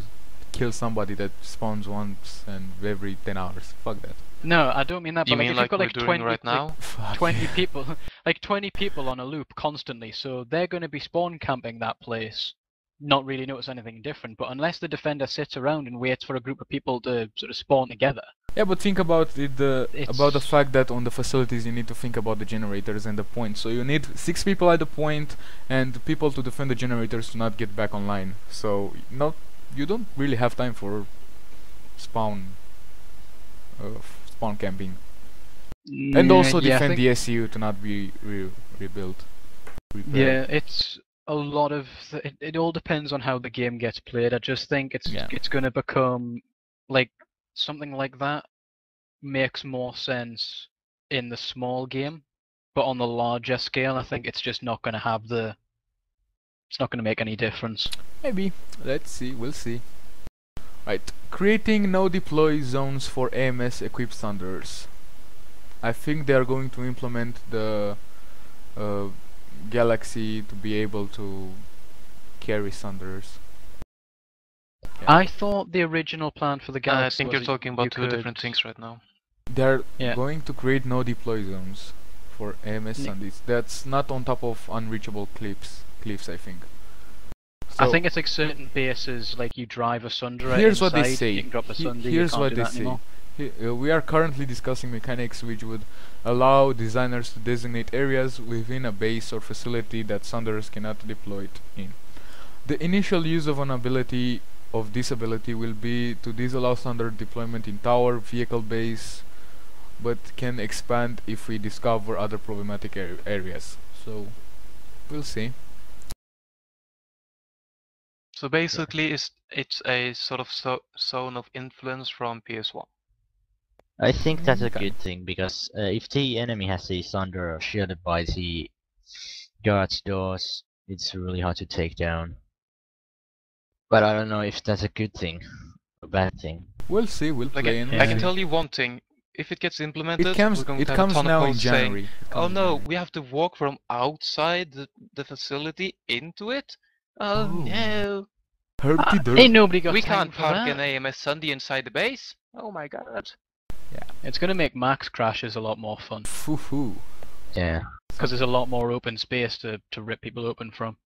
kill somebody that spawns once and every 10 hours? Fuck that. No, I don't mean that. You But mean if like you've got we're like doing 20 right now? Fuck. 20 people, like 20 people on a loop constantly, so they're going to be spawn camping that place, not really notice anything different. But unless the defender sits around and waits for a group of people to sort of spawn together. Yeah, but think about it, about the It's- fact that on the facilities you need to think about the generators and the points. So you need 6 people at the point and people to defend the generators to not get back online. So you don't really have time for spawn camping. And also yeah, I defend think- the SU to not be rebuilt. Yeah, it's a lot of. It all depends on how the game gets played. I just think it's going to become like something like that makes more sense in the small game, but on the larger scale, I think it's just not going to have the. It's not going to make any difference. Maybe. Let's see. We'll see. Right. Creating no deploy zones for AMS equipped Thunders. I think they are going to implement the Galaxy to be able to carry Thunders. Yeah. I thought the original plan for the I Galaxy think was you're that talking about you two different could- things right now. They're Yeah. going to create no deploy zones for AMS Ne- Thunders. That's not on top of unreachable cliffs, I think. I So think it's like certain bases, like you drive a Sundra here's what they inside, say. you can drop a Sundra, you Here's can't what do they that say. anymore. We are currently discussing mechanics which would allow designers to designate areas within a base or facility that Thunders cannot deploy it in. The initial use of this ability will be to disallow Thunder deployment in tower, vehicle base, but can expand if we discover other problematic areas. So, we'll see. So basically, it's a sort of zone of influence from PS1. I think that's a Okay. good thing because if the enemy has a thunder shielded by the guards doors, it's really hard to take down. But I don't know if that's a good thing or bad thing. We'll see. We'll Like play I can and tell you one thing: if it gets implemented, it comes. we're going It to have a comes ton now of in posts saying, January. It "Oh comes in no, January. we have to walk from outside the facility into it." Oh Oh. no, Herpy dirt. Ain't nobody got we time can't for park that. an AMS Sunday inside the base. Oh my god. It's going to make max crashes a lot more fun Foo-foo. Yeah. because there's a lot more open space to rip people open from.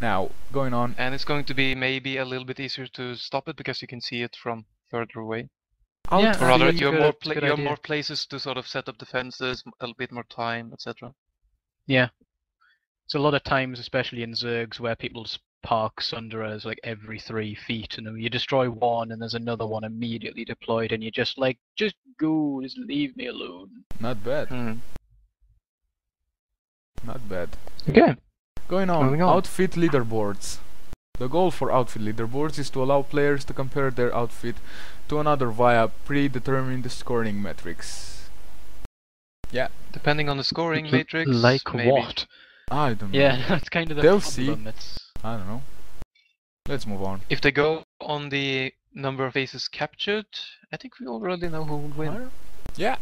Now, going on. And it's going to be maybe a little bit easier to stop it because you can see it from further away. Yeah, Or rather, that's you have good, more that's a good you have idea. more places to sort of set up defenses, a little bit more time, etc. Yeah. It's a lot of times, especially in Zergs, where people just park Sunderas like every 3 feet, and then you destroy one, and there's another one immediately deployed, and you're just like, just go, just leave me alone. Not bad. Hmm. Not bad. Okay. Going on. Moving on. Outfit leaderboards. The goal for outfit leaderboards is to allow players to compare their outfit to another via predetermined scoring metrics. Yeah, Depending on the scoring matrix. Like maybe. what? I don't know. Yeah, that's kind of the They'll problem. see. It's I don't know. Let's move on. If they go on the number of faces captured, I think we already know who will win. Yeah.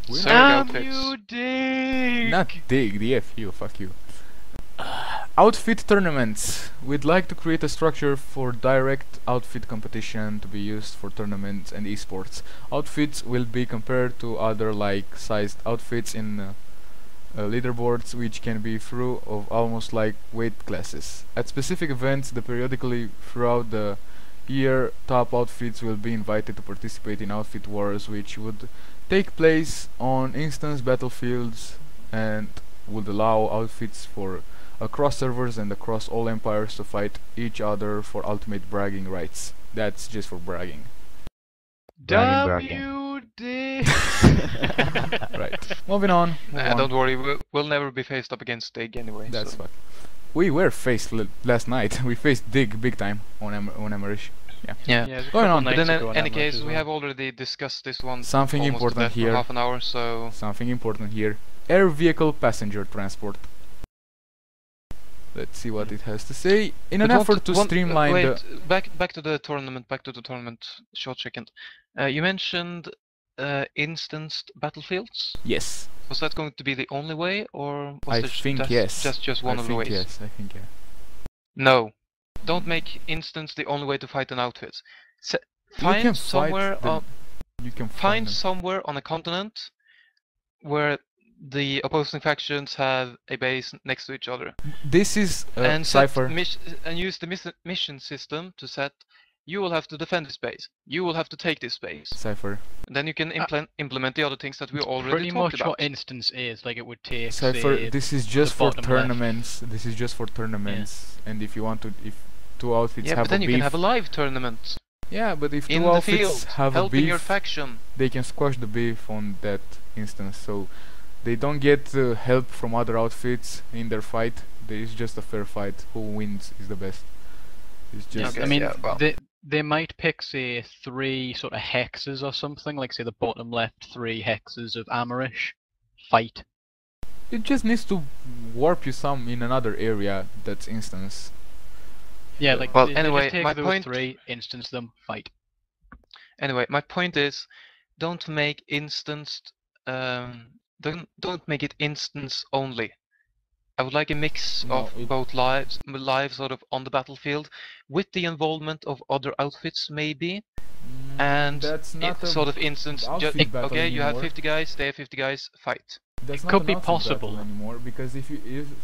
We Zerg know. outfits. dig! Not dig, the F you, fuck you. Outfit tournaments. We'd like to create a structure for direct outfit competition to be used for tournaments and esports. Outfits will be compared to other like-sized outfits in leaderboards, which can be through of almost like weight classes. At specific events, periodically throughout the year, top outfits will be invited to participate in outfit wars, which would take place on instance battlefields and would allow outfits for across servers and across all empires to fight each other for ultimate bragging rights. That's just for bragging. Bragging. dig! Right. Moving on. Don't worry, we'll never be faced up against Dig anyway. That's so. fine. We were faced last night. We faced Dig big time on Emmerich. Yeah. Yeah, there's a Going couple on. But nights in ago on any Emmerich case, as we well. have already discussed this one Something almost to important death for here. half an hour, so Something important here. Air vehicle passenger transport. Let's see what it has to say. In an But effort to streamline wait, back to the tournament. Back to the tournament. Short second. You mentioned instanced battlefields. Yes, Was that going to be the only way, or was I this think yes. just one I of the think ways? yes. I think yeah. No, don't make instance the only way to fight an outfit. You can Find fight somewhere them. You can find them. somewhere on a continent where the opposing factions have a base next to each other, This is and set Cypher. and use the mission system to set. You will have to defend this base. You will have to take this base. Cypher. And then you can implement the other things that we already Pretty talked much about. what instance is, like it would take. Cypher. say, This is just the for bottom left. tournaments. This is just for tournaments. And if you want to, if two outfits Yeah, have but then a you beef. can have a live tournament Yeah, but if in two the outfits field, have a helping your beef, faction. they can squash the beef on that instance. So they don't get help from other outfits in their fight. It's just a fair fight. Who wins is the best. It's just. Okay, I mean, yeah, well. they might pick, say, 3 sort of hexes or something, like, say, the bottom left 3 hexes of Amarish. Fight. It just needs to warp you some in another area that's instance. Yeah, like, Well, they anyway, just take my those point- 3, instance them, fight. Anyway, my point is, don't make don't make it instance only. I would like a mix No, of it- both live sort of on the battlefield, with the involvement of other outfits maybe, and That's not a sort of instance. outfit battle Okay, you have anymore. 50 guys, they have 50 guys, fight. That's It not could an be outfit battle possible. anymore, because if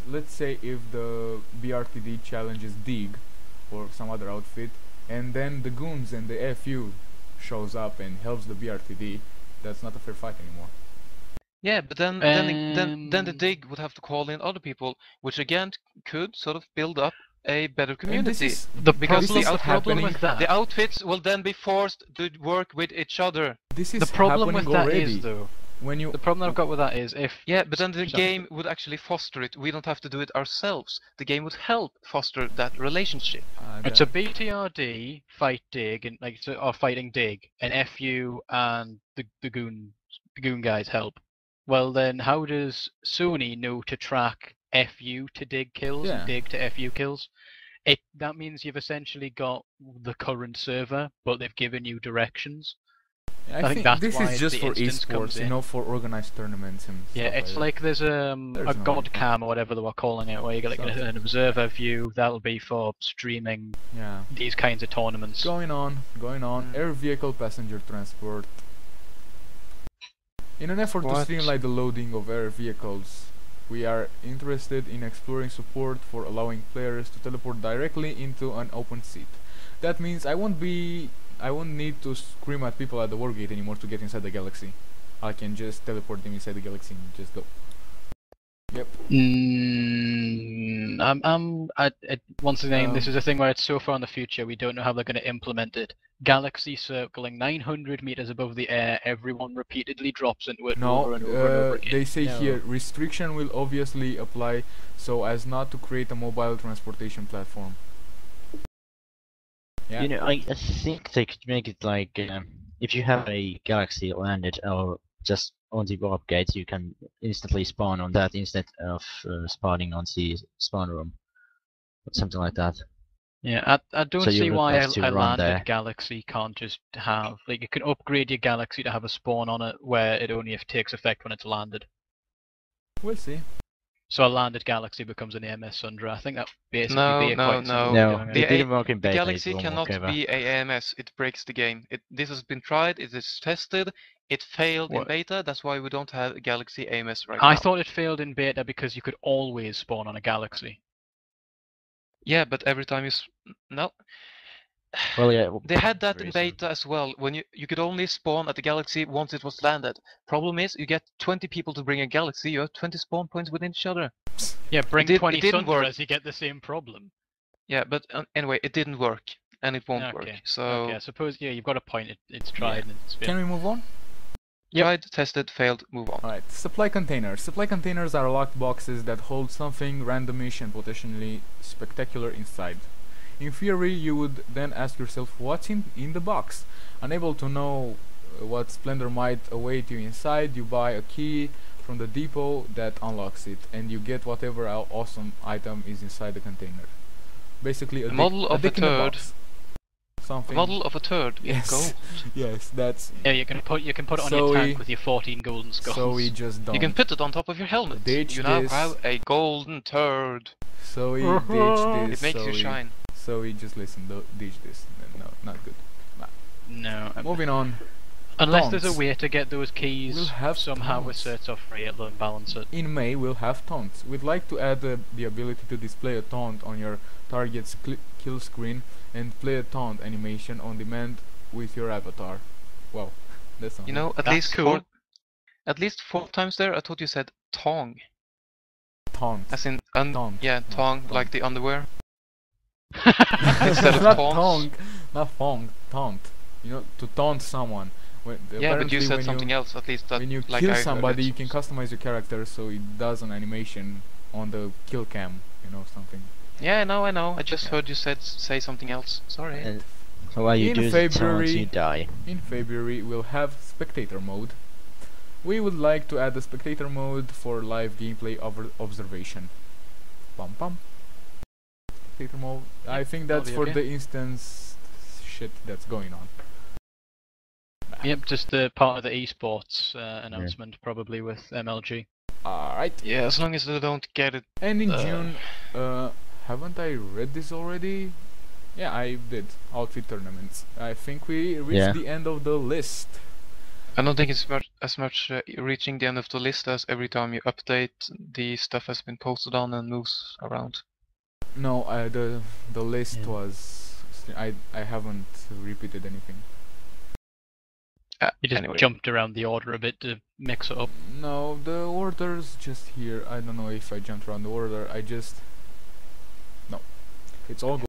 let's say if the BRTD challenges Dig or some other outfit, and then the goons and the FU shows up and helps the BRTD, that's not a fair fight anymore. Yeah, but then the Um, dig would have to call in other people, which again could sort of build up a better And community. this is The Because problem, the the problem happening- with that, The outfits will then be forced to work with each other. this is the problem happening with that already. is, though, When you the problem I've got with that is if Yeah, but then the Sorry. game would actually foster it. We don't have to do it ourselves. The game would help foster that relationship. it's a BTRD fight Dig and like or fighting Dig and FU and the goon guys help. Well then, how does Sony know to track FU to Dig kills Yeah. and Dig to FU kills? That means you've essentially got the current server, but they've given you directions. I think think that's this why is just the for instance comes esports, you in. know, for organized tournaments and Yeah, stuff it's that. like there's There's a no god point. cam or whatever they were calling it, where you get like Something. an observer view. That'll be for streaming Yeah. these kinds of tournaments. Going on. Mm. Air vehicle passenger transport. In an effort to What? streamline the loading of air vehicles, we are interested in exploring support for allowing players to teleport directly into an open seat. That means I won't need to scream at people at the wargate anymore to get inside the galaxy. I can just teleport them inside the galaxy and just go. Yep. Once again, this Um, is a thing where it's so far in the future, we don't know how they're going to implement it. Galaxy circling 900 meters above the air, everyone repeatedly drops into it No, over and over and over again. they say No. here restriction will obviously apply so as not to create a mobile transportation platform. Yeah. You know, I think they could make it like if you have a galaxy landed or just on the warp gate, you can instantly spawn on that instead of spawning on the spawn room, or something like that. Yeah, I don't So you see would why have to a run landed there. galaxy can't just have, like, you can upgrade your galaxy to have a spawn on it where it only takes effect when it's landed. We'll see. So a landed galaxy becomes an AMS Sundra. I think that basically No, be a no, quite simple no. way of No, doing it The didn't work in The beta. Galaxy it won't cannot work ever. be AMS. It breaks the game. This has been tried. It is tested. It failed in What? beta. That's why we don't have a Galaxy AMS right I now. thought it failed in beta because you could always spawn on a galaxy. Yeah, but every time no. Well, yeah. They had that in reason. beta as well. When you could only spawn at the galaxy once it was landed. Problem is, you get 20 people to bring a galaxy. You have 20 spawn points within each other. Yeah, bring did- 20 it didn't work. Sundras, you get the same problem. Yeah, but anyway, it didn't work, and it won't Okay. work. So Okay, I suppose, yeah, you've got a point. It's tried and it's Can failed. we move on? Yep. tried, tested, failed, move on. Alright, supply containers. Supply containers are locked boxes that hold something randomish and potentially spectacular inside. In theory, you would then ask yourself, what's in the box? Unable to know what splendor might await you inside, you buy a key, from the depot that unlocks it, and you get whatever awesome item is inside the container. Basically, a model of a dick in a turd. box. A Something. model of a turd in Yes. gold. Yes, that's. Yeah, you can put it on So your we- tank with your 14 golden skulls. So we just don't. You can put it on top of your helmet. Ditch You now this. have a golden turd. So we ditch this. It makes so you we, shine. So we just listen. Ditch this. No, not good. No. Moving on. Unless there's a taunts. way to get those keys We'll have somehow with taunts. certs or free, it'll balance it. In May, we'll have taunts. We'd like to add the ability to display a taunt on your target's kill screen and play a taunt animation on demand with your avatar. Wow, that's something. You know, at That's least cool. at least 4 times there, I thought you said tong, taunt. as in Taunt. yeah, No, tong, taunt. like the underwear. Instead of not taunts. tong, not thong, taunt. You know, to taunt someone. Yeah, but apparently you said when something else. At least that. When you like kill I heard somebody, it. you can customize your character so it does an animation on the kill cam. You know, something. Yeah, I know. I just Yeah. heard you say something else. Sorry. And so while you In do the taunts, February- you die. In February, we'll have spectator mode. We would like to add the spectator mode for live gameplay observation. Pum pum. Spectator mode. I Yep, think that'll that's be for okay. the instance shit that's going on. Yep, just part of the esports announcement, probably with MLG. Alright. Yeah, as long as they don't get it. And in Uh. June, haven't I read this already? Yeah, I did. Outfit tournaments. I think we reached Yeah. the end of the list. I don't think it's as much reaching the end of the list as every time you update, the stuff has been posted on and moves around. No, the list Yeah. was. I haven't repeated anything. You just Anyway. jumped around the order a bit to mix it up. No, the order's just here. I don't know if I jumped around the order. I just. No. It's all good.